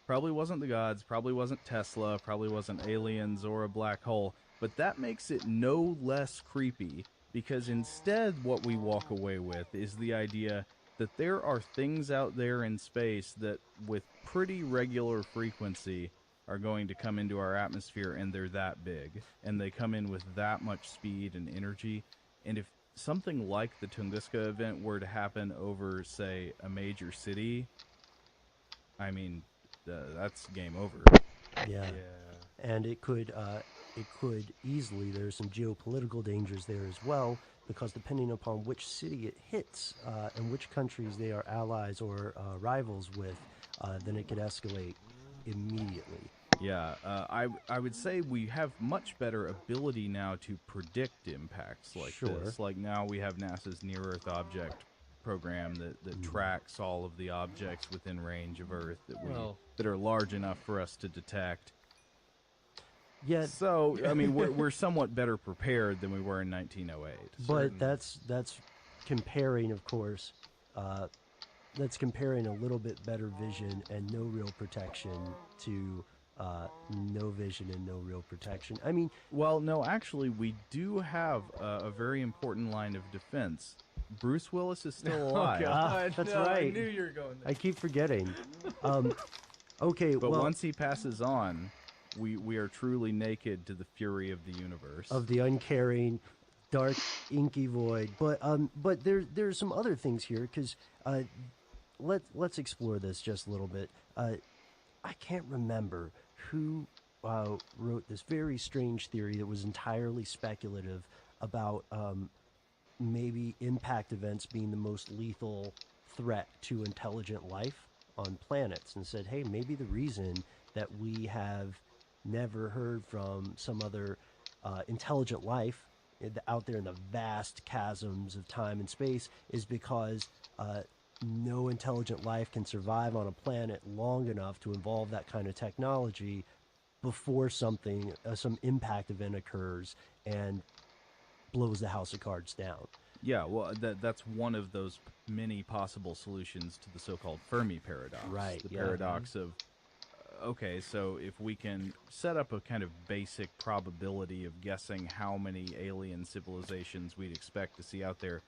Probably wasn't the gods, probably wasn't Tesla, probably wasn't aliens or a black hole, but that makes it no less creepy, because instead what we walk away with is the idea that there are things out there in space that with pretty regular frequency are going to come into our atmosphere, and they're that big, and they come in with that much speed and energy. And if something like the Tunguska event were to happen over, say, a major city, I mean, that's game over. Yeah. And it could easily, there's some geopolitical dangers there as well, because depending upon which city it hits and which countries they are allies or rivals with, then it could escalate immediately. Yeah, I would say we have much better ability now to predict impacts like Sure. this. Like now we have NASA's Near Earth Object program that tracks all of the objects within range of Earth that are large enough for us to detect. Yeah, So, I mean, we're somewhat better prepared than we were in 1908. but that's comparing, of course. That's comparing a little bit better vision and no real protection to no vision and no real protection. I mean, Well, no, actually, we do have a very important line of defense. Bruce Willis is still alive. that's no, I right. knew you were going there. I keep forgetting. Okay, But well, once he passes on, we are truly naked to the fury of the universe. of the uncaring, dark, inky void. But there's some other things here, because let's explore this just a little bit. I can't remember who wrote this very strange theory that was entirely speculative about maybe impact events being the most lethal threat to intelligent life on planets, and said, hey, maybe the reason that we have never heard from some other intelligent life out there in the vast chasms of time and space is because no intelligent life can survive on a planet long enough to involve that kind of technology before something, some impact event occurs and blows the house of cards down. Yeah, well, that's one of those many possible solutions to the so-called Fermi paradox. Right, The yeah. paradox of, okay, so if we can set up a kind of basic probability of guessing how many alien civilizations we'd expect to see out there,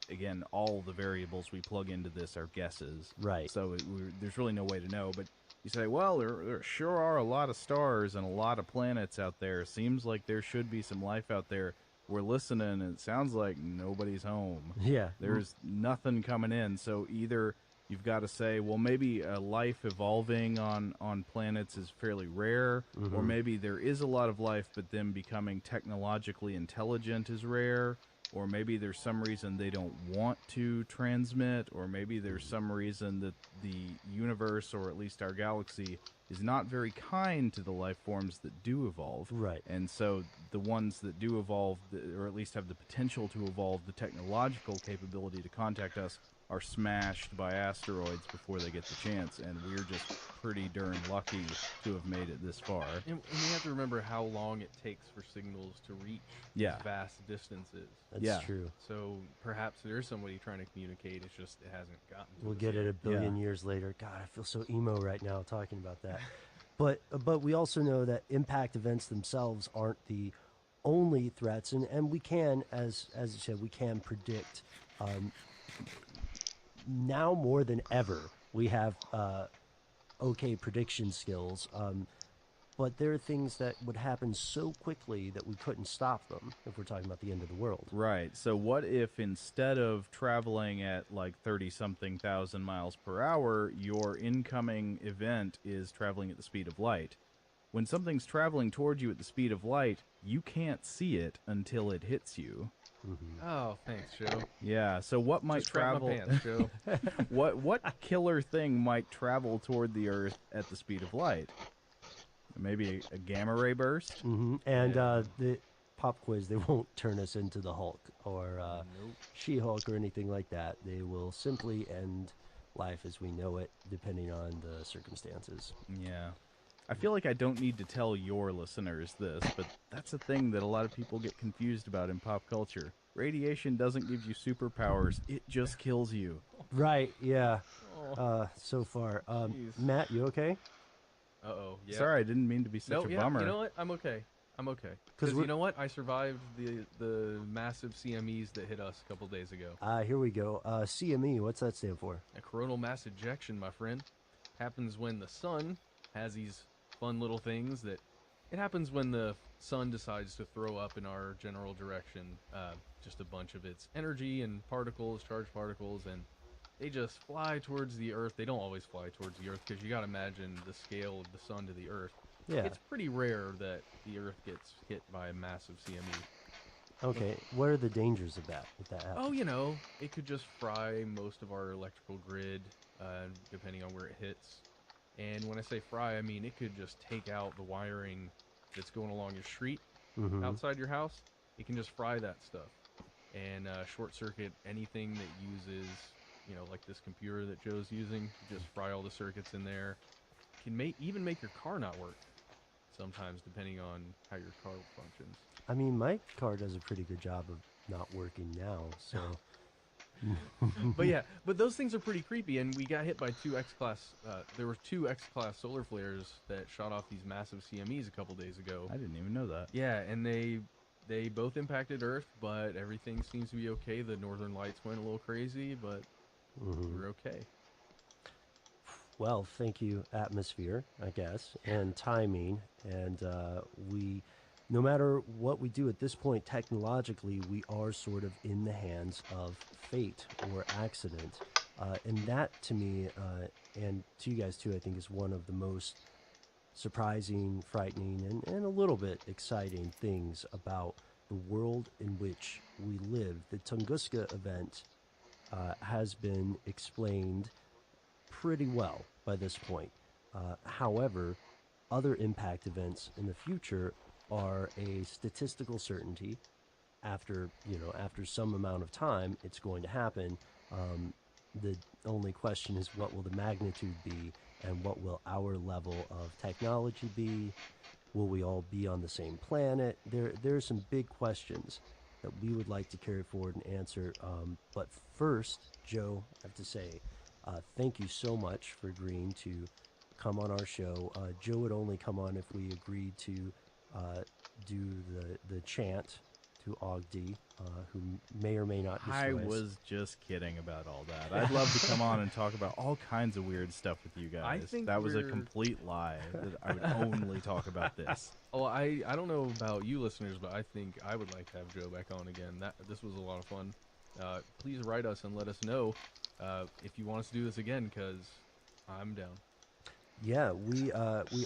again, all the variables we plug into this are guesses. Right. So there's really no way to know. But you say, well, there sure are a lot of stars and a lot of planets out there. Seems like there should be some life out there. We're listening, and it sounds like nobody's home. Yeah. There's nothing coming in. So either you've got to say, well, maybe life evolving on planets is fairly rare, or maybe there is a lot of life, but them becoming technologically intelligent is rare, or maybe there's some reason they don't want to transmit, or maybe there's some reason that the universe, or at least our galaxy, is not very kind to the life forms that do evolve. Right. And so the ones that do evolve, or at least have the potential to evolve the technological capability to contact us, are smashed by asteroids before they get the chance, and we're just pretty darn lucky to have made it this far. And we have to remember how long it takes for signals to reach Yeah. vast distances. That's Yeah. true. So perhaps there's somebody trying to communicate. It's just it hasn't gotten to We'll us get yet. it a billion Yeah. years later. God, I feel so emo right now talking about that. But we also know that impact events themselves aren't the only threats, and we can, as you said, we can predict. Now more than ever, we have okay prediction skills. But there are things that would happen so quickly that we couldn't stop them if we're talking about the end of the world. Right. So what if instead of traveling at like 30-something thousand miles per hour, your incoming event is traveling at the speed of light? When something's traveling towards you at the speed of light, you can't see it until it hits you. Oh, thanks, Joe. Yeah. So what might Just crap travel? my pants, Joe. What killer thing might travel toward the Earth at the speed of light? Maybe a gamma ray burst? And the pop quiz, they won't turn us into the Hulk or She-Hulk or anything like that. They will simply end life as we know it, depending on the circumstances. Yeah. I feel like I don't need to tell your listeners this, but that's a thing that a lot of people get confused about in pop culture. Radiation doesn't give you superpowers, it just kills you. Right, yeah. So far. Jeez. Matt, you okay? Uh-oh. Yeah. Sorry, I didn't mean to be such No, a yeah, bummer. you know what? I'm okay. Because you know what? I survived the massive CMEs that hit us a couple days ago. Here we go. CME, what's that stand for? A coronal mass ejection, my friend, happens when the sun has these fun little things that... It happens when the sun decides to throw up in our general direction just a bunch of its energy and particles, charged particles, and they just fly towards the Earth. They don't always fly towards the Earth because you got to imagine the scale of the sun to the Earth. Yeah. It's pretty rare that the Earth gets hit by a massive CME. Okay, what are the dangers of that, if that happens? Oh, you know, it could just fry most of our electrical grid, depending on where it hits. And when I say fry, I mean it could just take out the wiring that's going along your street outside your house. It can just fry that stuff and short circuit anything that uses, you know, like this computer that Joe's using. Just fry all the circuits in there. Can even make your car not work sometimes, depending on how your car functions. I mean, my car does a pretty good job of not working now, so... But yeah, but those things are pretty creepy, and we got hit by two X-Class, there were two X-Class solar flares that shot off these massive CMEs a couple days ago. I didn't even know that. Yeah, and they both impacted Earth, but everything seems to be okay. The northern lights went a little crazy, but we're okay. Well, thank you, atmosphere, I guess, and timing, and no matter what we do at this point, technologically, we are sort of in the hands of fate or accident. And that, to me, and to you guys too, I think is one of the most surprising, frightening, and a little bit exciting things about the world in which we live. The Tunguska event has been explained pretty well by this point. However, other impact events in the future are a statistical certainty. After some amount of time, it's going to happen. The only question is, what will the magnitude be, and what will our level of technology be? Will we all be on the same planet? There are some big questions that we would like to carry forward and answer. But first, Joe, I have to say, thank you so much for agreeing to come on our show. Joe would only come on if we agreed to do the chant to Ogdi, who may or may not destroy I us. was just kidding about all that. I'd love to come on and talk about all kinds of weird stuff with you guys. I think that was a we're- complete lie. That I would only talk about this. Oh, I don't know about you listeners, but I think I would like to have Joe back on again. This was a lot of fun. Please write us and let us know if you want us to do this again, because I'm down. Yeah, we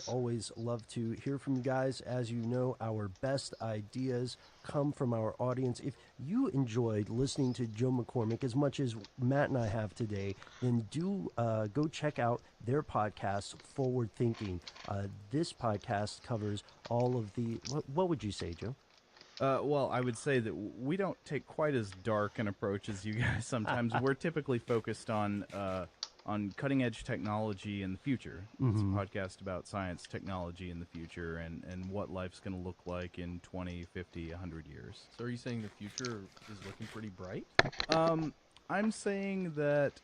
always love to hear from you guys. As you know, our best ideas come from our audience. If you enjoyed listening to Joe McCormick as much as Matt and I have today, then do go check out their podcast, Forward Thinking. This podcast covers all of the... What would you say, Joe? Well, I would say that we don't take quite as dark an approach as you guys sometimes. We're typically focused on cutting edge technology in the future. It's a podcast about science, technology in the future, and what life's going to look like in 20, 50, 100 years. So are you saying the future is looking pretty bright? I'm saying that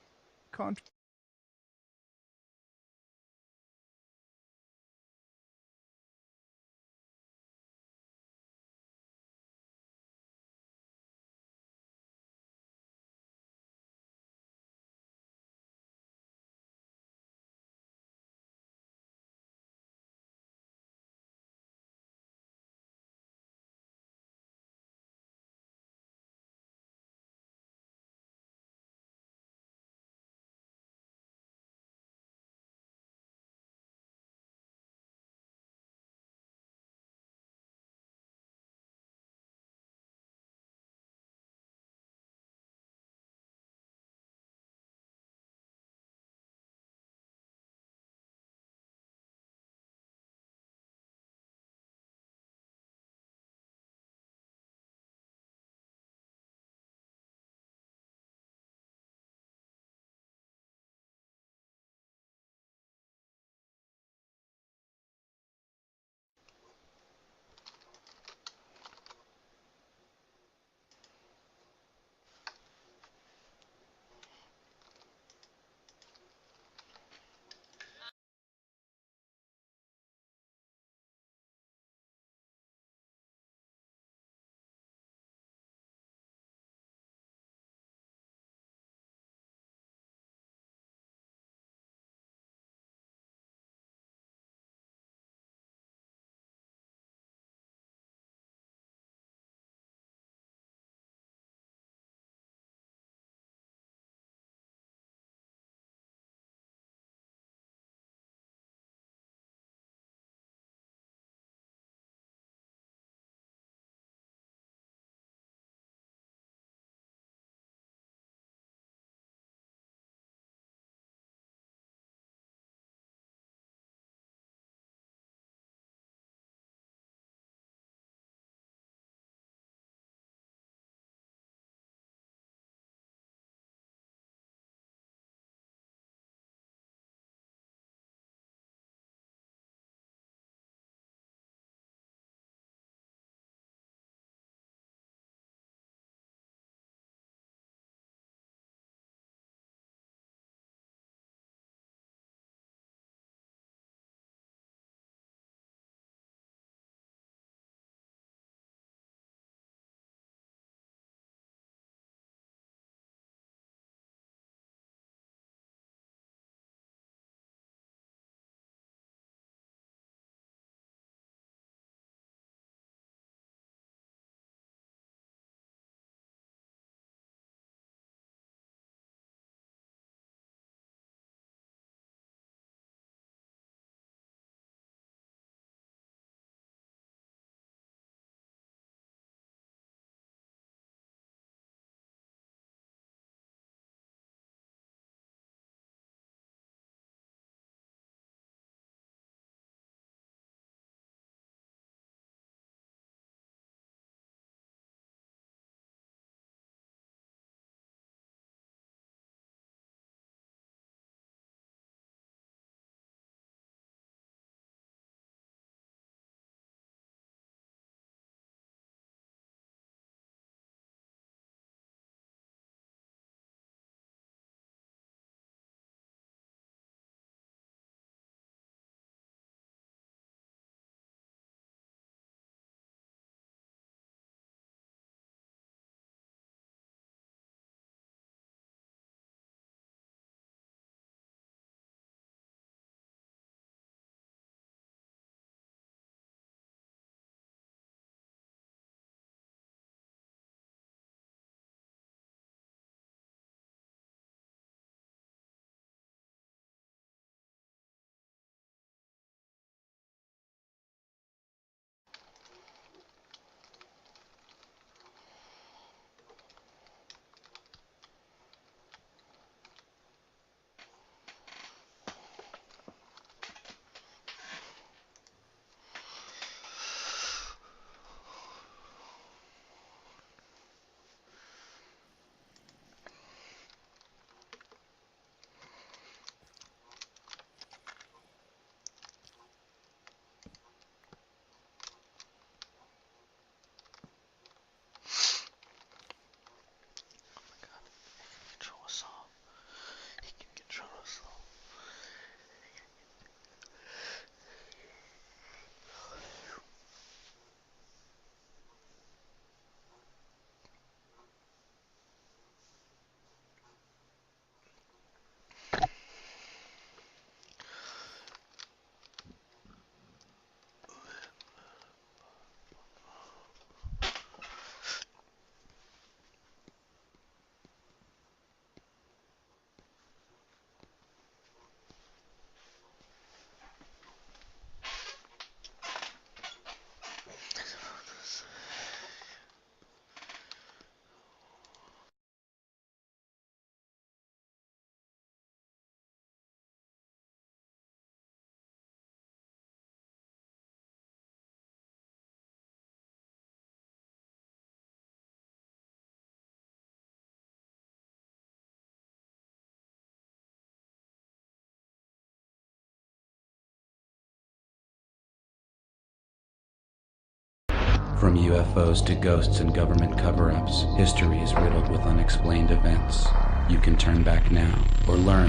From UFOs to ghosts and government cover-ups, history is riddled with unexplained events. You can turn back now or learn.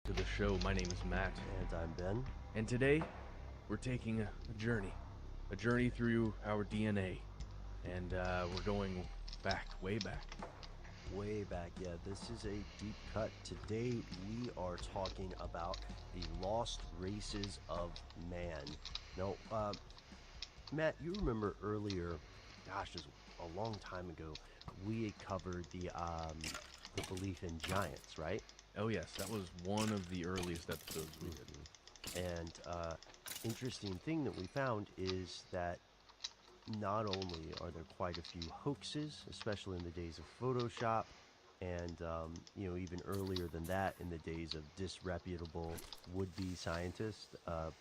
To the show. My name is Matt, And I'm Ben. and today we're taking a journey through our DNA, and we're going back, way back. Way back, yeah, this is a deep cut. Today we are talking about the lost races of man. Now, Matt, you remember earlier, gosh, it was a long time ago, we had covered the belief in giants, right? Oh yes, that was one of the earliest episodes we did. And interesting thing that we found is that not only are there quite a few hoaxes, especially in the days of Photoshop, and even earlier than that, in the days of disreputable would-be scientists.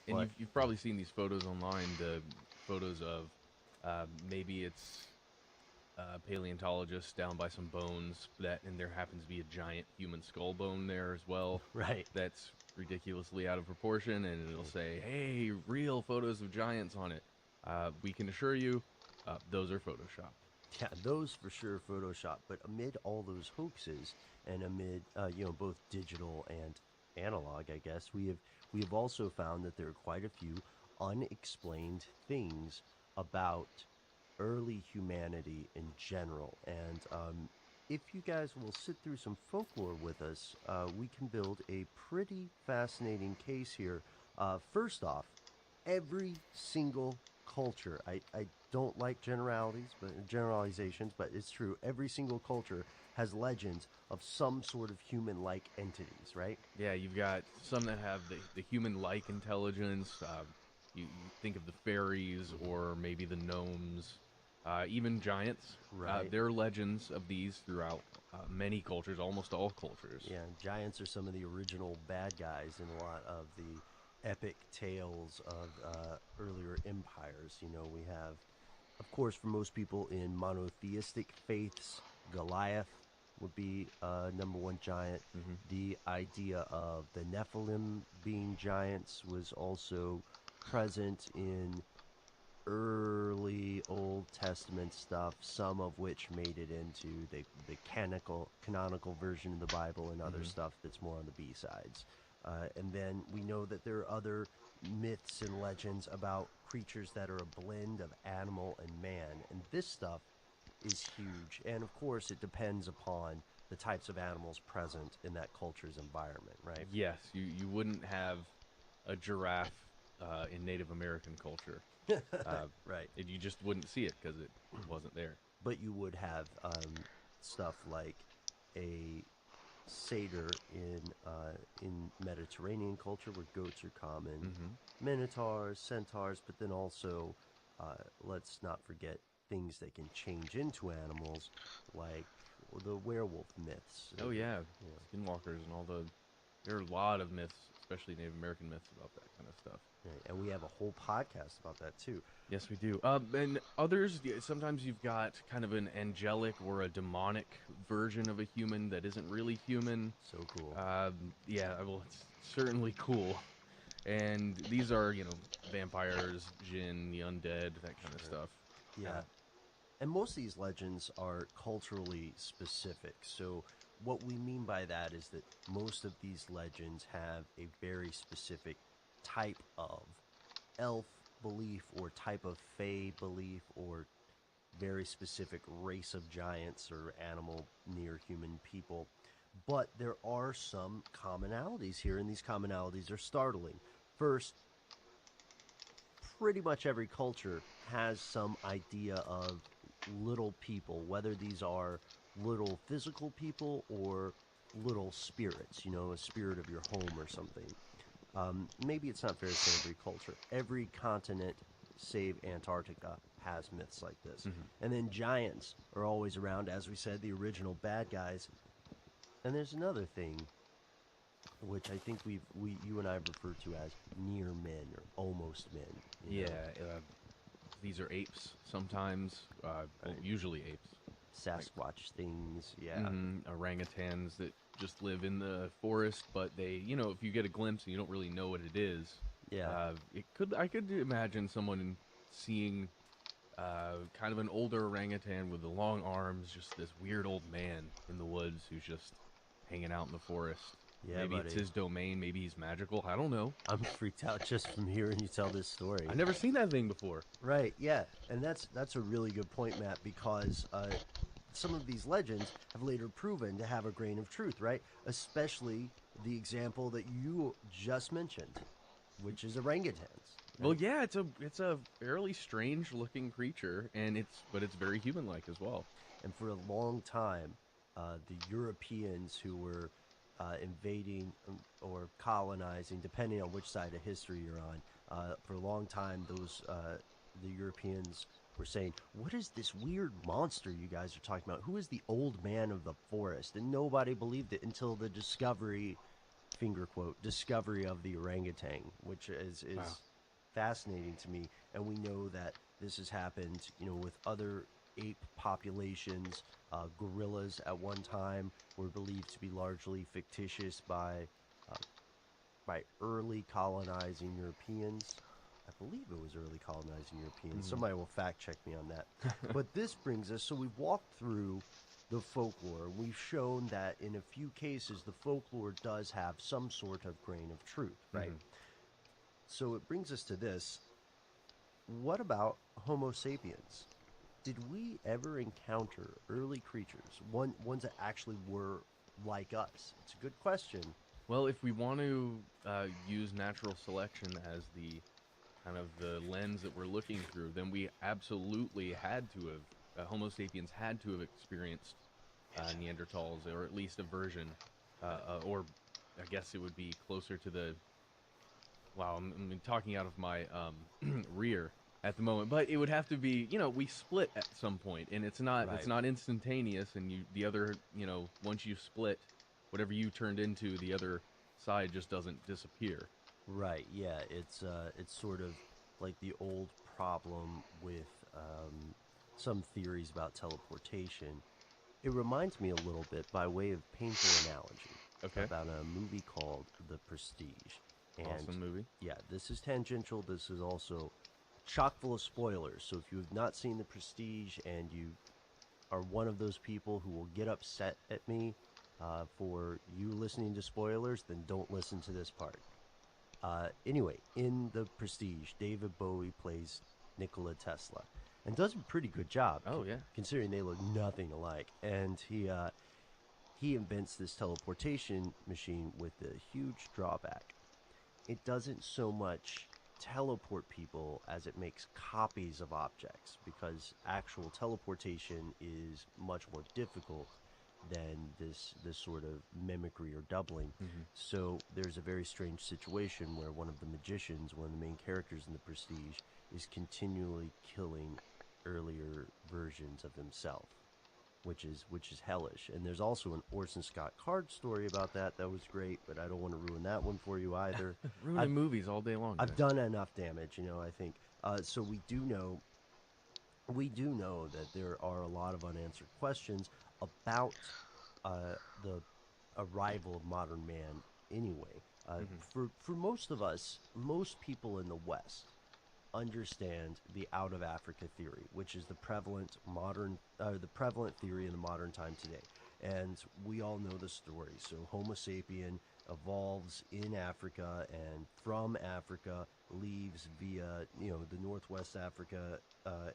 And But you've probably seen these photos online, the photos of maybe it's paleontologists down by some bones, and there happens to be a giant human skull bone there as well. right, That's ridiculously out of proportion, and it'll say, "Hey, real photos of giants on it." We can assure you, those are Photoshop. yeah, those for sure Photoshop. But amid all those hoaxes, and amid both digital and analog, I guess we have also found that there are quite a few unexplained things about early humanity in general. And if you guys will sit through some folklore with us, we can build a pretty fascinating case here. First off, every single culture, I don't like generalizations, but it's true. Every single culture has legends of some sort of human-like entities, right? Yeah, you've got some that have the human-like intelligence. You think of the fairies or maybe the gnomes, even giants. Right. There are legends of these throughout many cultures, almost all cultures. Yeah, giants are some of the original bad guys in a lot of the epic tales of earlier empires. We have, of course, for most people in monotheistic faiths, Goliath would be number one giant. Mm-hmm. The idea of the Nephilim being giants was also present in early Old Testament stuff, some of which made it into the canonical version of the Bible, and other Mm-hmm. stuff that's more on the B-sides. And then we know that there are other myths and legends about creatures that are a blend of animal and man, and this stuff is huge. And of course, it depends upon the types of animals present in that culture's environment, right? Yes, you wouldn't have a giraffe in Native American culture. Right. You just wouldn't see it because it wasn't there. But you would have stuff like a satyr in Mediterranean culture, where goats are common, Mm-hmm. minotaurs, centaurs, but then also let's not forget things that can change into animals, like the werewolf myths. Oh yeah, Yeah. skinwalkers and all the. There are a lot of myths, especially Native American myths, about that kind of stuff. Right. And we have a whole podcast about that too. Yes, we do. And others, sometimes you've got kind of an angelic or a demonic version of a human that isn't really human. So cool. Yeah, well, it's certainly cool. And these are, vampires, jinn, the undead, that kind of stuff. Yeah. And most of these legends are culturally specific. So, what we mean by that is that most of these legends have a very specific type of elf belief, or type of fae belief, or very specific race of giants or animal near human people. But there are some commonalities here, and these commonalities are startling. First, pretty much every culture has some idea of little people, whether these are little physical people or little spirits, a spirit of your home or something. Maybe it's not fair to say every culture. Every continent, save Antarctica, has myths like this. Mm-hmm. And then giants are always around, as we said, the original bad guys. And there's another thing, which I think you and I have referred to as near men or almost men. Yeah, these are apes sometimes, well, usually apes. Sasquatch things, yeah. Mm-hmm. Orangutans that just live in the forest, but they, if you get a glimpse and you don't really know what it is, Yeah. I could imagine someone seeing kind of an older orangutan with the long arms, just this weird old man in the woods who's just hanging out in the forest. Yeah, Maybe it's buddy. his domain. Maybe he's magical. I don't know. I'm freaked out just from hearing you tell this story. I've never seen that thing before. Right, yeah. And that's a really good point, Matt, because some of these legends have later proven to have a grain of truth, right? Especially the example that you just mentioned, which is orangutans. Right? Well, yeah, it's a fairly strange looking creature, but it's very human like as well. And for a long time, the Europeans who were invading or colonizing, depending on which side of history you're on, for a long time, the Europeans were saying, "What is this weird monster you guys are talking about? Who is the old man of the forest?" And nobody believed it until the discovery, finger quote, discovery of the orangutan, which is Wow. fascinating to me. And we know that this has happened, with other ape populations. Gorillas at one time were believed to be largely fictitious by early colonizing Europeans. I believe it was early colonizing Europeans. Somebody will fact check me on that. But this brings us, so we've walked through the folklore. We've shown that in a few cases, the folklore does have some sort of grain of truth, right? So it brings us to this. What about Homo sapiens? Did we ever encounter early creatures, ones that actually were like us? It's a good question. Well, if we want to use natural selection as the kind of the lens that we're looking through, then we absolutely had to have Homo sapiens had to have experienced Neanderthals, or at least a version, or I guess it would be closer to the. Wow, I'm talking out of my rear at the moment, but it would have to be, we split at some point, and it's not instantaneous, and the other, once you split, whatever you turned into, the other side just doesn't disappear. Right. Yeah. It's sort of like the old problem with some theories about teleportation. It reminds me a little bit, by way of painful analogy, about a movie called The Prestige. And Awesome movie. yeah, this is tangential. This is also chock full of spoilers. So if you have not seen The Prestige and you are one of those people who will get upset at me for you listening to spoilers, then don't listen to this part. Anyway, in The Prestige, David Bowie plays Nikola Tesla and does a pretty good job. Oh, yeah. Considering they look nothing alike. And he invents this teleportation machine with a huge drawback. It doesn't so much teleport people as it makes copies of objects, because actual teleportation is much more difficult than this sort of mimicry or doubling. So there's a very strange situation where one of the magicians, one of the main characters in The Prestige, is continually killing earlier versions of himself, which is hellish. And there's also an Orson Scott Card story about that was great, but I don't want to ruin that one for you either. Ruining movies all day long. I've done enough damage, I think. So we do know that there are a lot of unanswered questions about the arrival of modern man anyway. For most of us, most people in the West understand the out of Africa theory, which is the prevalent theory in the modern time today. And we all know the story. So Homo sapien evolves in Africa, and from Africa leaves via the Northwest Africa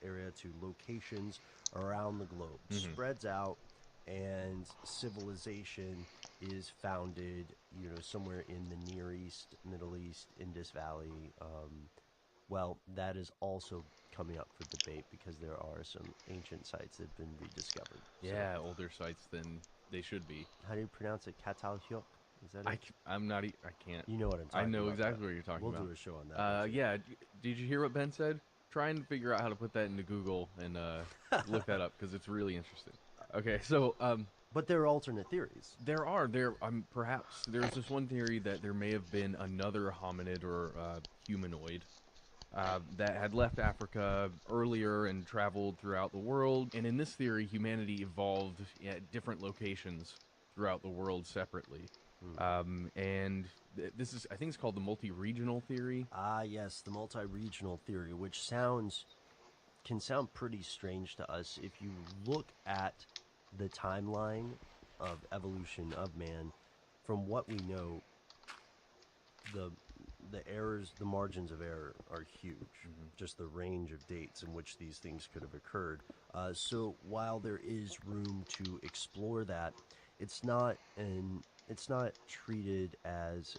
area to locations around the globe, spreads out, and civilization is founded somewhere in the Near East, Middle East, Indus Valley. Well, that is also coming up for debate because there are some ancient sites that have been rediscovered. Yeah, older sites than they should be. How do you pronounce it? Catalhyok? Is that it? I'm not. I can't. You know what I'm talking I know about. exactly what you're talking about. We'll do a show on that. Yeah. Did you hear what Ben said? Try and figure out how to put that into Google and look that up, because it's really interesting. Okay, so but there are alternate theories. Perhaps there's this one theory that there may have been another hominid or humanoid that had left Africa earlier and traveled throughout the world. And in this theory, humanity evolved at different locations throughout the world separately. And this is, I think it's called the multi-regional theory. Ah, yes, the multi-regional theory, which can sound pretty strange to us if you look at the timeline of evolution of man. From what we know, the margins of error are huge. Just the range of dates in which these things could have occurred. So while there is room to explore that, it's not treated as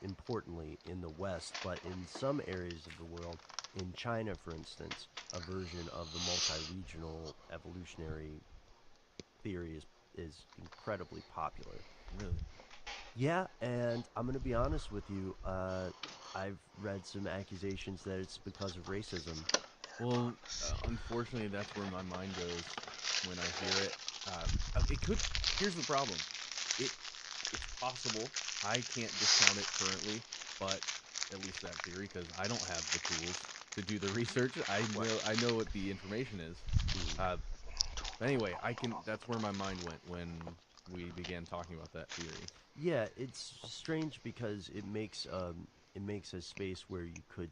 importantly in the West, but in some areas of the world, in China, for instance, a version of the multi-regional evolutionary theory is incredibly popular. Really? Yeah, and I'm going to be honest with you. I've read some accusations that it's because of racism. Well, unfortunately, that's where my mind goes when I hear it. It could. Here's the problem. It's possible. I can't discount it currently, but at least that theory, because I don't have the tools to do the research. I know what the information is. Anyway, That's where my mind went when we began talking about that theory. Yeah, it's strange because it makes a space where you could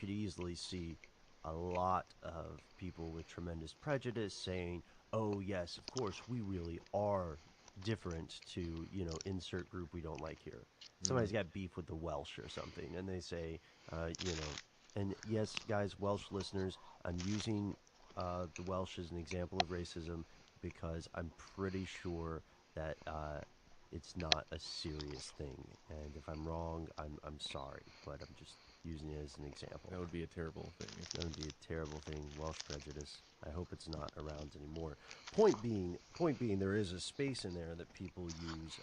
easily see a lot of people with tremendous prejudice saying, "Oh yes, of course, we really are different to insert group we don't like here." Somebody's got beef with the Welsh or something, and they say, and yes, guys, Welsh listeners, I'm using the Welsh as an example of racism because I'm pretty sure that it's not a serious thing, and if I'm wrong, I'm sorry, but I'm just using it as an example. That would be a terrible thing. That would be a terrible thing. Welsh prejudice. I hope it's not around anymore. Point being, there is a space in there that people use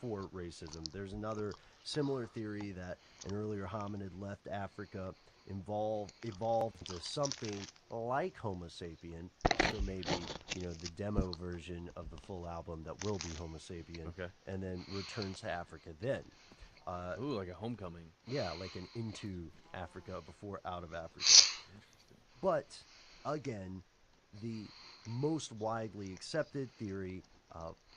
for racism. There's another similar theory that an earlier hominid left Africa, evolved into something like Homo sapien. So maybe the demo version of the full album that will be Homo sapien, Okay. and then returns to Africa then. Ooh, like a homecoming. Yeah, like an into Africa before out of Africa. But, again, the most widely accepted theory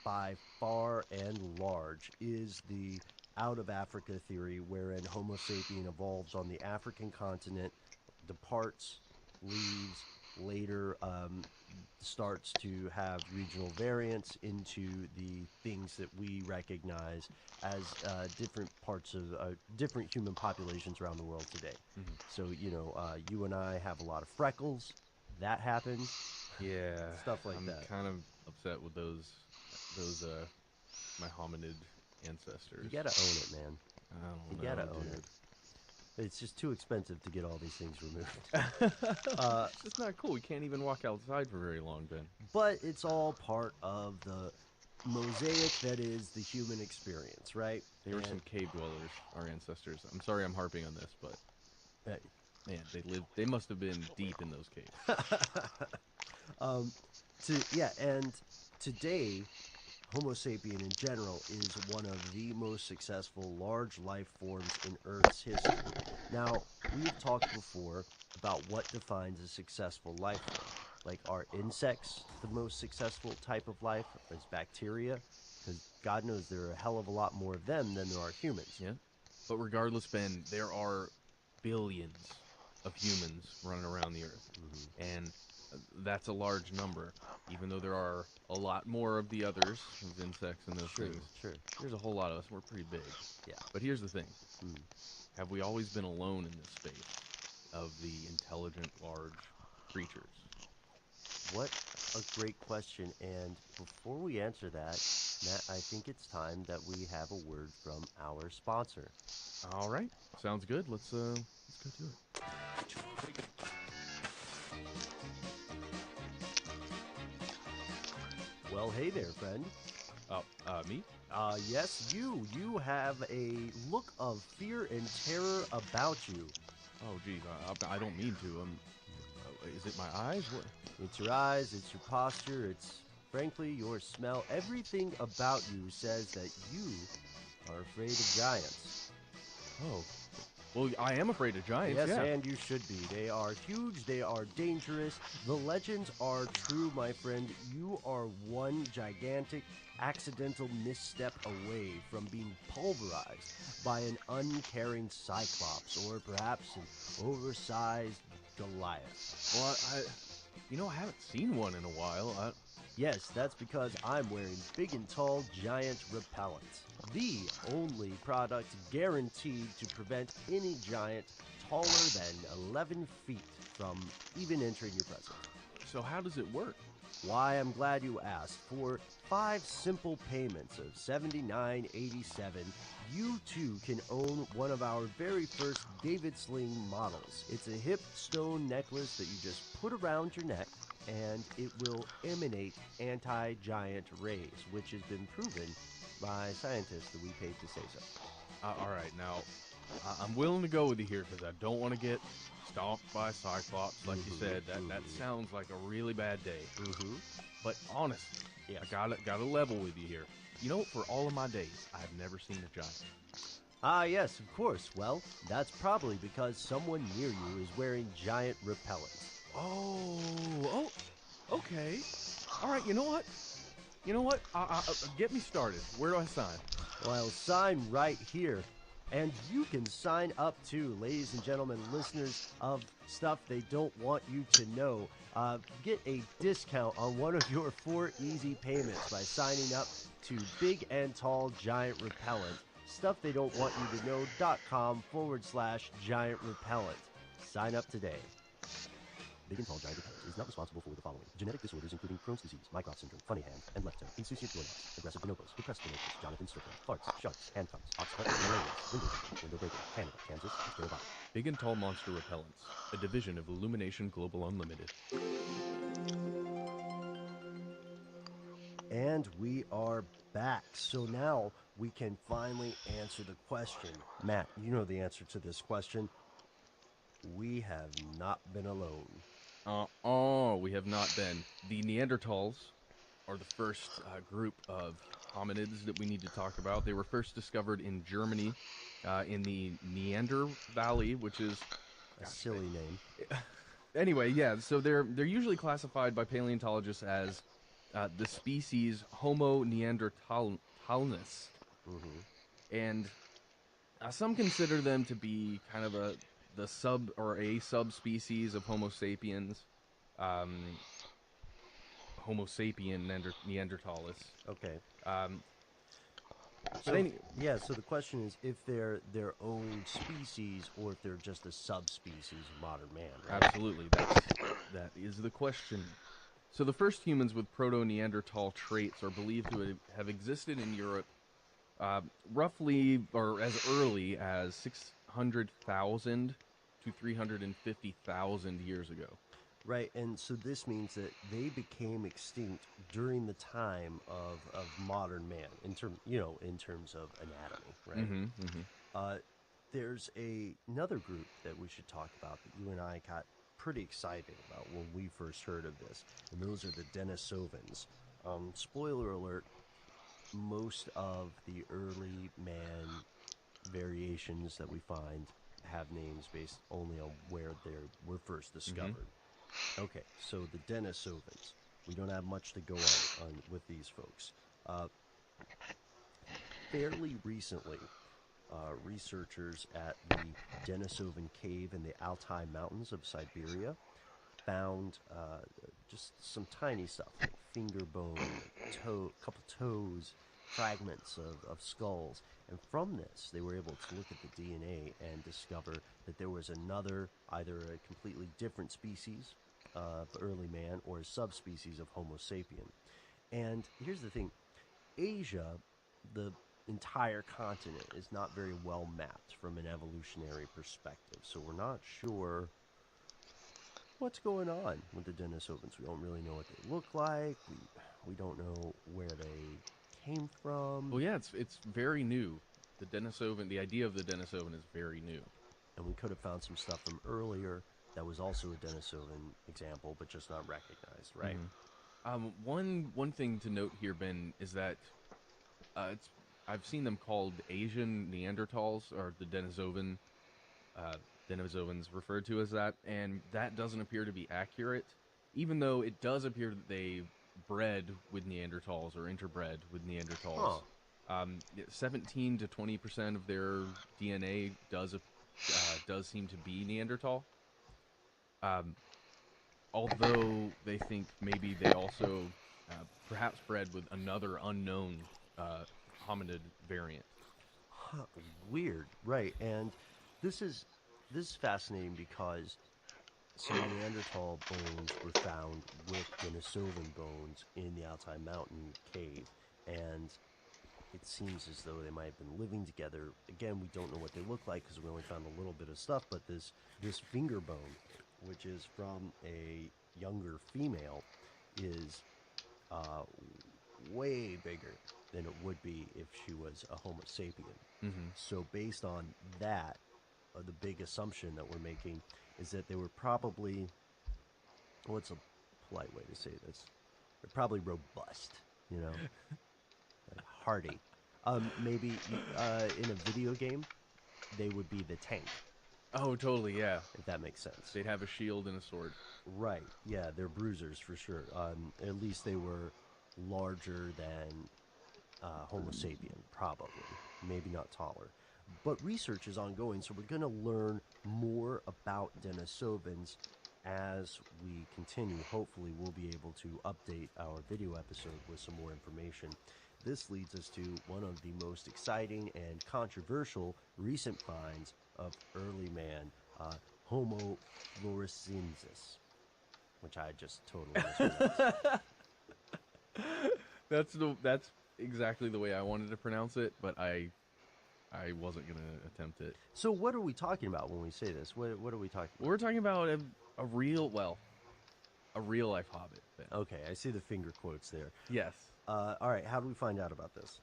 by far and large is the out of Africa theory, wherein Homo sapien evolves on the African continent, departs, leaves, later starts to have regional variants into the things that we recognize as different parts of different human populations around the world today. So, you and I have a lot of freckles. That happens. Yeah. Stuff like I'm that. kind of upset with those my hominid ancestors. You gotta own it, man. I don't You know, gotta own dude. it. It's just too expensive to get all these things removed. It's just not cool. We can't even walk outside for very long, Ben. But it's all part of the mosaic that is the human experience, right? They were some cave dwellers, our ancestors. I'm sorry I'm harping on this, but man, they must have been deep in those caves. And today, Homo sapien in general is one of the most successful large life forms in Earth's history. Now, we've talked before about what defines a successful life form. Like, are insects the most successful type of life? Is bacteria? Because God knows there are a hell of a lot more of them than there are humans. Yeah. But regardless, Ben, there are billions of humans running around the Earth. And that's a large number, even though there are a lot more of the others, of insects and those things. Sure. There's a whole lot of us. We're pretty big. Yeah. But here's the thing. Have we always been alone in this space of the intelligent, large creatures? What a great question. And before we answer that, Matt, I think it's time that we have a word from our sponsor. All right. Sounds good. Let's go to it. Well, hey there, friend. Me? Yes, you. You have a look of fear and terror about you. Oh, geez. I don't mean to. Is it my eyes? What? It's your eyes, it's your posture, it's, frankly, your smell. Everything about you says that you are afraid of giants. Oh. Well, I am afraid of giants. Yes, Yeah. and you should be. They are huge, they are dangerous. The legends are true, my friend. You are one gigantic accidental misstep away from being pulverized by an uncaring Cyclops or perhaps an oversized Goliath. Well, I haven't seen one in a while. Yes, that's because I'm wearing big and tall giant repellents. The only product guaranteed to prevent any giant taller than 11 feet from even entering your presence. So how does it work? Why, I'm glad you asked. For 5 simple payments of $79.87, you too can own one of our very first David Sling models. It's a hip stone necklace that you just put around your neck, and it will emanate anti-giant rays, which has been proven by scientists that we paid to say so. All right, now I'm willing to go with you here because I don't want to get stomped by Cyclops, like you said. That sounds like a really bad day. But honestly, Yes. I gotta level with you here. You know, for all of my days, I have never seen a giant. Ah, yes, of course. Well, that's probably because someone near you is wearing giant repellents. Oh, okay. All right, you know what? Get me started. Where do I sign? Well, sign right here. And you can sign up too, ladies and gentlemen, listeners of stuff they don't want you to know. Get a discount on one of your 4 easy payments by signing up to Big and Tall Giant Repellent. Stuff they don't want you to know.com/giant repellent. Sign up today. Big and Tall Giant Repellent is not responsible for the following: genetic disorders including Crohn's disease, Mycroft syndrome, funny hand, and left toe, insouciant joint loss, aggressive bonobos, depressed bonobos, Jonathan Strickland, farts, sharks, hand pumps, oxford, malaria, window breaker, Canada, Kansas, and Carolina. Big and Tall Monster Repellents, a division of Illumination Global Unlimited. And we are back. So now we can finally answer the question. Matt, you know the answer to this question. We have not been alone. We have not been. The Neanderthals are the first group of hominids that we need to talk about. They were first discovered in Germany, in the Neander Valley, which is A silly name. anyway. Yeah, so they're usually classified by paleontologists as the species Homo neanderthalensis, and some consider them to be kind of a subspecies of Homo sapiens, Homo sapien neanderthalis. Okay. But So the question is if they're their own species or if they're just a subspecies of modern man, right? absolutely, that is the question. So the first humans with proto-Neanderthal traits are believed to have existed in Europe roughly, or as early as 600,000 to 350,000 years ago. Right, and so this means that they became extinct during the time of modern man in terms of anatomy, right? There's another group that we should talk about that you and I got pretty excited about when we first heard of this, and those are the Denisovans. Spoiler alert: most of the early man variations that we find have names based only on where they were first discovered. Okay, so the Denisovans. We don't have much to go on with these folks. Fairly recently, researchers at the Denisovan Cave in the Altai Mountains of Siberia found just some tiny stuff, like finger bone, couple toes, fragments of skulls. And from this, they were able to look at the DNA and discover that there was another, either a completely different species of early man or a subspecies of Homo sapien. And here's the thing: Asia, the entire continent, is not very well mapped from an evolutionary perspective. So we're not sure what's going on with the Denisovans. We don't really know what they look like. We don't know where they came from. Well, yeah, it's very new. The idea of the Denisovan is very new. And we could have found some stuff from earlier that was also a Denisovan example, but just not recognized, right? One thing to note here, Ben, is that I've seen them called Asian Neanderthals, or the Denisovan Denisovans referred to as that, and that doesn't appear to be accurate, even though it does appear that they bred with Neanderthals or interbred with Neanderthals. 17 to 20% of their DNA does seem to be Neanderthal. Although they think maybe they also perhaps bred with another unknown hominid variant. Huh, weird, right? And this is fascinating because some Neanderthal bones were found with Denisovan bones in the Altai Mountain cave, and it seems as though they might have been living together. Again, we don't know what they look like because we only found a little bit of stuff, but this finger bone, which is from a younger female, is way bigger than it would be if she was a Homo sapien. So based on that, the big assumption that we're making is that they were probably, what's a polite way to say this? They're probably robust, you know, like hardy. Maybe in a video game, they would be the tank, Oh, totally, yeah. if that makes sense. They'd have a shield and a sword. Right, yeah, they're bruisers for sure. At least they were larger than Homo sapien, probably. Maybe not taller. But research is ongoing, so we're going to learn more about Denisovans as we continue. Hopefully, we'll be able to update our video episode with some more information. This leads us to one of the most exciting and controversial recent finds of early man, Homo floresiensis, which I just totally mispronounced. That's exactly the way I wanted to pronounce it, but I wasn't gonna attempt it. So what are we talking about when we say this? What are we talking about? We're talking about a real life hobbit. Then. Okay, I see the finger quotes there. Yes. All right, how do we find out about this?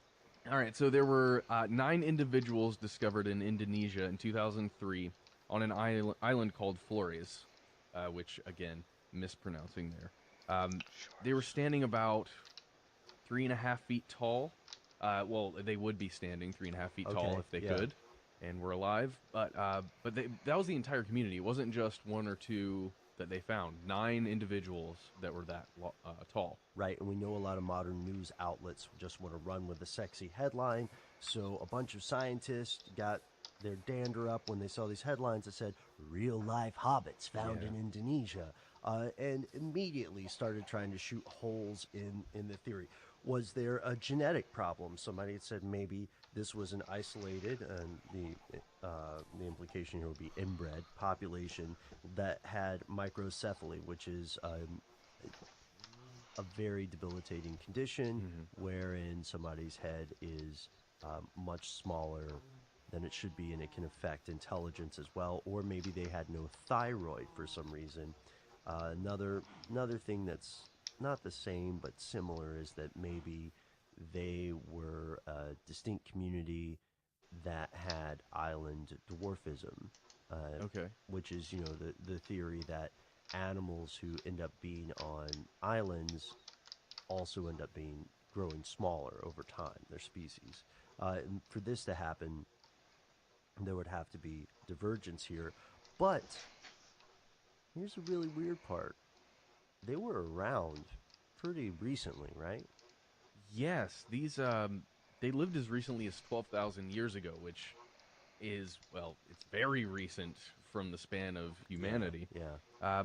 All right, so there were 9 individuals discovered in Indonesia in 2003 on an island called Flores, which, again, mispronouncing there. They were standing about 3.5 feet tall. Well, they would be standing 3.5 feet tall if they could, and were alive. But that was the entire community. It wasn't just 1 or 2 that they found. 9 individuals that were that tall. Right, and we know a lot of modern news outlets just want to run with a sexy headline. So a bunch of scientists got their dander up when they saw these headlines that said, "Real life hobbits found in Indonesia," and immediately started trying to shoot holes in the theory. Was there a genetic problem? Somebody had said maybe this was an isolated, and the implication here would be inbred population that had microcephaly, which is a very debilitating condition wherein somebody's head is much smaller than it should be, and it can affect intelligence as well. Or maybe they had no thyroid for some reason. Another thing that's not the same but similar is that maybe they were a distinct community that had island dwarfism. Which is, you know, the theory that animals who end up being on islands also end up growing smaller over time, their species. And for this to happen, there would have to be divergence here. But here's a really weird part. They were around pretty recently, right? Yes, these they lived as recently as 12,000 years ago, which is, well, it's very recent from the span of humanity. Yeah.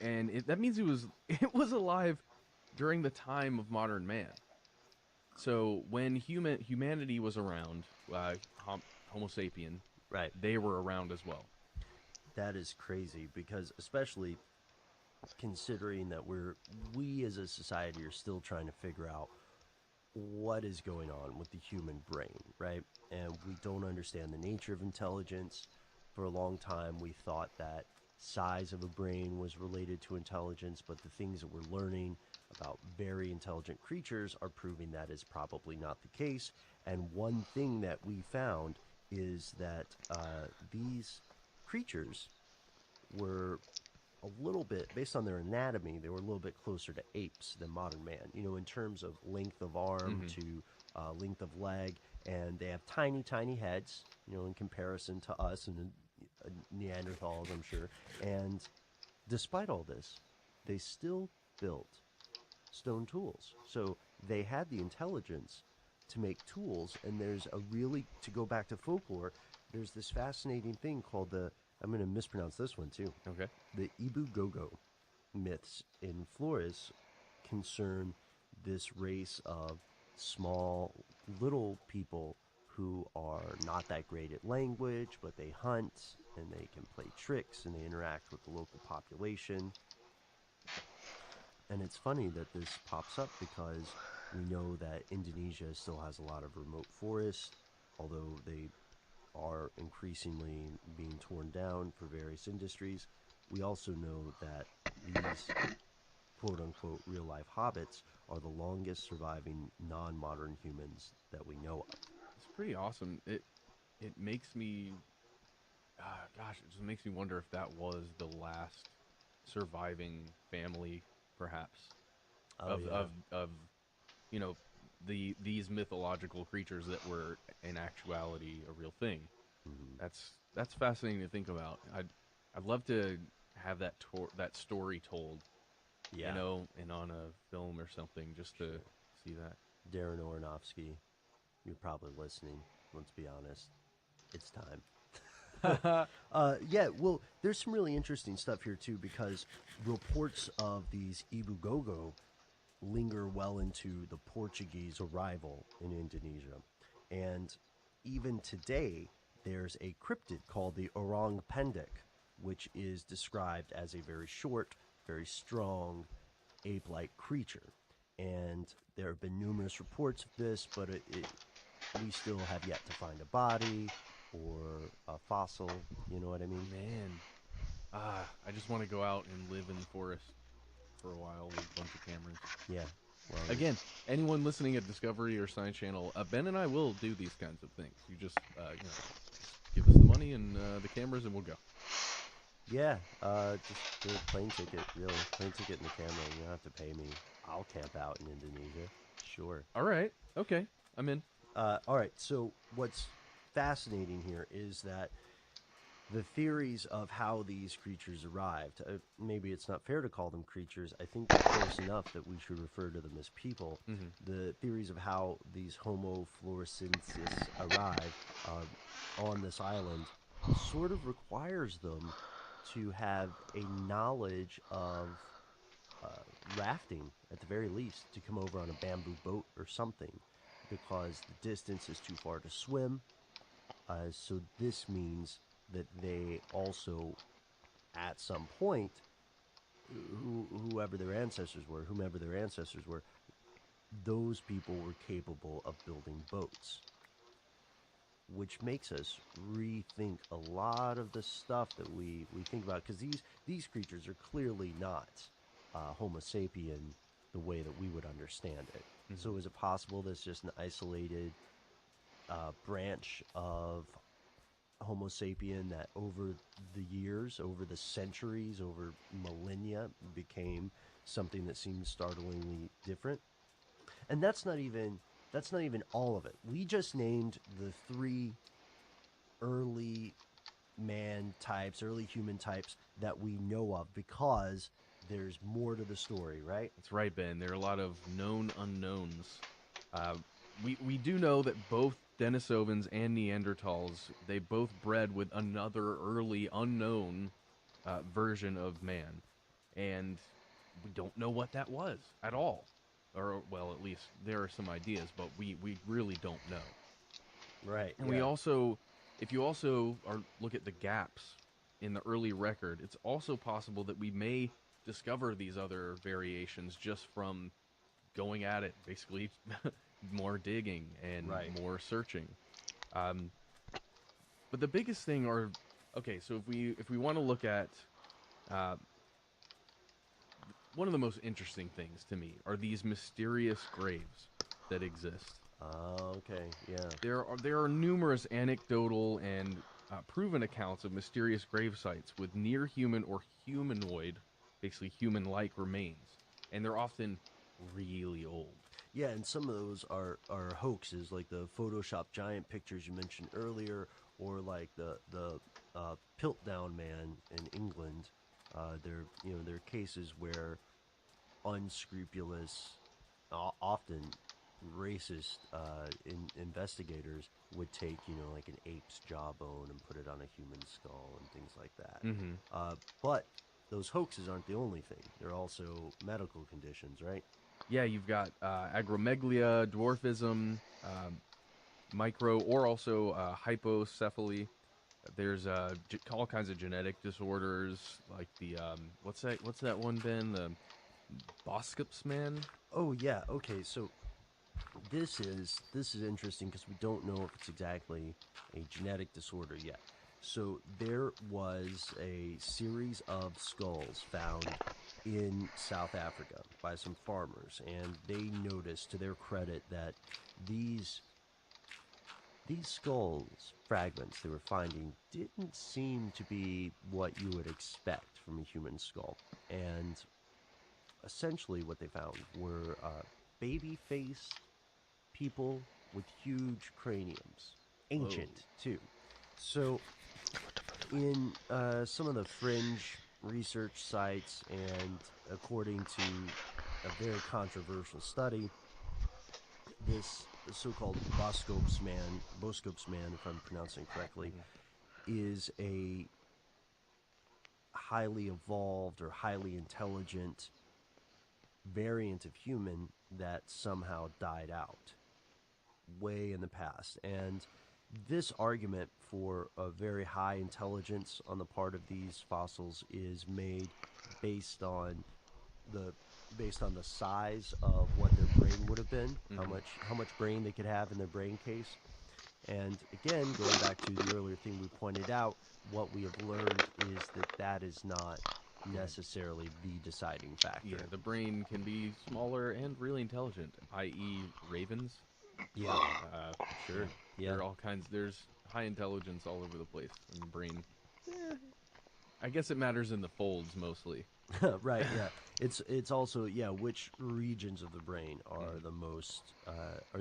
And that means it was alive during the time of modern man. So when humanity was around, Homo sapien, Right. they were around as well. That is crazy, because especially considering that we as a society are still trying to figure out what is going on with the human brain, right? And we don't understand the nature of intelligence. For a long time, we thought that size of a brain was related to intelligence, but the things that we're learning about very intelligent creatures are proving that is probably not the case. And one thing that we found is that these creatures were a little bit, based on their anatomy, they were a little bit closer to apes than modern man, you know, in terms of length of arm to length of leg. And they have tiny, tiny heads, you know, in comparison to us, and Neanderthals, I'm sure. And despite all this, they still built stone tools. So they had the intelligence to make tools. And there's a really, to go back to folklore, there's this fascinating thing called I'm going to mispronounce this one too. Okay. The Ibu Gogo myths in Flores concern this race of small, little people who are not that great at language, but they hunt and they can play tricks and they interact with the local population. And it's funny that this pops up because we know that Indonesia still has a lot of remote forests, although they are increasingly being torn down for various industries. We also know that these quote unquote real life hobbits are the longest surviving non modern humans that we know of. It's pretty awesome. It makes me, gosh, it just makes me wonder if that was the last surviving family, perhaps, Oh, yeah. of you know these mythological creatures that were in actuality a real thing. Mhm. That's fascinating to think about. I'd love to have that story told, Yeah. and on a film or something, just to see that. Darren Aronofsky, you're probably listening. Let's be honest. It's time. Yeah, well, there's some really interesting stuff here too because reports of these Ibu Gogo linger well into the Portuguese arrival in Indonesia. And even today, there's a cryptid called the Orang Pendek, which is described as a very short, very strong, ape like creature. And there have been numerous reports of this, but we still have yet to find a body or a fossil. You know what I mean? Man, I just want to go out and live in the forest for a while with a bunch of cameras. Yeah. Well, Again, anyone listening at Discovery or Science Channel, Ben and I will do these kinds of things. You just, give us the money and the cameras, and we'll go. yeah, just get a plane ticket, really. Plane ticket and the camera. You don't have to pay me. I'll camp out in Indonesia. Sure. All right. Okay. I'm in. All right, so what's fascinating here is that the theories of how these creatures arrived, maybe it's not fair to call them creatures. I think they're close enough that we should refer to them as people. Mm-hmm. The theories of how these Homo floresiensis arrive on this island sort of requires them to have a knowledge of rafting, at the very least, to come over on a bamboo boat or something, because the distance is too far to swim. So this means that they also, at some point, whomever their ancestors were, those people were capable of building boats, which makes us rethink a lot of the stuff that we think about, because these creatures are clearly not Homo sapien the way that we would understand it. Mm-hmm. So is it possible that's just an isolated branch of Homo sapien that over the years, over the centuries, over millennia became something that seems startlingly different? And that's not even all of it. We just named the three early man types, early human types that we know of, because there's more to the story, right? That's right, Ben. There are a lot of known unknowns. We do know that both Denisovans and Neanderthals, they both bred with another early unknown version of man, and we don't know what that was at all. Or, well, at least there are some ideas, but we really don't know. Right. And we also, if you also look at the gaps in the early record, it's also possible that we may discover these other variations just from going at it, basically more digging and more searching. But the biggest thing okay, so if we want to look at one of the most interesting things to me are these mysterious graves that exist. Okay, yeah. There are numerous anecdotal and proven accounts of mysterious grave sites with near human or humanoid, basically human-like remains, and they're often really old. Yeah, and some of those are hoaxes, like the Photoshop giant pictures you mentioned earlier, or like the Piltdown man in England. There are cases where unscrupulous, often racist investigators would take, like an ape's jawbone and put it on a human skull and things like that. But those hoaxes aren't the only thing. There are also medical conditions, right? Yeah, you've got agromegalia, dwarfism, micro, or also hypocephaly. There's all kinds of genetic disorders, like the what's that one, Ben? The Boskop's man. Oh yeah. Okay. So this is interesting because we don't know if it's exactly a genetic disorder yet. So there was a series of skulls found in South Africa by some farmers, and they noticed, to their credit, that these skulls fragments they were finding didn't seem to be what you would expect from a human skull. And essentially what they found were baby-faced people with huge craniums, ancient too. So in some of the fringe research sites, and according to a very controversial study, this so-called Boskop's man, if I'm pronouncing it correctly, is a highly evolved or highly intelligent variant of human that somehow died out way in the past. And this argument for a very high intelligence on the part of these fossils is made based on the size of what their brain would have been, how much brain they could have in their brain case. And again, going back to the earlier thing we pointed out, what we have learned is that is not necessarily the deciding factor. Yeah, the brain can be smaller and really intelligent, i.e., ravens. Yeah. Sure. Yeah. There are all kinds. There's high intelligence all over the place in the brain. I guess it matters in the folds mostly. Right. Yeah. It's also which regions of the brain are the most are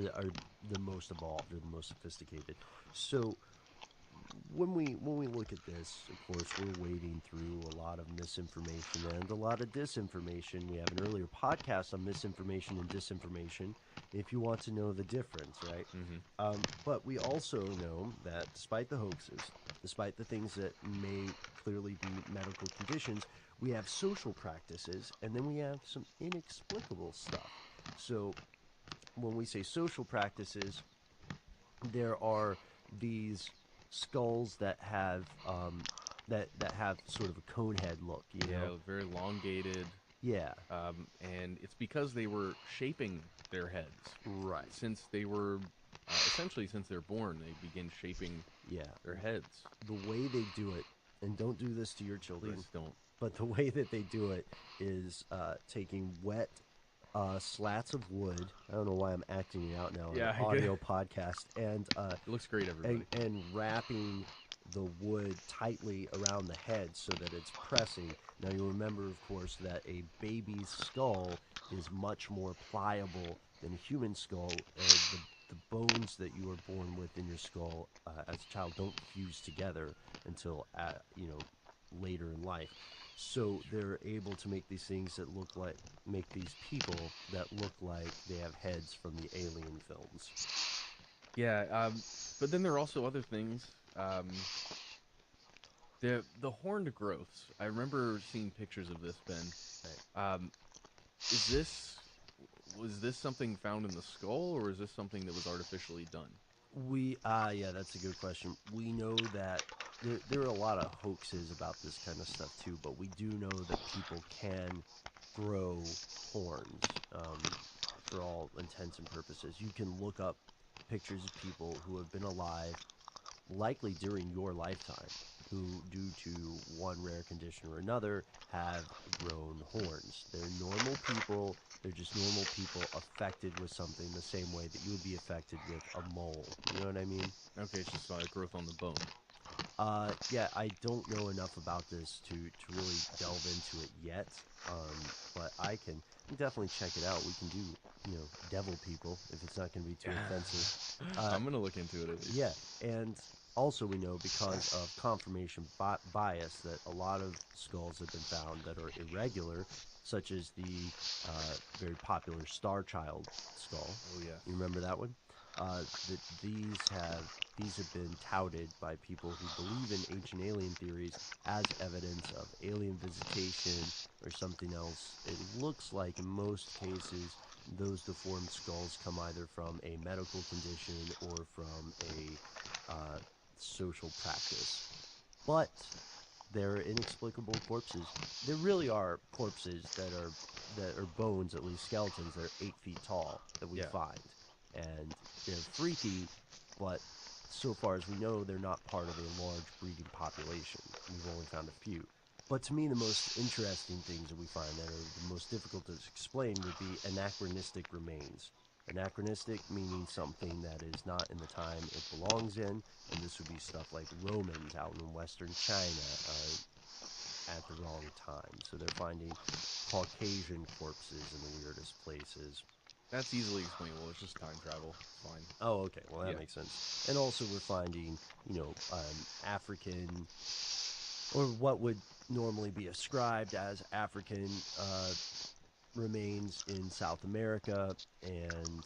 the most evolved or the most sophisticated. So when we look at this, of course, we're wading through a lot of misinformation and a lot of disinformation. We have an earlier podcast on misinformation and disinformation, if you want to know the difference, right? But we also know that despite the hoaxes, despite the things that may clearly be medical conditions, we have social practices, and then we have some inexplicable stuff. So when we say social practices, there are these skulls that have that have sort of a cone head look, you know? Very elongated. Yeah. And it's because they were shaping their heads. Right. Since they were, essentially since they're born, they begin shaping their heads. The way they do it, and don't do this to your children. Please don't. But the way that they do it is taking wet slats of wood. I don't know why I'm acting it out now on an audio podcast. And it looks great, everybody. And wrapping the wood tightly around the head so that it's pressing. Now you remember, of course, that a baby's skull is much more pliable than a human skull. The bones that you are born with in your skull as a child don't fuse together until later in life. So they're able to make these things that make these people that look like they have heads from the Alien films. Yeah, but then there are also other things. The horned growths. I remember seeing pictures of this, Ben. Was this something found in the skull, or is this something that was artificially done? That's a good question. We know that there are a lot of hoaxes about this kind of stuff too, but we do know that people can grow horns for all intents and purposes. You can look up pictures of people who have been alive, likely during your lifetime, who, due to one rare condition or another, have grown horns. They're normal people. They're just normal people affected with something the same way that you would be affected with a mole. You know what I mean? Okay, it's just growth on the bone. I don't know enough about this to really delve into it yet, but I can definitely check it out. We can do, devil people, if it's not going to be too offensive. I'm going to look into it at least. Yeah, and Also, we know because of confirmation bias that a lot of skulls have been found that are irregular, such as the very popular Star Child skull. Oh yes. You remember that one? That these have been touted by people who believe in ancient alien theories as evidence of alien visitation or something else. It looks like in most cases those deformed skulls come either from a medical condition or from a social practice. But they're inexplicable corpses. There really are corpses that are bones, at least skeletons, that are 8 feet tall that we Yeah. find, and they're freaky. But so far as we know, they're not part of a large breeding population. We've only found a few. But to me, the most interesting things that we find that are the most difficult to explain would be anachronistic remains. Anachronistic meaning something that is not in the time it belongs in, and this would be stuff like Romans out in Western China at the wrong time. So they're finding Caucasian corpses in the weirdest places. That's easily explainable. It's just time travel. It's fine. Oh, okay. Well, that Yeah. makes sense. And also, we're finding, African, or what would normally be ascribed as African remains in South America. And,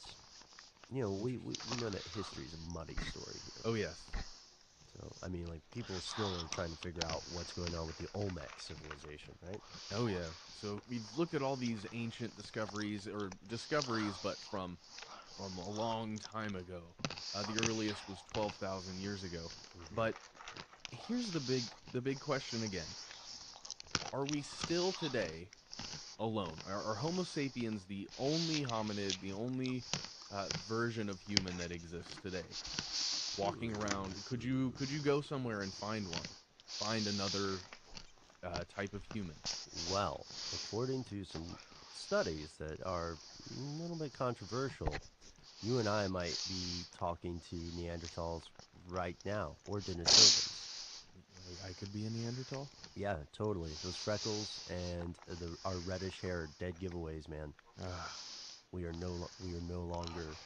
we know that history is a muddy story here. Oh yes. So, I mean, like, people still are trying to figure out what's going on with the Olmec civilization, right? Oh yeah. So we've looked at all these ancient discoveries, but from a long time ago. The earliest was 12,000 years ago. But here's the big question again: are we still today alone? Are Homo sapiens the only hominid, the only version of human that exists today? Walking around, could you go somewhere and find one? Find another type of human? Well, according to some studies that are a little bit controversial, you and I might be talking to Neanderthals right now, or Denisovans. I could be a Neanderthal. Yeah, totally. Those freckles and our reddish hair, dead giveaways, man. We are no longer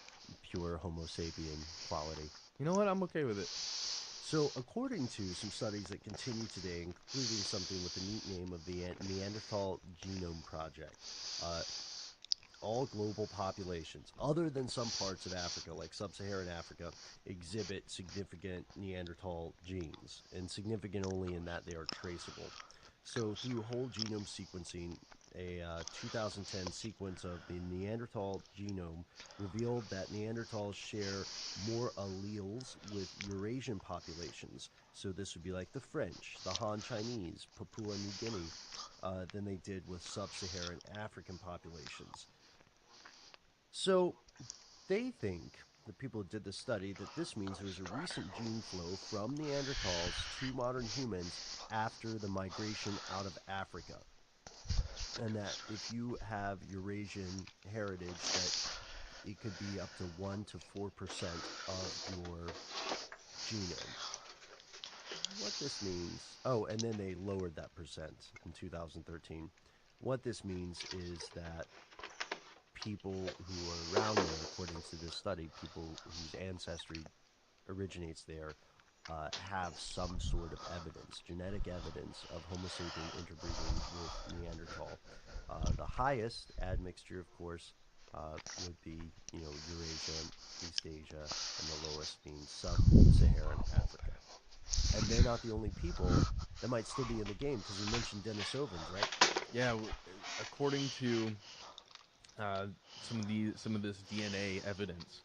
pure Homo sapien quality. You know what? I'm okay with it. So, according to some studies that continue today, including something with the neat name of the Neanderthal Genome Project, all global populations, other than some parts of Africa, like sub-Saharan Africa, exhibit significant Neanderthal genes, and significant only in that they are traceable. So, through whole genome sequencing, a 2010 sequence of the Neanderthal genome revealed that Neanderthals share more alleles with Eurasian populations. So, this would be like the French, the Han Chinese, Papua New Guinea, than they did with sub-Saharan African populations. So they think, the people who did the study, that this means there's a recent gene flow from Neanderthals to modern humans after the migration out of Africa. And that if you have Eurasian heritage, that it could be up to 1 to 4% of your genome. What this means, and then they lowered that percent in 2013. What this means is that people who are around there, according to this study, people whose ancestry originates there, have some sort of evidence, genetic evidence of Homo sapien interbreeding with Neanderthal. The highest admixture, of course, would be, Eurasia, East Asia, and the lowest being sub-Saharan Africa. And they're not the only people that might still be in the game, because we mentioned Denisovans, right? Yeah, according to some of this DNA evidence,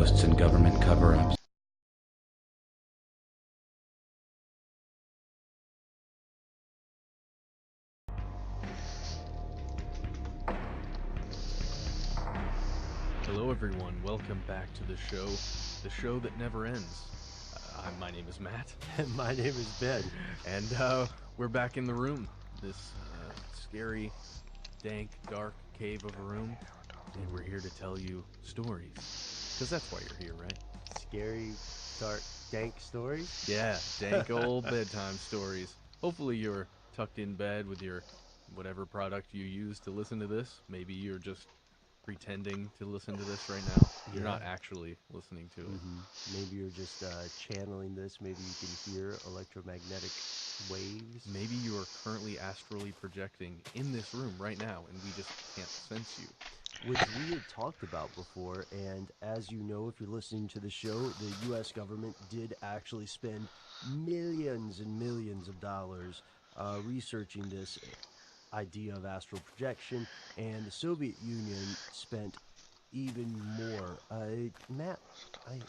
Ghosts and government cover-ups. Hello, everyone. Welcome back to the show that never ends. My name is Matt, And my name is Ben. and we're back in the room. This scary, dank, dark cave of a room, and we're here to tell you stories. Because that's why you're here, right? Scary, dark, dank stories. Yeah, dank old bedtime stories. Hopefully you're tucked in bed with your whatever product you use to listen to this. Maybe you're just pretending to listen to this right now. You're not actually listening to it. Maybe you're just channeling this. Maybe you can hear electromagnetic waves. Maybe you are currently astrally projecting in this room right now, and we just can't sense you. Which we had talked about before, and as you know, if you're listening to the show, the U.S. government did actually spend millions and millions of dollars researching this idea of astral projection, and the Soviet Union spent even more. Matt,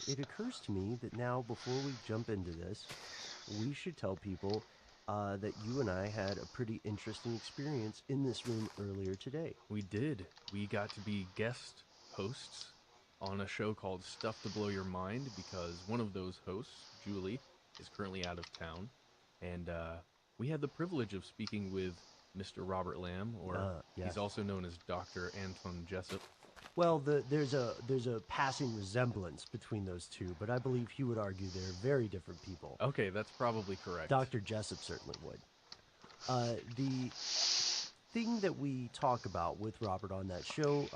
it occurs to me that now, before we jump into this, we should tell people that you and I had a pretty interesting experience in this room earlier today. We did. We got to be guest hosts on a show called Stuff to Blow Your Mind because one of those hosts, Julie, is currently out of town. And we had the privilege of speaking with Mr. Robert Lamb, or yes. he's also known as Dr. Anton Jessup. Well, there's a passing resemblance between those two, but I believe he would argue they're very different people. Okay, that's probably correct. Dr. Jessup certainly would. The thing that we talk about with Robert on that show,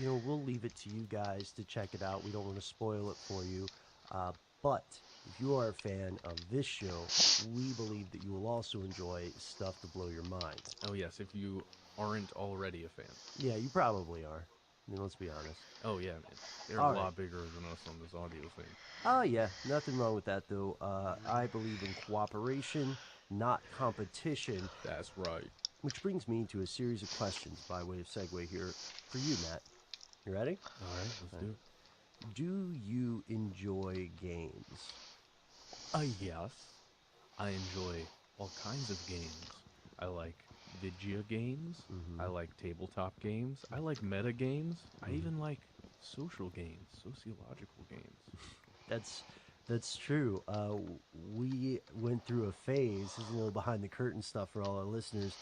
we'll leave it to you guys to check it out. We don't want to spoil it for you. But if you are a fan of this show, we believe that you will also enjoy Stuff to Blow Your Mind. Oh, yes, if you aren't already a fan. Yeah, you probably are. I mean, let's be honest. Oh, yeah, man. They're All a right. lot bigger than us on this audio thing. Oh, yeah. Nothing wrong with that, though. I believe in cooperation, not competition. That's right. Which brings me to a series of questions by way of segue here for you, Matt. You ready? All right, let's do it. Do you enjoy games? Yes. I enjoy all kinds of games. I like video games. I like tabletop games. I like meta games. I even like social games, sociological games. That's true. We went through a phase. This is a little behind the curtain stuff for all our listeners.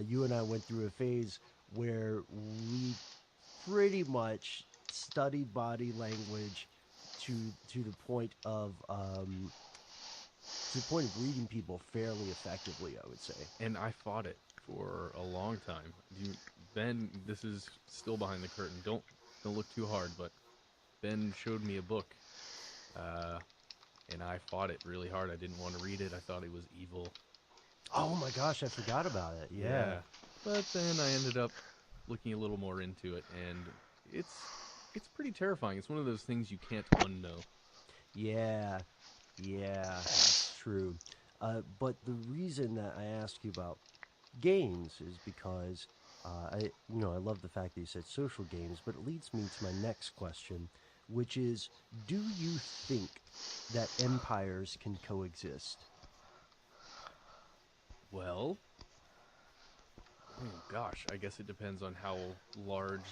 You and I went through a phase where we pretty much studied body language to the point of reading people fairly effectively, I would say. And I fought it for a long time. Ben, this is still behind the curtain. Don't look too hard, but Ben showed me a book, and I fought it really hard. I didn't want to read it. I thought it was evil. Oh my gosh, I forgot about it. Yeah. But then I ended up looking a little more into it, and it's pretty terrifying. It's one of those things you can't unknow. Yeah, it's true. But the reason that I asked you about games is because I love the fact that you said social games, but it leads me to my next question, which is, do you think that empires can coexist? Well, oh gosh, I guess it depends on how large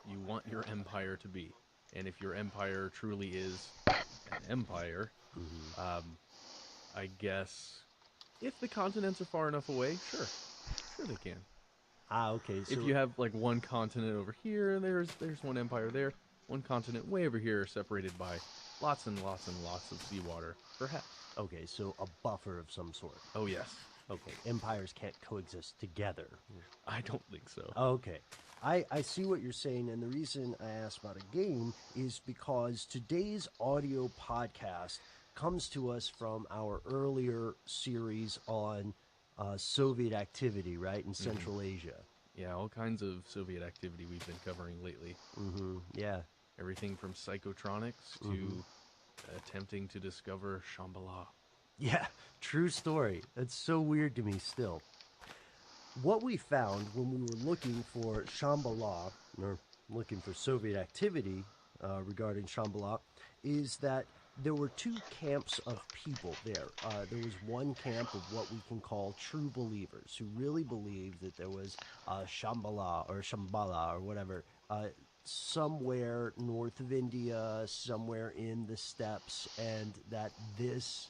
you want your empire to be. And if your empire truly is an empire, I guess if the continents are far enough away, sure they can. Okay. So If you have like one continent over here, there's one empire there, one continent way over here separated by lots and lots and lots of seawater, perhaps. okay, so a buffer of some sort. Oh yes, Okay, empires can't coexist together. I don't think so. Okay. I see what you're saying, and the reason I asked about a game is because today's audio podcast comes to us from our earlier series on Soviet activity, right, in Central Asia. Yeah, all kinds of Soviet activity we've been covering lately. Yeah. Everything from psychotronics to attempting to discover Shambhala. Yeah, true story. That's so weird to me still. What we found when we were looking for Shambhala, or looking for Soviet activity regarding Shambhala is that there were two camps of people there. There was one camp of what we can call true believers who really believed that there was Shambhala or Shambhala or whatever somewhere north of India, somewhere in the steppes, and that this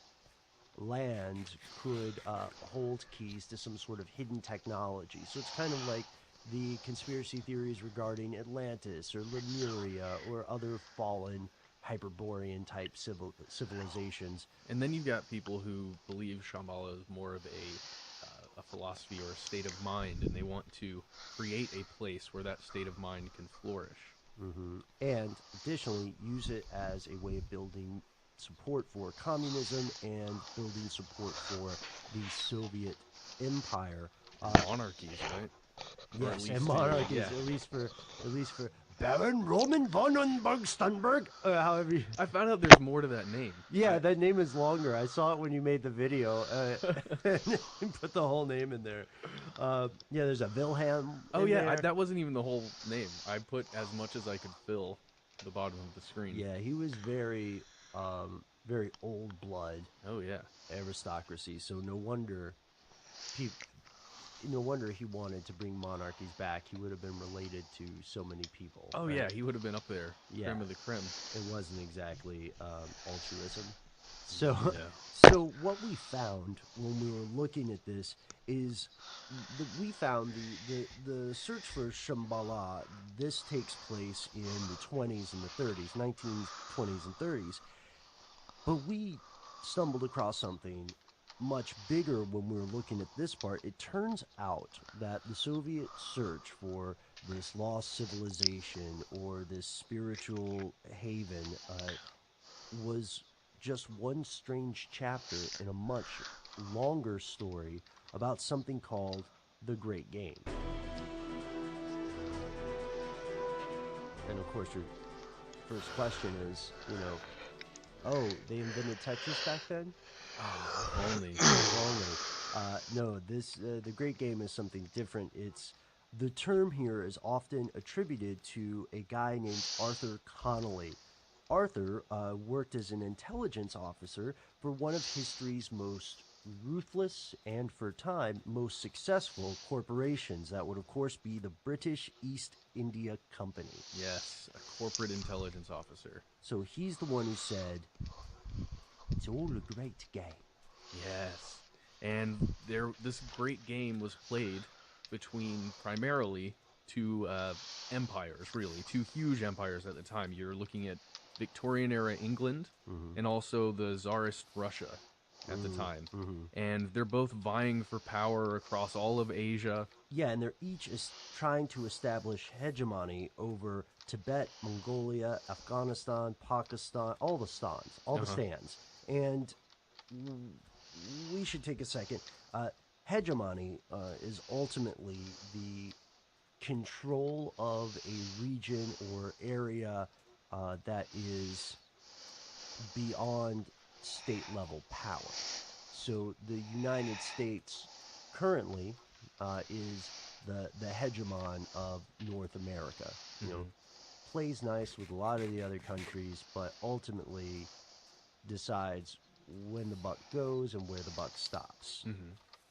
land could hold keys to some sort of hidden technology. So it's kind of like the conspiracy theories regarding Atlantis or Lemuria or other fallen Hyperborean type civilizations. And then you've got people who believe Shambhala is more of a philosophy or a state of mind, and they want to create a place where that state of mind can flourish. And additionally, use it as a way of building support for communism and building support for the Soviet Empire. Monarchies, right? Or at Yes, least and to- monarchies, yeah. at least for Baron Roman von Unberg-Stunberg, or however you... I found out there's more to that name. Yeah, that name is longer. I saw it when you made the video. And put the whole name in there. Yeah, there's a Wilhelm. Oh in yeah, there. that wasn't even the whole name. I put as much as I could fill the bottom of the screen. Yeah, he was very, very old blood Oh yeah. aristocracy. So no wonder he wanted to bring monarchies back. He would have been related to so many people. Oh right? yeah, he would have been up there. Yeah. Creme of the creme. It wasn't exactly altruism. So, No. so what we found when we were looking at this is we found the search for Shambhala. This takes place in the 20s and the 30s, 1920s and 30s. But we stumbled across something much bigger when we were looking at this part. It turns out that the Soviet search for this lost civilization or this spiritual haven was just one strange chapter in a much longer story about something called the Great Game. And of course, your first question is, oh, they invented Tetris back then? Only. No, the Great Game is something different. The term here is often attributed to a guy named Arthur Connolly. Arthur worked as an intelligence officer for one of history's most ruthless and, for a time, most successful corporations. That would, of course, be the British East India Company. Yes, a corporate intelligence officer. So he's the one who said, "It's all a great game." Yes. And this great game was played between primarily two empires, really. Two huge empires at the time. You're looking at Victorian-era England and also the Tsarist Russia at the time. And they're both vying for power across all of Asia. Yeah, and they're each trying to establish hegemony over Tibet, Mongolia, Afghanistan, Pakistan, all the stands. And we should take a second. Hegemony is ultimately the control of a region or area that is beyond state-level power. So the United States currently is the hegemon of North America. Plays nice with a lot of the other countries, but ultimately decides when the buck goes and where the buck stops,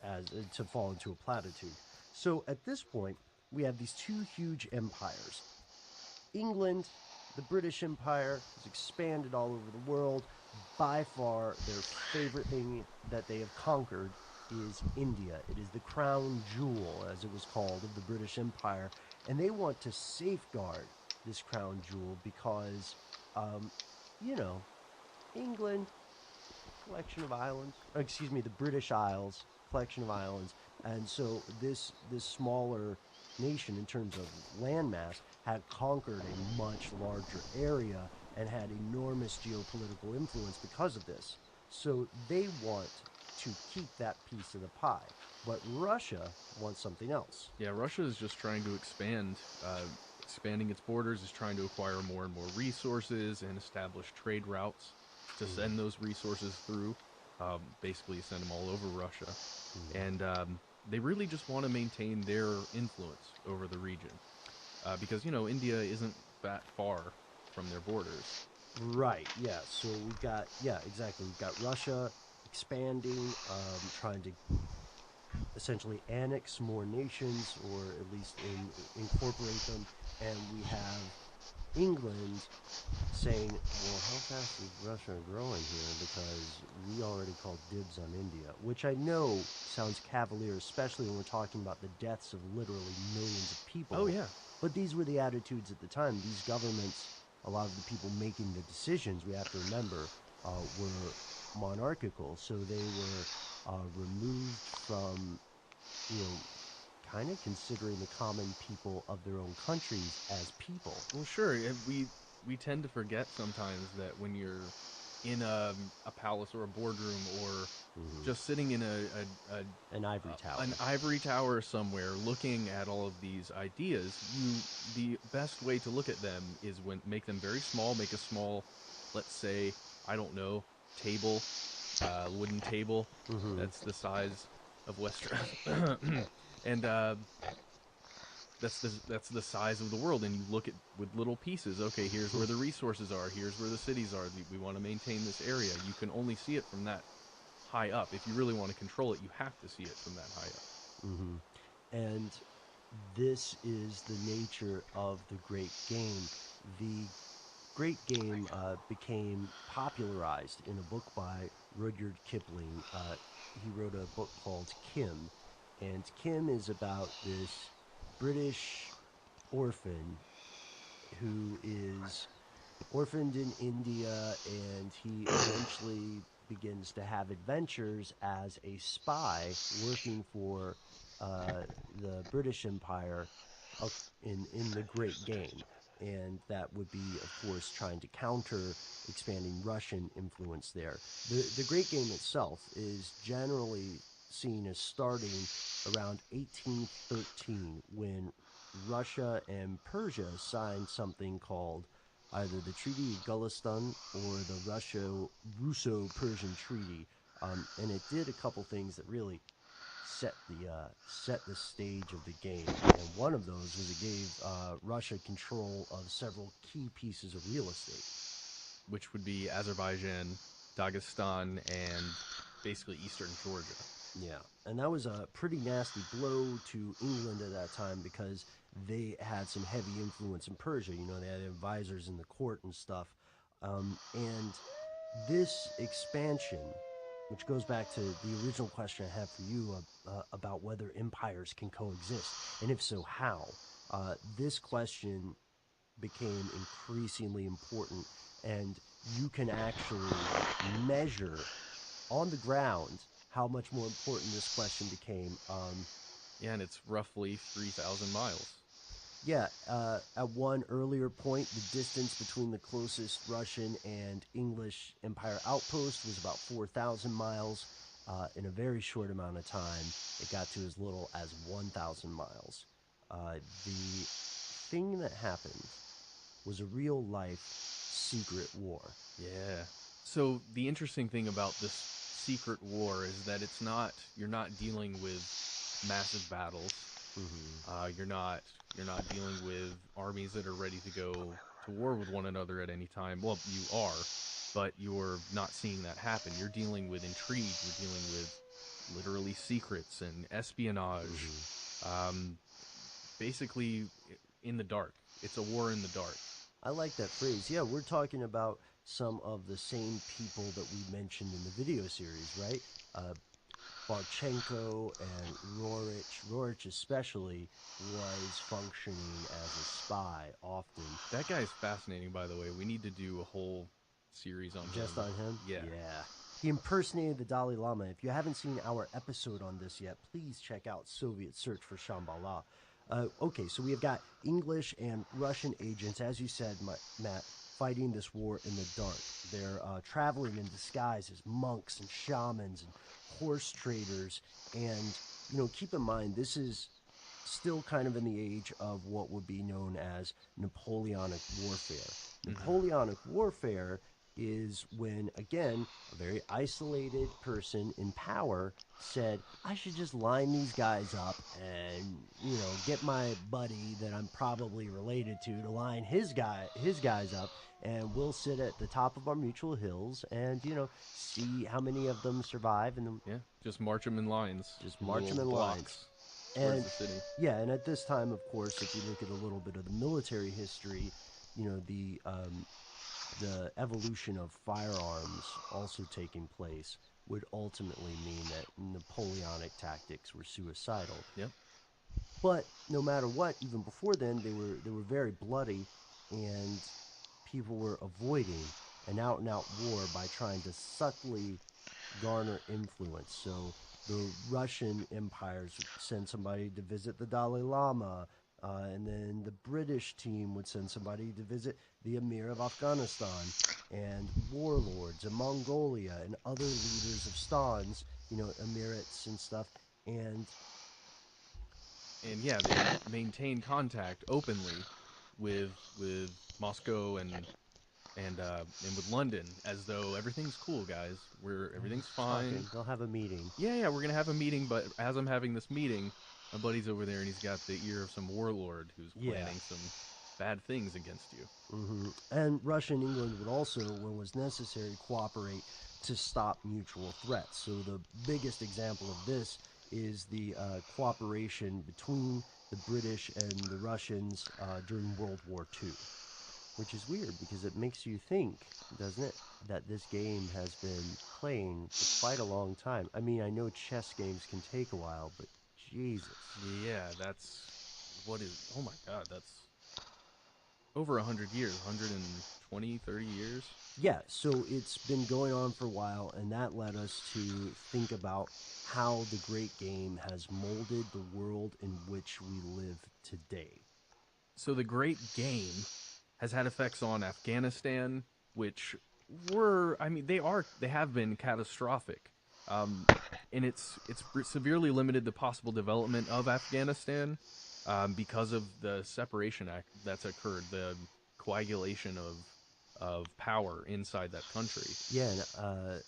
as to fall into a platitude. So at this point, we have these two huge empires. England, the British Empire, has expanded all over the world. By far, their favorite thing that they have conquered is India. It is the crown jewel, as it was called, of the British Empire. And they want to safeguard this crown jewel because, England, collection of islands. The British Isles, collection of islands. And so this smaller nation, in terms of landmass, had conquered a much larger area and had enormous geopolitical influence because of this. So they want to keep that piece of the pie. But Russia wants something else. Yeah, Russia is just trying to expand. Expanding its borders is trying to acquire more and more resources and establish trade routes to send those resources through. Basically send them all over Russia. And they really just want to maintain their influence over the region. Because, India isn't that far from their borders. Right, yeah. So we've got, yeah, exactly. We've got Russia expanding, trying to essentially annex more nations or at least incorporate them. And we have England saying, well, how fast is Russia growing here? Because we already called dibs on India, which I know sounds cavalier, especially when we're talking about the deaths of literally millions of people. Oh, yeah. But these were the attitudes at the time. These governments, a lot of the people making the decisions, we have to remember, were monarchical. So they were removed from, kind of considering the common people of their own countries as people. Well, sure. We tend to forget sometimes that when you're in a palace or a boardroom or just sitting in An ivory tower. an ivory tower somewhere looking at all of these ideas, the best way to look at them is when make them very small, make a small, let's say, I don't know, table, wooden table that's the size of Western and that's the size of the world, and you look at with little pieces. Okay, here's where the resources are. Here's where the cities are. We want to maintain this area. You can only see it from that high up. If you really want to control it, you have to see it from that high up. And this is the nature of the Great Game. The Great Game became popularized in a book by Rudyard Kipling. He wrote a book called Kim, and Kim is about this British orphan who is orphaned in India, and he eventually begins to have adventures as a spy working for the British Empire in the Great Game. And that would be, of course, trying to counter expanding Russian influence there. The Great Game itself is generally seen as starting around 1813 when Russia and Persia signed something called either the Treaty of Gulistan or the Russo-Persian Treaty, and it did a couple things that really set the stage of the game. And one of those was it gave Russia control of several key pieces of real estate, Which would be Azerbaijan, Dagestan, and basically eastern Georgia. Yeah, and that was a pretty nasty blow to England at that time because they had some heavy influence in Persia. They had advisors in the court and stuff. And this expansion, which goes back to the original question I had for you about whether empires can coexist, and if so, how. This question became increasingly important, and you can actually measure on the ground how much more important this question became. Yeah, and it's roughly 3,000 miles. Yeah, at one earlier point, the distance between the closest Russian and English Empire outpost was about 4,000 miles. In a very short amount of time, it got to as little as 1,000 miles. The thing that happened was a real-life secret war. Yeah. So the interesting thing about this secret war is that you're not dealing with massive battles. You're not dealing with armies that are ready to go to war with one another at any time. Well, you are, but you're not seeing that happen. You're dealing with intrigue. You're dealing with literally secrets and espionage. Basically, in the dark. It's a war in the dark. I like that phrase. Yeah, we're talking about some of the same people that we mentioned in the video series, right? Barchenko and Rorich. Rorich especially was functioning as a spy often. That guy's fascinating, by the way. We need to do a whole series on Just him. on him? Yeah. Yeah. He impersonated the Dalai Lama. If you haven't seen our episode on this yet, please check out Soviet Search for Shambhala. Okay, so we have got English and Russian agents, as you said, Matt, fighting this war in the dark. They're traveling in disguise as monks and shamans and horse traders. And, keep in mind, this is still kind of in the age of what would be known as Napoleonic warfare. Napoleonic warfare is when, again, a very isolated person in power said, I should just line these guys up and, get my buddy that I'm probably related to line his guys up, and we'll sit at the top of our mutual hills and, see how many of them survive, and then Yeah, just march them in lines. just march little them in blocks lines. towards And the city. yeah, and at this time, of course, if you look at a little bit of the military history, the evolution of firearms also taking place would ultimately mean that Napoleonic tactics were suicidal. Yep. But no matter what, even before then, they were very bloody, and people were avoiding an out-and-out war by trying to subtly garner influence. So the Russian empires would send somebody to visit the Dalai Lama, and then the British team would send somebody to visit the Emir of Afghanistan, and warlords in Mongolia and other leaders of stans, emirates and stuff. And yeah, they maintain contact openly with Moscow and with London, as though everything's cool, guys. Everything's fine. They'll have a meeting. Yeah, we're gonna have a meeting. But as I'm having this meeting, my buddy's over there, and he's got the ear of some warlord who's planning some bad things against you. Mm-hmm. And Russia and England would also, when was necessary, cooperate to stop mutual threats. So the biggest example of this is the cooperation between the British and the Russians during World War II, which is weird because it makes you think, doesn't it, that this game has been playing for quite a long time. I mean, I know chess games can take a while, but Jesus. Yeah, oh my God, that's over 100 years, 120, 30 years. Yeah, so it's been going on for a while, and that led us to think about how the great game has molded the world in which we live today. So the great game has had effects on Afghanistan, which they have been catastrophic. And it's severely limited the possible development of Afghanistan because of the separation act that's occurred, the coagulation of power inside that country. Yeah,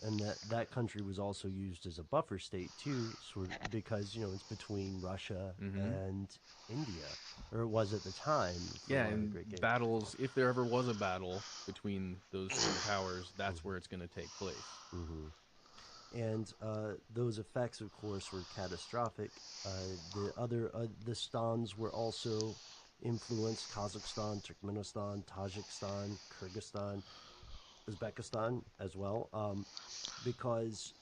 and that country was also used as a buffer state too, sort of, because it's between Russia and India, or it was at the time. Yeah, and battles, if there ever was a battle between those two powers, that's where it's going to take place. Mm-hmm. And those effects, of course, were catastrophic. The stans were also influenced: Kazakhstan, Turkmenistan, Tajikistan, Kyrgyzstan, Uzbekistan as well, because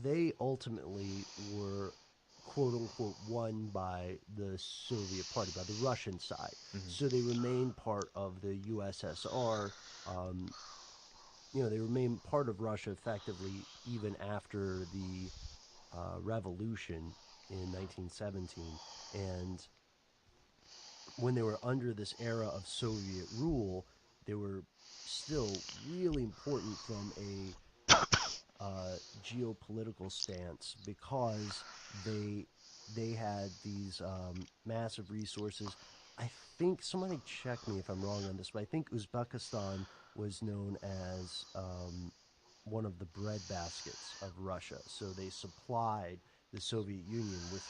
they ultimately were quote unquote won by the Soviet Party, by the Russian side. So they remained part of the USSR. They remained part of Russia effectively even after the revolution in 1917. And when they were under this era of Soviet rule, they were still really important from a geopolitical stance, because they had these massive resources. I think, somebody check me if I'm wrong on this, but I think Uzbekistan was known as one of the bread baskets of Russia. So they supplied the Soviet Union with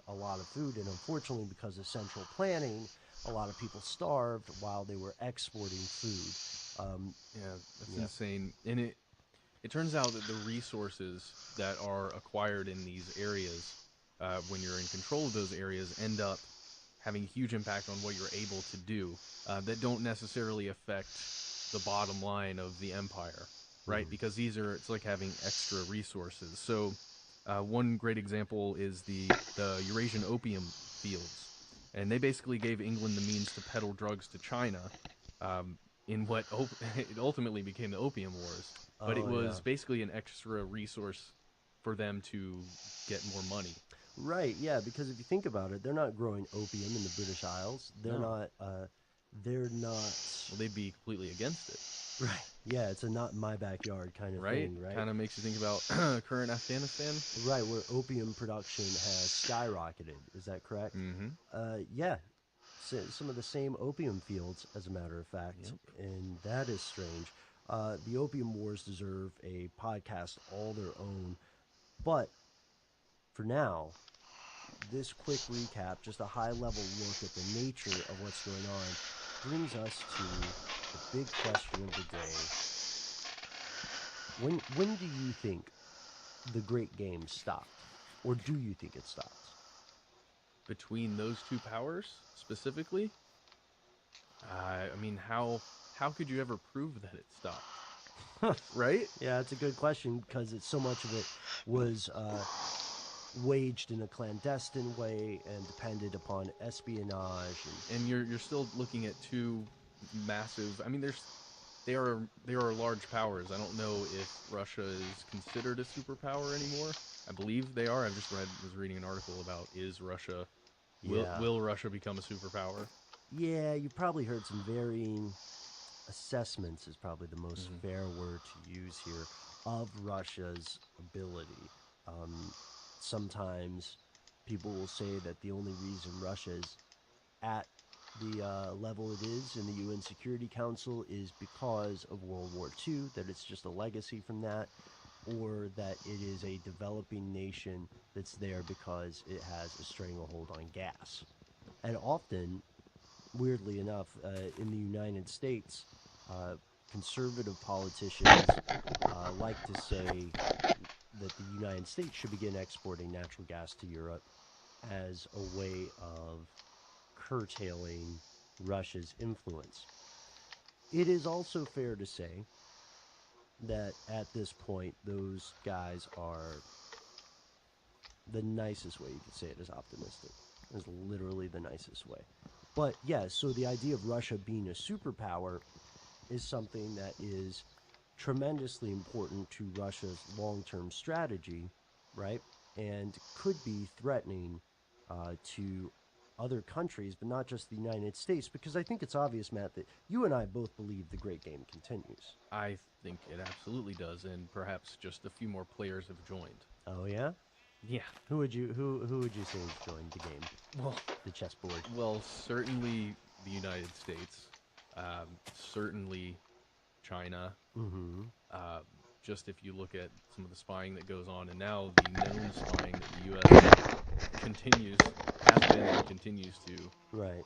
a lot of food, and unfortunately, because of central planning, a lot of people starved while they were exporting food. That's insane. And it turns out that the resources that are acquired in these areas, when you're in control of those areas, end up having a huge impact on what you're able to do, that don't necessarily affect the bottom line of the empire, right? Because it's like having extra resources. So one great example is the Eurasian opium fields. And they basically gave England the means to peddle drugs to China in what it ultimately became the Opium Wars. But it was basically an extra resource for them to get more money. Right, yeah, because if you think about it, they're not growing opium in the British Isles. They're not. Well, they'd be completely against it. Right, yeah, it's a not in my backyard kind of thing, right? Kind of makes you think about current Afghanistan. Right, where opium production has skyrocketed. Is that correct? Mm-hmm. Yeah, some of the same opium fields, as a matter of fact, and that is strange. The Opium Wars deserve a podcast all their own, but for now, this quick recap, just a high-level look at the nature of what's going on. brings us to the big question of the day. When do you think the Great Game stopped? Or do you think it stopped? Between those two powers, specifically? I mean, how could you ever prove that it stopped? Right? Yeah, it's a good question because so much of it was waged in a clandestine way and depended upon espionage. And you're still looking at two massive. I mean, they are large powers. I don't know if Russia is considered a superpower anymore. I believe they are. Was reading an article about is Russia will Russia become a superpower? Yeah, you probably heard some varying assessments is probably the most fair word to use here of Russia's ability. Sometimes people will say that the only reason Russia is at the level it is in the UN Security Council is because of World War II, that it's just a legacy from that, or that it is a developing nation that's there because it has a stranglehold on gas. And often, weirdly enough, in the United States, conservative politicians like to say that the United States should begin exporting natural gas to Europe as a way of curtailing Russia's influence. It is also fair to say that at this point, those guys are, the nicest way you could say it is optimistic. It's literally the nicest way. But yeah, so the idea of Russia being a superpower is something that is tremendously important to Russia's long-term strategy, right? And could be threatening to other countries, but not just the United States, because I think it's obvious, Matt, that you and I both believe the Great Game continues. I think it absolutely does, and perhaps just a few more players have joined. Oh yeah? Yeah. Who would you say has joined the game? Well, the chessboard. Well, certainly the United States, certainly China. Mm-hmm. Just if you look at some of the spying that goes on, and now the known spying that the U.S. has been and continues to right.